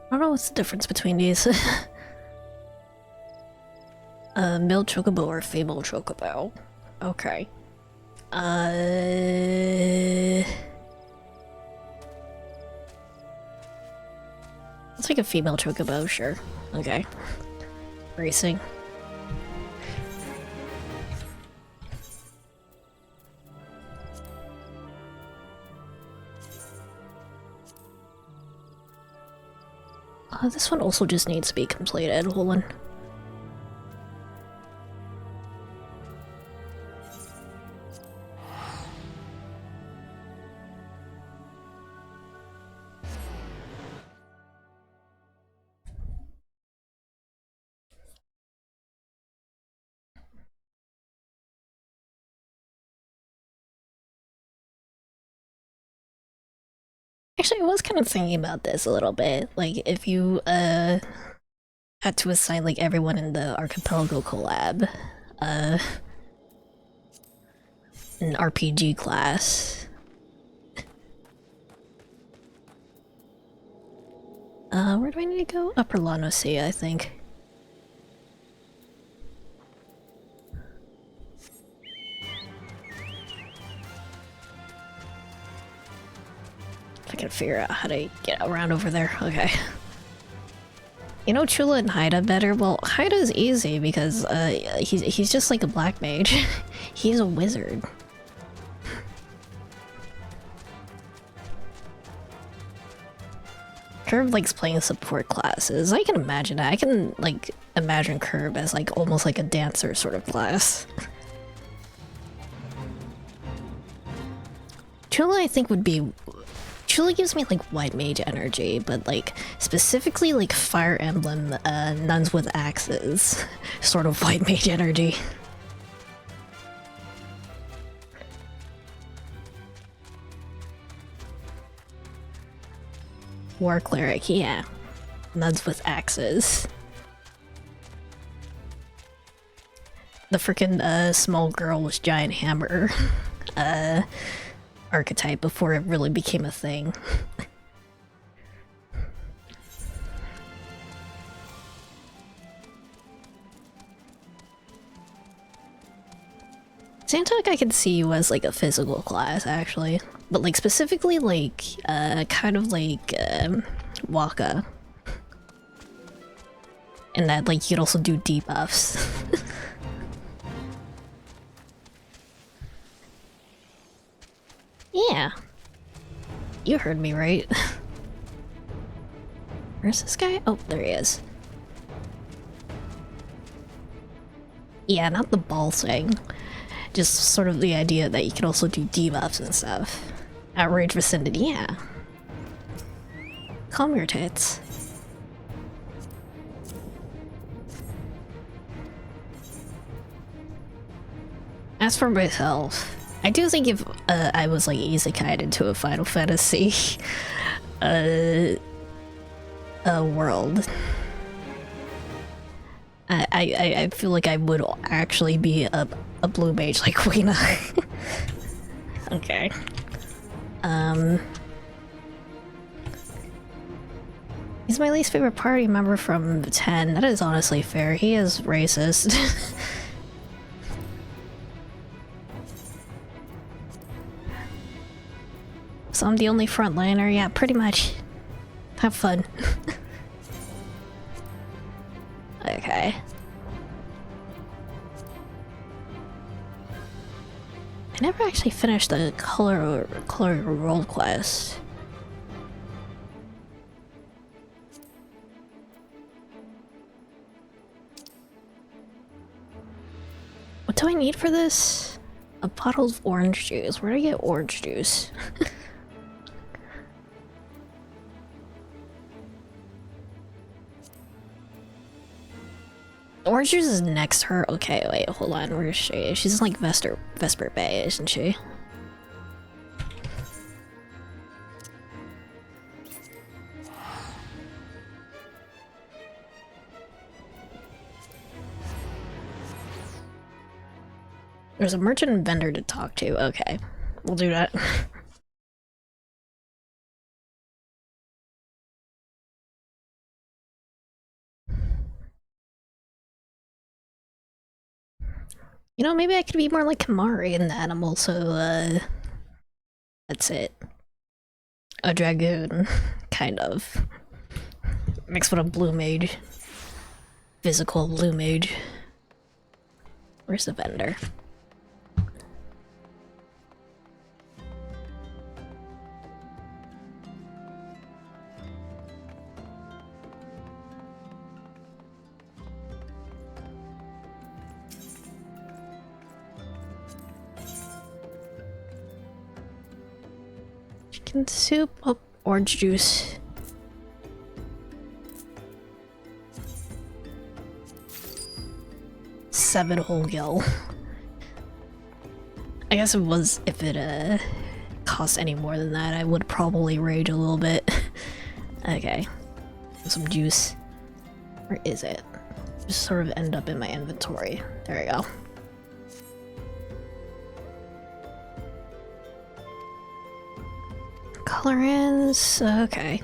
I don't know what's the difference between these. Male chocobo or female chocobo? Okay. Let's take a female chocobo, sure. Okay. Racing. This one also just needs to be completed. Hold on. Actually, I was kind of thinking about this a little bit. Like, if you, had to assign, like, everyone in the Archipelago collab, an RPG class. Where do I need to go? Upper Lano Sea, I think. I can figure out how to get around over there. Okay. You know Chula and Haida better? Well, Haida's easy because he's just like a black mage. He's a wizard. Curb likes playing support classes. I can imagine that. I can like imagine Curb as like almost like a dancer sort of class. Chula I think would be Chula gives me like white mage energy, but like specifically like Fire Emblem nuns with axes sort of white mage energy. War cleric, yeah. Nuns with axes. The frickin' small girl with giant hammer archetype before it really became a thing. Santok I could see you as like a physical class actually, but like specifically like kind of like Waka. And that like you could also do debuffs. Yeah. You heard me right. Where's this guy? Oh, there he is. Yeah, not the ball thing. Just sort of the idea that you can also do debuffs and stuff. Outrage Vicinity, yeah. Calm your tits. As for myself, I do think if I was like isekai'd into a Final Fantasy, world. I feel like I would actually be a blue mage like Quina. Okay. He's my least favorite party member from 10. That is honestly fair. He is racist. So I'm the only frontliner? Yeah, pretty much. Have fun. Okay. I never actually finished the color roll quest. What do I need for this? A bottle of orange juice. Where do I get orange juice? Orange juice is next to her. Okay, wait, hold on. Where is she? She's like Vesper Bay, isn't she? There's a merchant and vendor to talk to. Okay, we'll do that. You know, maybe I could be more like Kamari in the animal, so, that's it. A dragoon, kind of. Mixed with a blue mage. Physical blue mage. Where's the vendor? Chicken soup, oh, orange juice. Seven whole gil. I guess if it cost any more than that, I would probably rage a little bit. Okay. Some juice. Where is it? Just sort of end up in my inventory. There we go. Colorants, okay.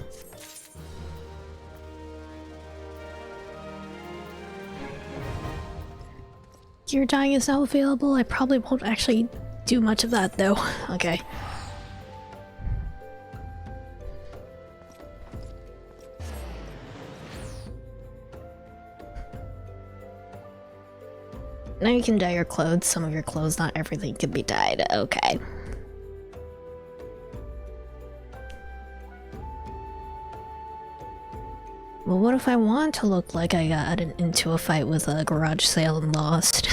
Gear dyeing is now available. I probably won't actually do much of that though. Okay. Now you can dye your clothes. Some of your clothes, not everything can be dyed. Okay. Well, what if I want to look like I got into a fight with a garage sale and lost?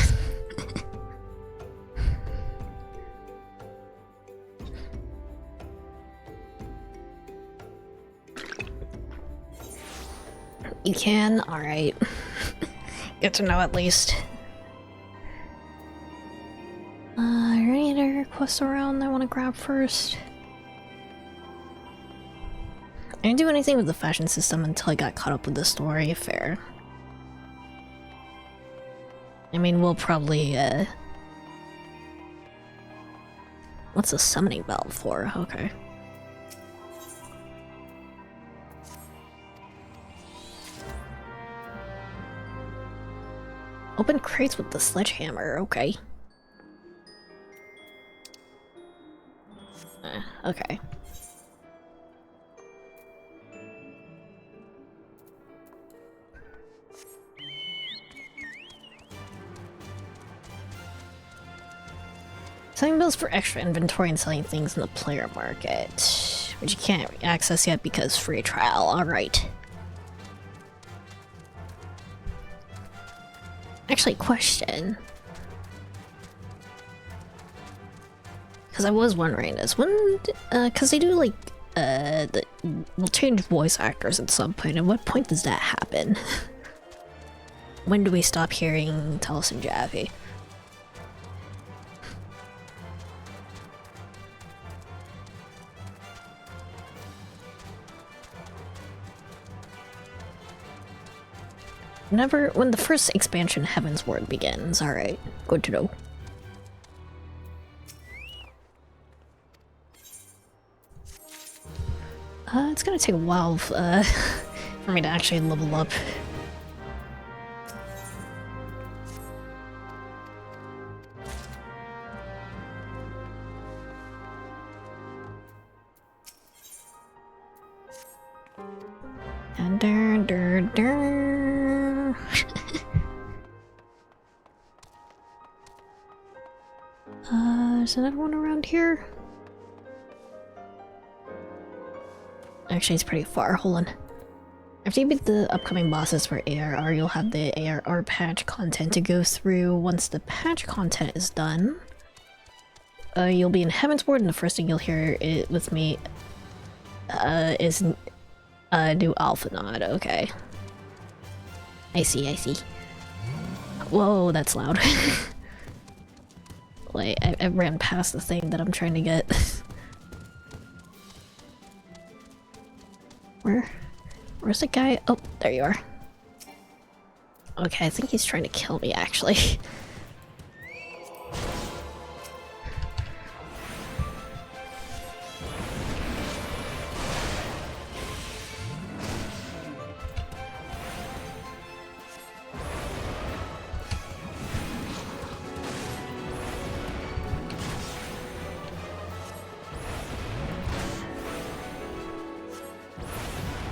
You can? Alright. Good to know at least. Are there any other quests around I want to grab first? I didn't do anything with the fashion system until I got caught up with the story. Fair. I mean, we'll probably, what's a summoning bell for? Okay. Open crates with the sledgehammer, okay. Okay. Selling bills for extra inventory and selling things in the player market, which you can't access yet because free trial. Alright. Actually, question. Because I was wondering this. When, because they do like, we'll change voice actors at some point. At what point does that happen? When do we stop hearing Telus and Jaffy? When the first expansion Heaven's Ward begins. Alright, good to know. It's gonna take a while for me to actually level up. Is another one around here? Actually, it's pretty far. Hold on. After you beat the upcoming bosses for ARR, you'll have the ARR patch content to go through. Once the patch content is done, you'll be in Heaven's Ward, and the first thing you'll hear with me is new Alpha Nod. Okay. I see, I see. Whoa, that's loud. Wait, I ran past the thing that I'm trying to get. Where's the guy? Oh, there you are. Okay, I think he's trying to kill me, actually.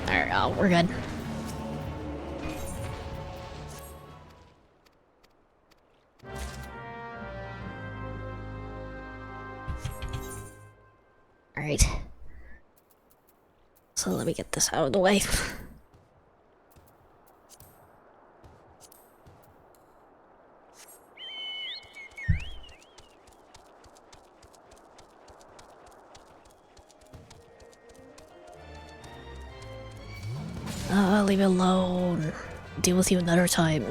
Alright, oh, we're good. Alright. So let me get this out of the way. Leave it alone. Deal with you another time.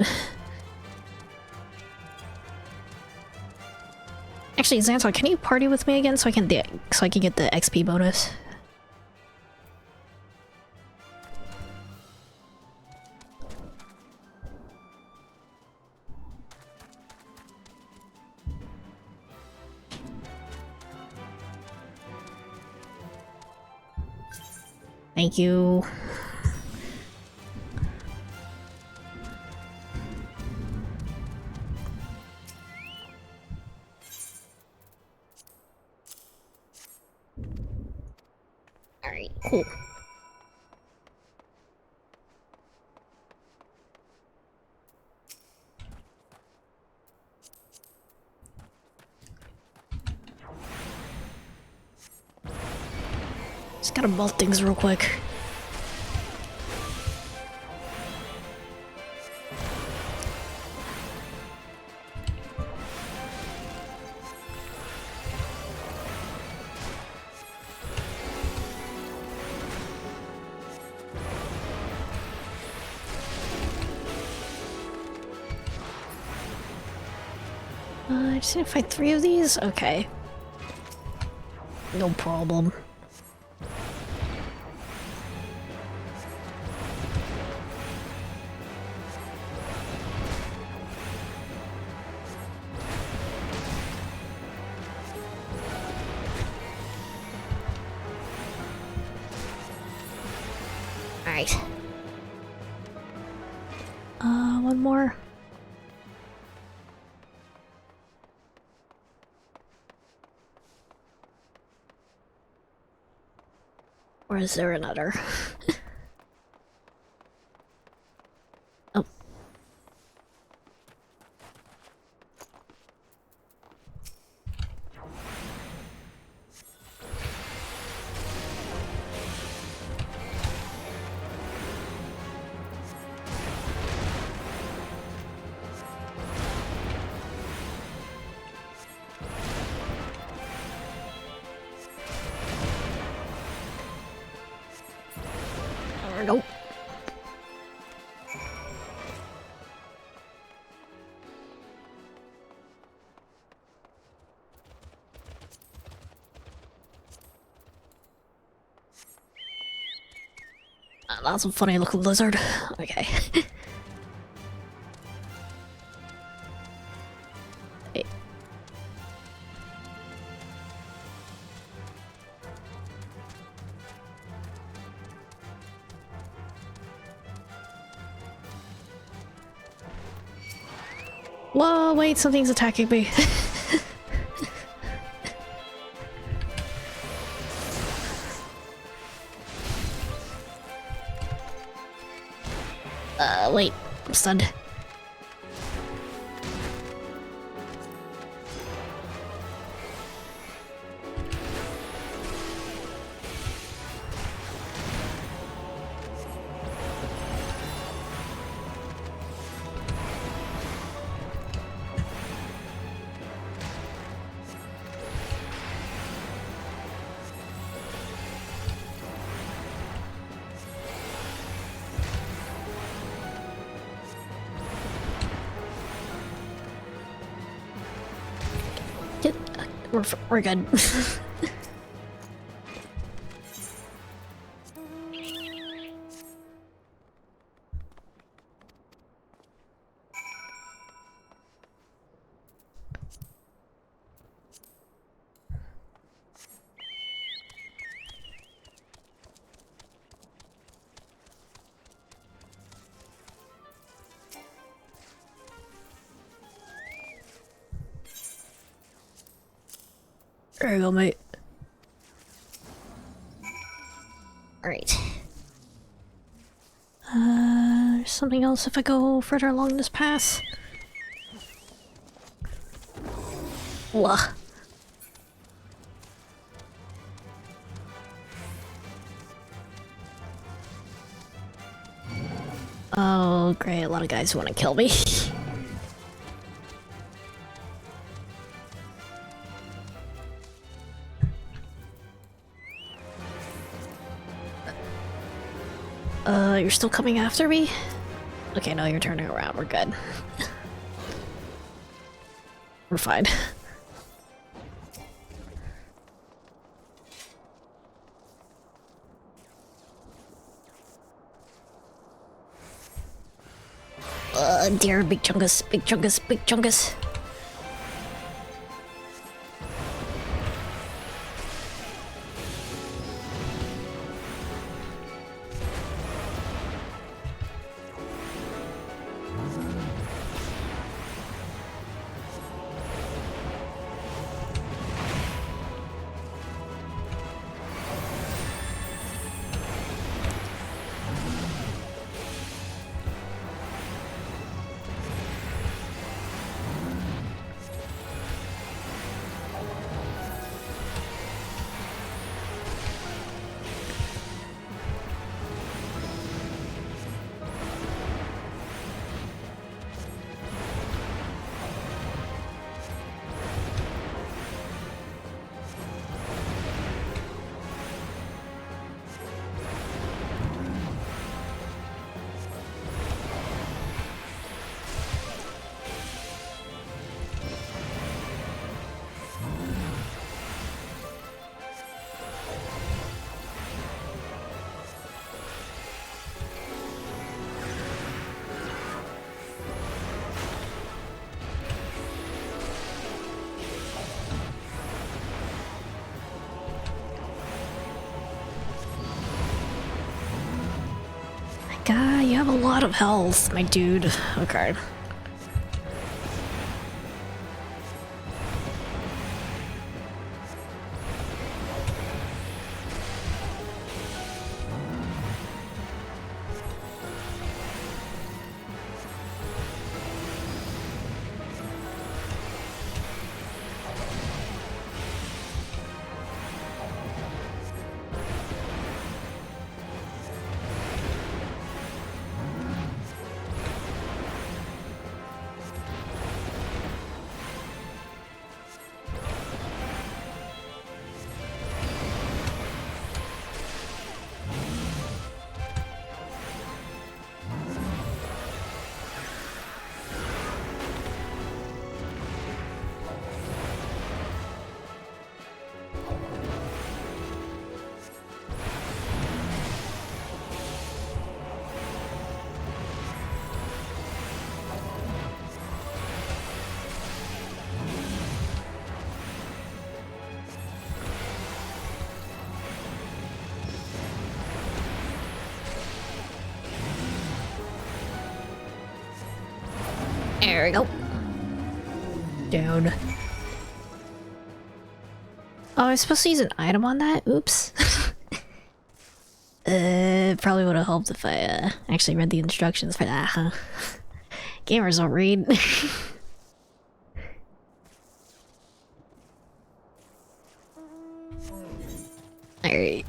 Actually, Xantar, can you party with me again so I can get the XP bonus? Thank you. Alright, cool. Just gotta bolt things real quick. I just need to fight 3 of these? Okay. No problem. Alright. One more. Or is there another? Oh. Nope. That's a funny looking lizard. Okay. Whoa, wait, something's attacking me. Wait, I'm stunned. We're good. There you go, mate. Alright. There's something else if I go further along this path. Wah. Oh, great. A lot of guys want to kill me. You're still coming after me? Okay, no, you're turning around. We're good. We're fine. Dear, big chungus, big chungus, big chungus. God, you have a lot of health, my dude. Okay. There we go. Down. Oh, I was supposed to use an item on that? Oops. Probably would have helped if I actually read the instructions for that, huh? Gamers don't read. Alright.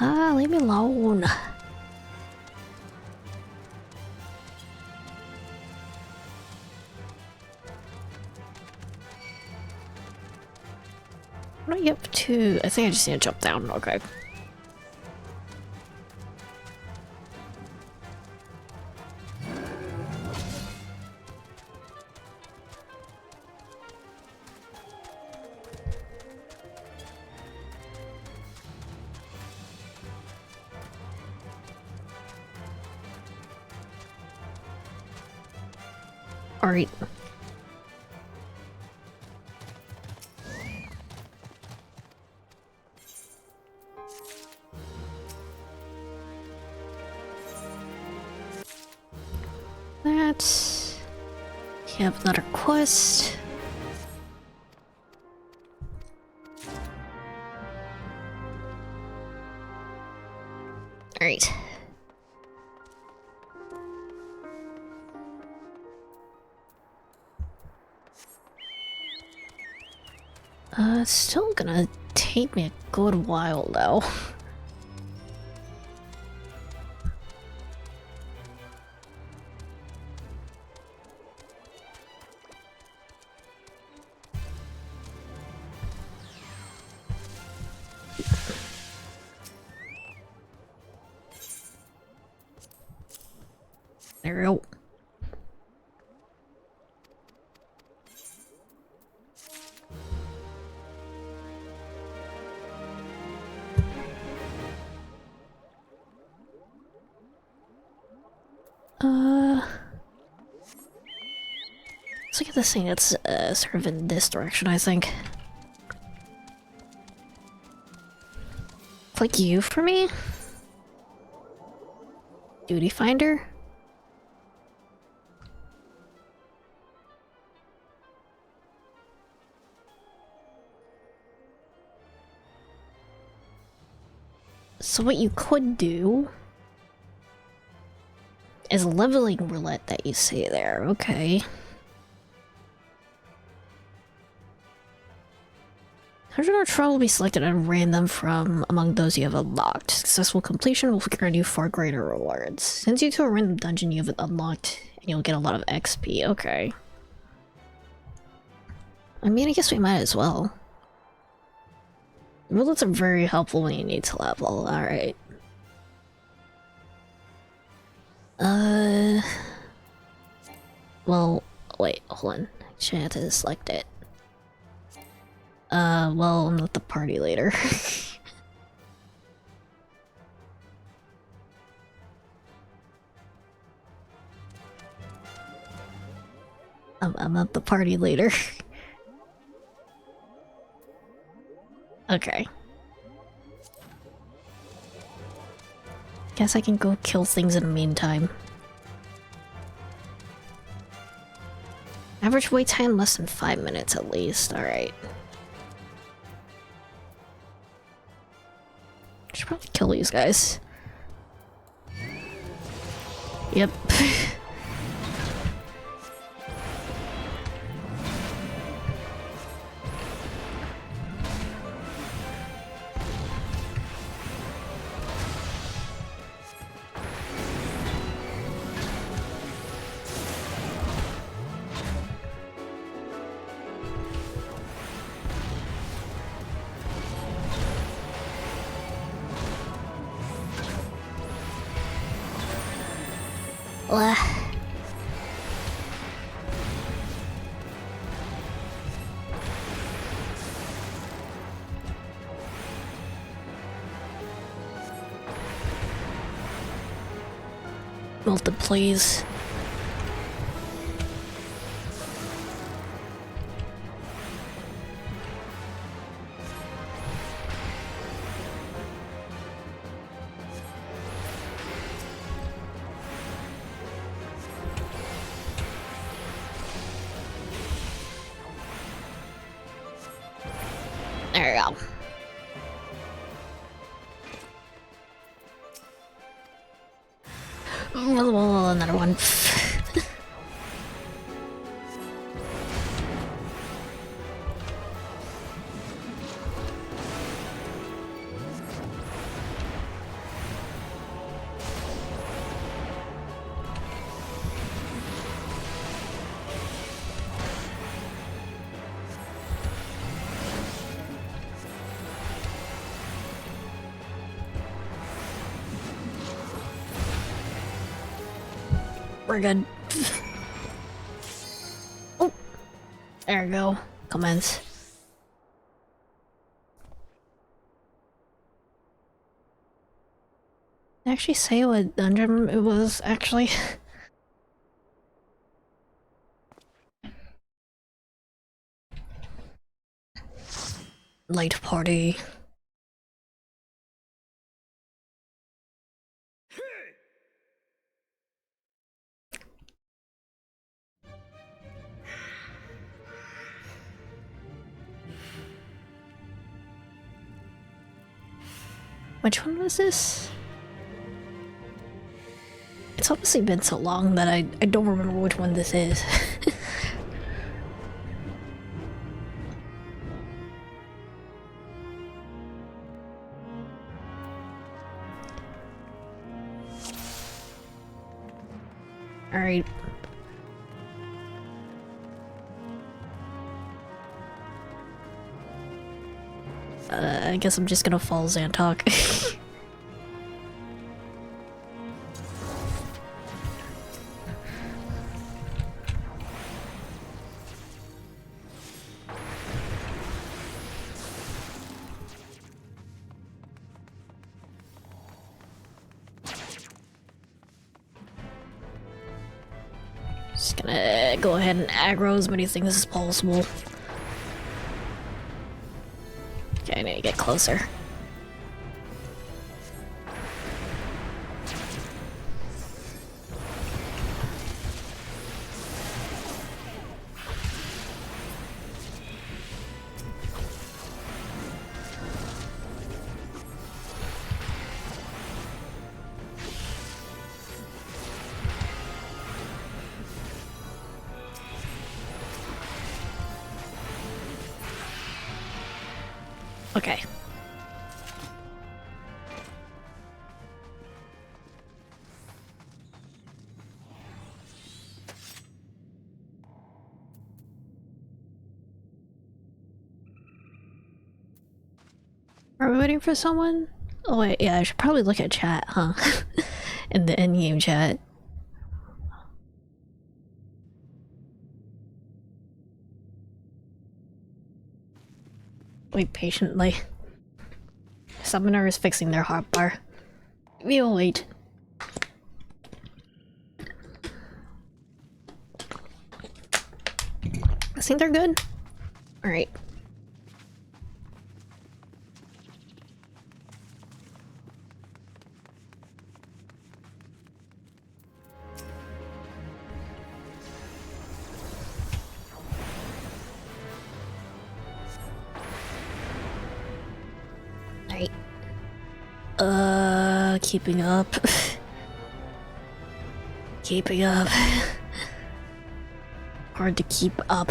Ah, leave me alone. What are you up to? I think I just need to jump down. Okay. Alright. That. You have another quest. Alright. It's still gonna take me a good while though. There we go. Let's look at this thing that's sort of in this direction, I think. Click you for me? Duty finder? So what you could do is leveling roulette that you see there, okay. 100 trial will be selected at random from among those you have unlocked. Successful completion will grant you far greater rewards. Sends you to a random dungeon you have unlocked, and you'll get a lot of XP. Okay. I mean, I guess we might as well. Roulettes are very helpful when you need to level. Alright. Well, wait, hold on. Actually, I have to select it. Well, I'm not the party leader. I'm not the party leader. Okay. Guess I can go kill things in the meantime. Average wait time less than 5 minutes at least, alright. Should probably kill these guys. Yep. Melted, please. There we go. Another one. We're good. Oh, there we go. Commence. Did I actually say what dungeon it was, actually? Light party. Which one was this? It's obviously been so long that I don't remember which one this is. Alright. I guess I'm just gonna follow Xantok. Just gonna go ahead and aggro as many things as possible. Okay, I need to get closer. Okay. Are we waiting for someone? Oh wait, yeah, I should probably look at chat, huh? In the in-game chat. Wait patiently. Summoner is fixing their hotbar. We will wait. I think they're good. Alright. Keeping up. Keeping up. Hard to keep up.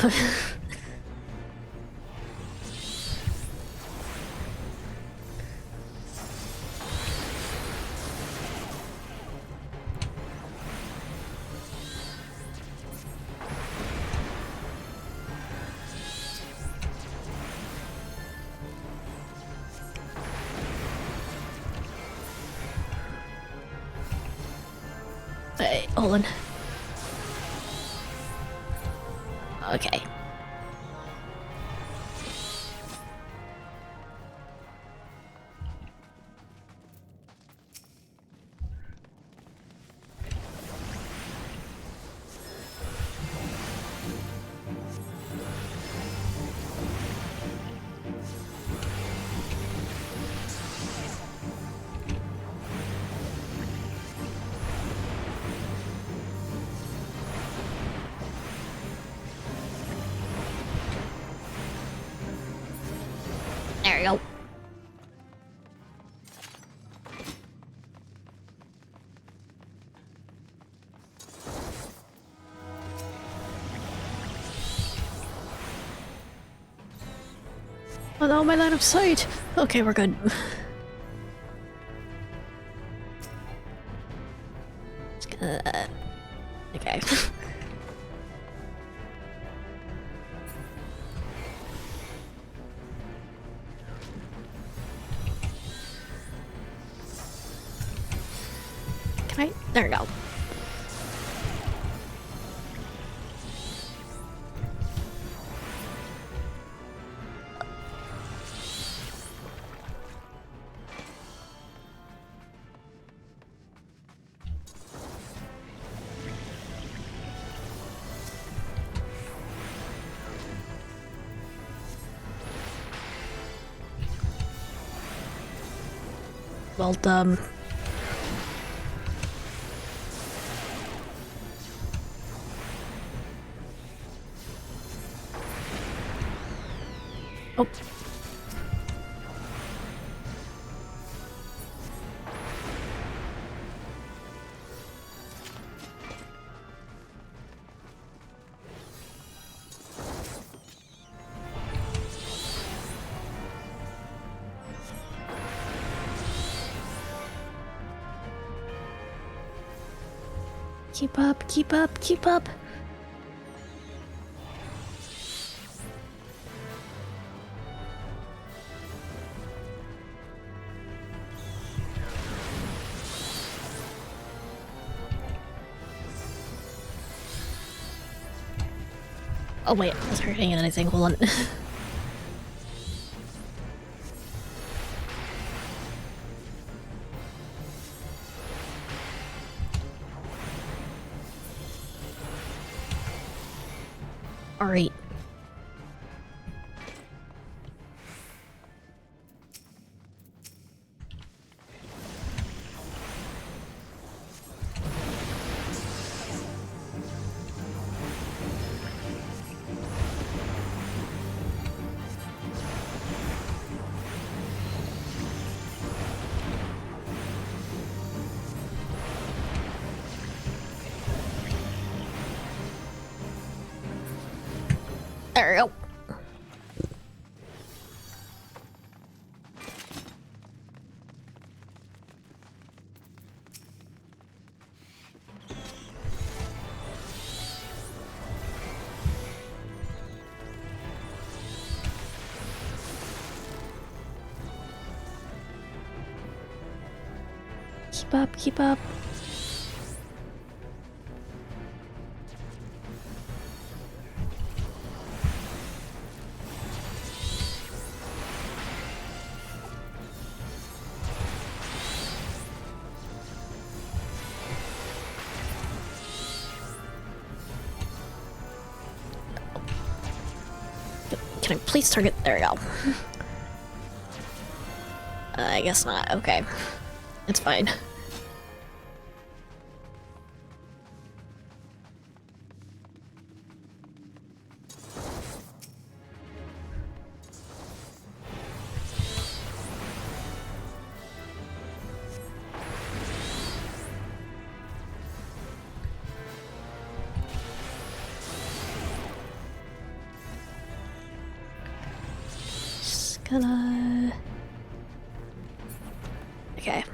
Hey, hold on. Okay. you go. Oh no, my line of sight! Okay, we're good. Okay. Can I? There we go. Well done. Oh. Keep up, keep up, keep up. Oh wait, I was hurting anything, hold on. Alright. There we go. Keep up, keep up. Can I please target? There we go. I guess not. Okay. It's fine. Just gonna... Okay.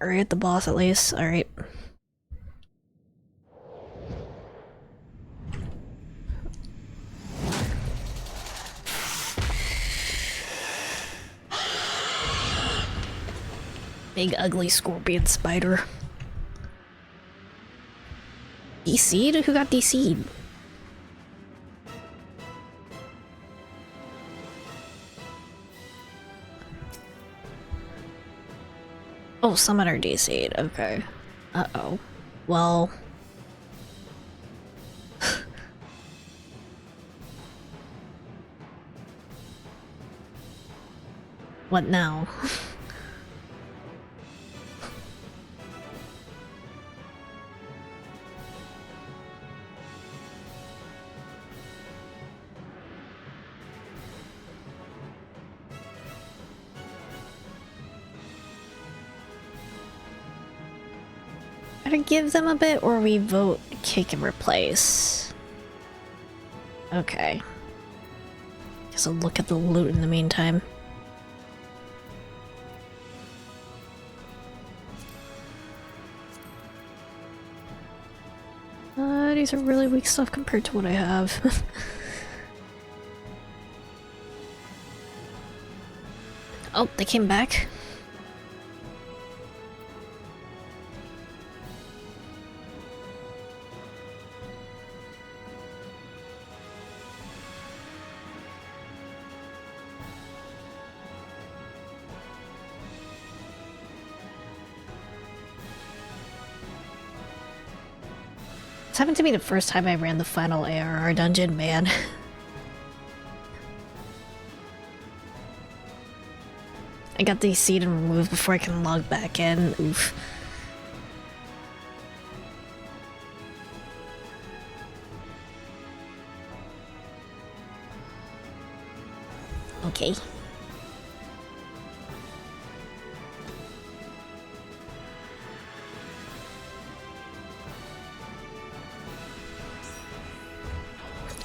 Alright, the boss at least. Alright. Big ugly scorpion spider. DC'd? Who got DC'd? Oh, summoner DC'd. Okay. Uh-oh. Well... What now? Gotta give them a bit, or we vote kick and replace. Okay. Guess I'll look at the loot in the meantime. These are really weak stuff compared to what I have. Oh, they came back. This happened to me the first time I ran the final ARR dungeon, man. I got the seed and removed before I can log back in. Oof. Okay.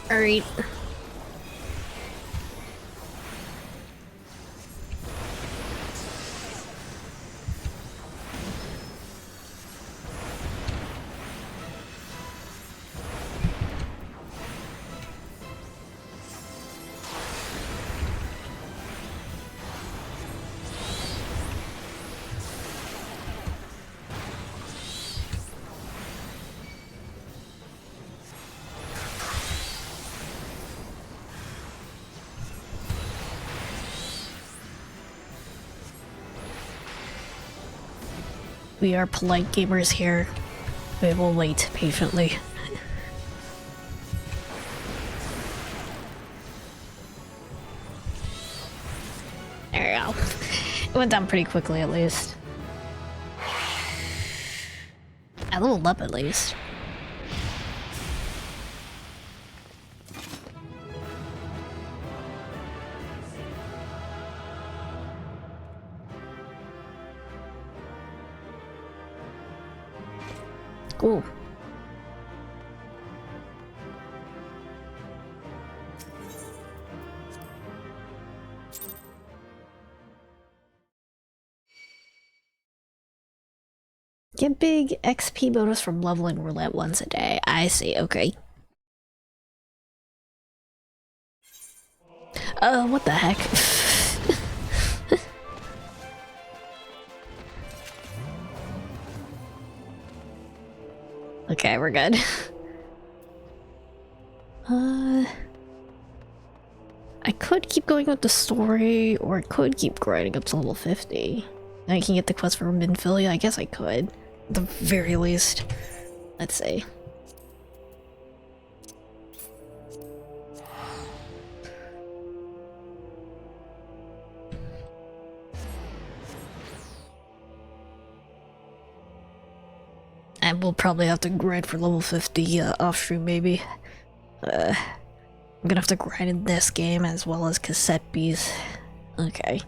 Alright. We are polite gamers here. We will wait patiently. There we go. It went down pretty quickly at least. I leveled up at least. Cool. Get big XP bonus from leveling roulette once a day. I see, okay. What the heck? Okay, we're good. I could keep going with the story, or I could keep grinding up to level 50. Now I can get the quest for Minfilia. I guess I could. At the very least. Let's see. And we'll probably have to grind for level 50 off-stream, maybe. I'm gonna have to grind in this game as well as cassette bees. Okay.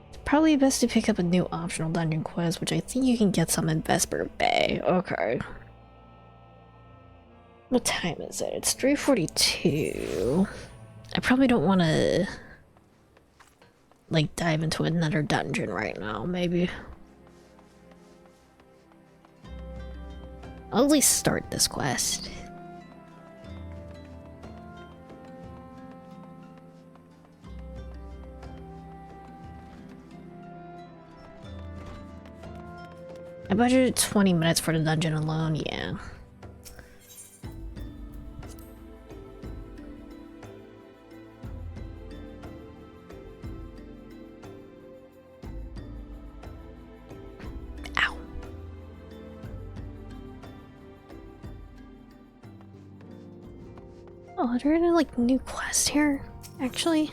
It's probably best to pick up a new optional dungeon quest, which I think you can get some in Vesper Bay. Okay. What time is it? It's 3:42. I probably don't want to like dive into another dungeon right now, maybe. I'll at least start this quest. I budgeted 20 minutes for the dungeon alone, yeah. Ow. Oh, are there any like new quests here, actually?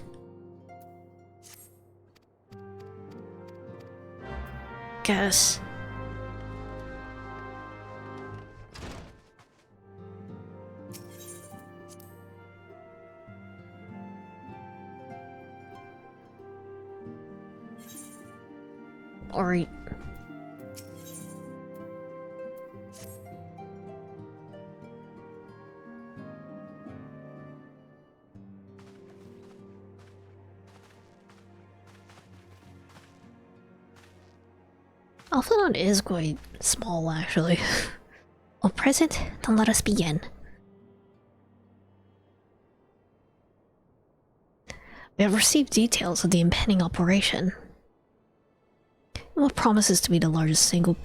Guess. Or Alphanon is quite small, actually. All present, then let us begin. We have received details of the impending operation. What promises to be the largest single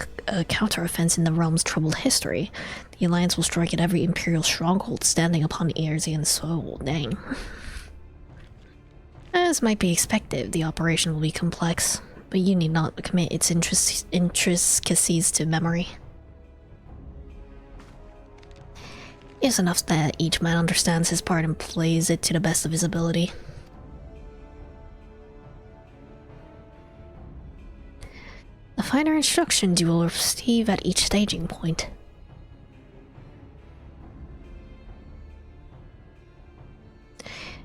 counter-offense in the realm's troubled history. The Alliance will strike at every Imperial stronghold standing upon Earzian soil. Dang. As might be expected, the operation will be complex, but you need not commit its intricacies to memory. It is enough that each man understands his part and plays it to the best of his ability. The finer instructions you will receive at each staging point.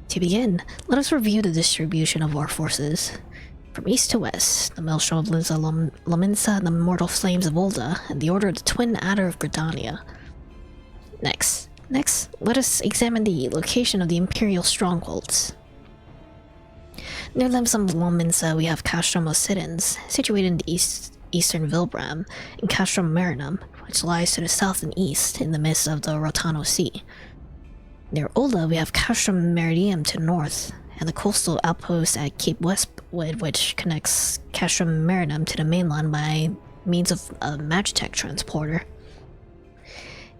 To begin, let us review the distribution of our forces. From east to west, the Maelstrom of Lominsa, the Mortal Flames of Ulda, and the Order of the Twin Adder of Gridania. Next, let us examine the location of the Imperial strongholds. Near Lemsum Lominsa, we have Castrum Occidens, situated in the eastern Vilbram, and Castrum Marinum, which lies to the south and east in the midst of the Rotano Sea. Near Ulda, we have Castrum Meridium to the north, and the coastal outpost at Cape Westwood, which connects Castrum Marinum to the mainland by means of a Magitech transporter.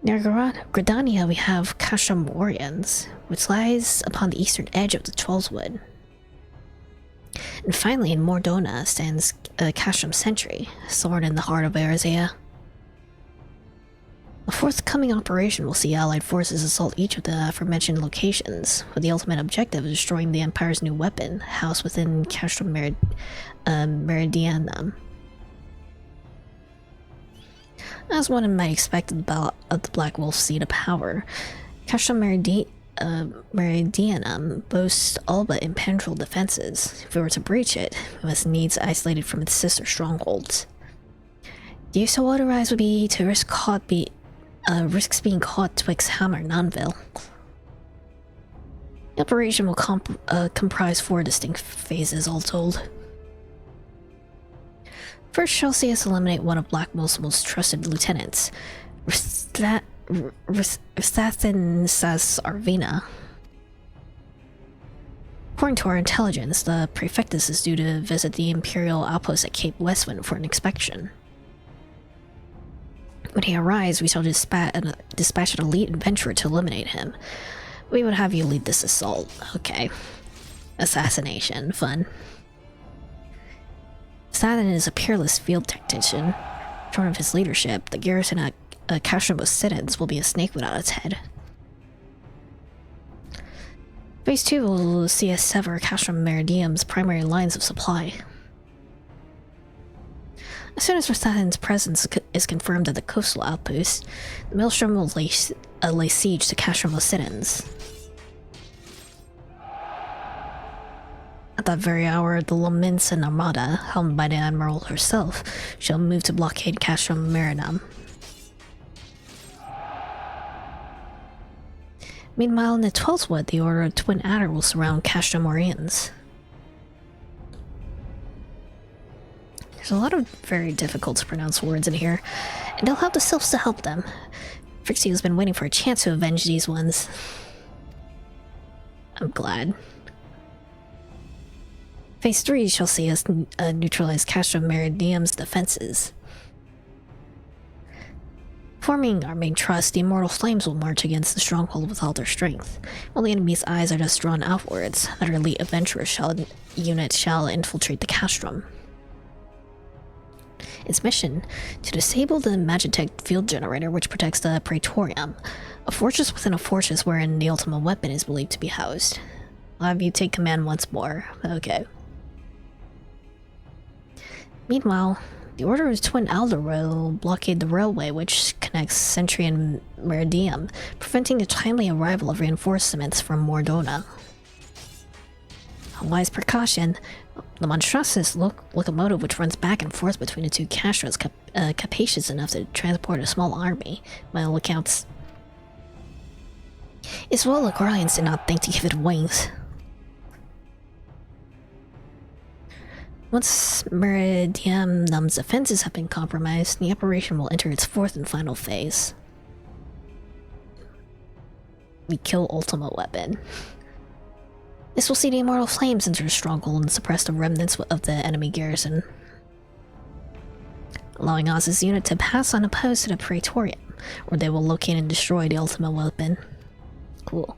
Near Gridania, we have Castrum Oriens, which lies upon the eastern edge of the Trollswood. And finally, in Mordona stands Castrum Sentry, soaring in the heart of Erzea. The forthcoming operation will see Allied forces assault each of the aforementioned locations, with the ultimate objective of destroying the Empire's new weapon, housed within Castrum Meridianum. As one might expect of the Black Wolf's seat of power, Castrum Meridianum boasts all but impenetrable defenses. If we were to breach it, we must needs isolate it from its sister strongholds. To do so otherwise would be to risks being caught twixt Hammer and Anvil. The operation will comprise 4 distinct phases, all told. First, shall see us eliminate one of Black Wolf's most trusted lieutenants, Rstathinsas Arvina. According to our intelligence, the Prefectus is due to visit the Imperial outpost at Cape Westwind for an inspection. When he arrives, we shall dispatch an elite adventurer to eliminate him. We would have you lead this assault. Okay. Assassination. Fun. Satin is a peerless field tactician. Short of his leadership, the garrison at Castrum Occidens will be a snake without its head. Phase 2 will see us sever Castrum Meridium's primary lines of supply. As soon as Rastatin's presence is confirmed at the coastal outpost, the Maelstrom will lay siege to Castrum Occidens. At that very hour, the Lominsan Armada, helmed by the Admiral herself, shall move to blockade Castrum Marinum. Meanwhile, in the Trollswood, the Order of Twin Adder will surround Castrum Oriens. There's a lot of very difficult to pronounce words in here, and they'll have the sylphs to help them. Frixie has been waiting for a chance to avenge these ones. I'm glad. Phase 3 shall see us neutralize Castro Meridium's defenses. Forming our main trust, the Immortal Flames will march against the stronghold with all their strength. While the enemy's eyes are just drawn outwards, our elite adventurers unit shall infiltrate the castrum. Its mission: to disable the Magitech field generator which protects the Praetorium, a fortress within a fortress wherein the ultimate weapon is believed to be housed. I'll have you take command once more. Okay. Meanwhile, the Order's twin Elder will blockade the railway which connects Sentry and Meridium, preventing the timely arrival of reinforcements from Mordona. A wise precaution, the monstrous locomotive which runs back and forth between the two castros capacious enough to transport a small army, by all accounts. It's well the Guardians did not think to give it wings. Once Meridium's defenses have been compromised, the operation will enter its fourth and final phase. We kill Ultimate Weapon. This will see the Immortal Flames enter the stronghold and suppress the remnants of the enemy garrison, allowing Oz's unit to pass unopposed to the Praetorium, where they will locate and destroy the Ultimate Weapon. Cool.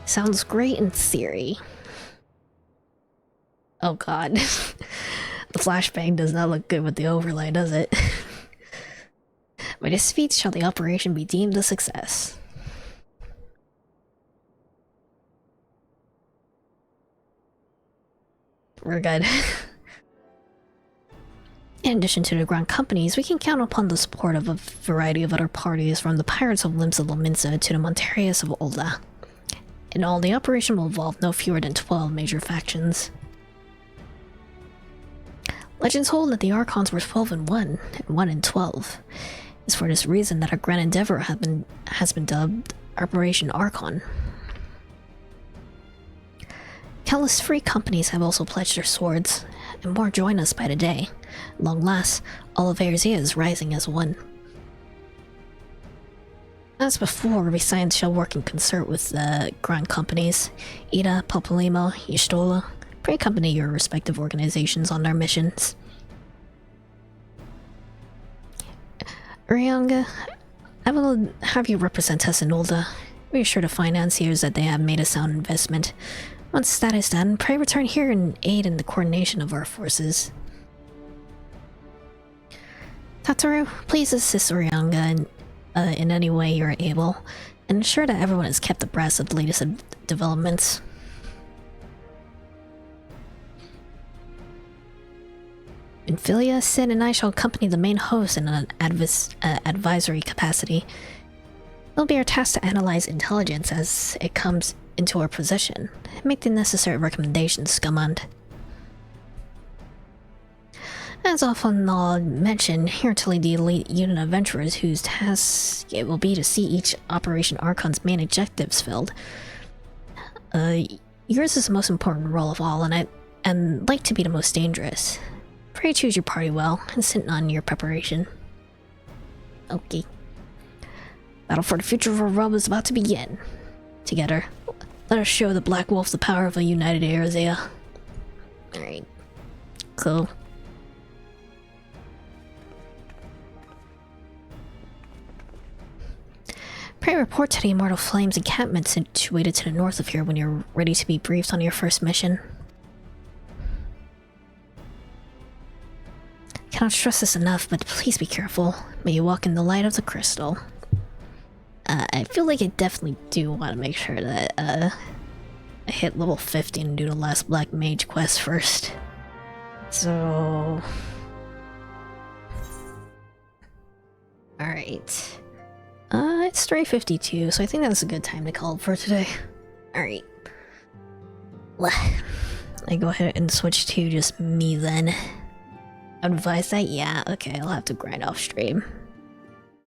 Sounds great in theory. Oh god. The flashbang does not look good with the overlay, does it? By this feat shall the operation be deemed a success. We're good. In addition to the Grand Companies, we can count upon the support of a variety of other parties, from the Pirates of Limbs of Lominsa to the Montarius of Olda. In all, the operation will involve no fewer than 12 major factions. Legends hold that the Archons were 12 in 1, and 1 in 12. It's for this reason that our grand endeavor has been dubbed Operation Archon. Countless free companies have also pledged their swords, and more join us by the day. Long last, all of Erzea is rising as one. As before, we science shall work in concert with the Grand Companies. Ida, Popolimo, Ystola. Pray accompany your respective organizations on their missions. Urianga, I will have you represent us in Ulda. Reassure the financiers that they have made a sound investment. Once that is done, pray return here and aid in the coordination of our forces. Tataru, please assist Urianga in any way you are able, and ensure that everyone is kept abreast of the latest developments. In Philia, Sid and I shall accompany the main host in an advisory capacity. It'll be our task to analyze intelligence as it comes into our possession, and make the necessary recommendations, Scummond. As often I'll mention, here to lead the elite unit of adventurers whose task it will be to see each Operation Archon's main objectives filled. Yours is the most important role of all, and like to be the most dangerous. Pray choose your party well, and sit on your preparation. Okay. Battle for the future of our realm is about to begin. Together, let us show the Black Wolf the power of a united Erzea. Alright. Cool. Pray report to the Immortal Flames encampment situated to the north of here when you're ready to be briefed on your first mission. Cannot stress this enough, but please be careful. May you walk in the light of the crystal. I feel like I definitely do want to make sure that I hit level 50 and do the last Black Mage quest first. So... Alright. It's 3:52, so I think that's a good time to call it for today. Alright. I go ahead and switch to just me then. Advise that? Yeah, okay, I'll have to grind off stream.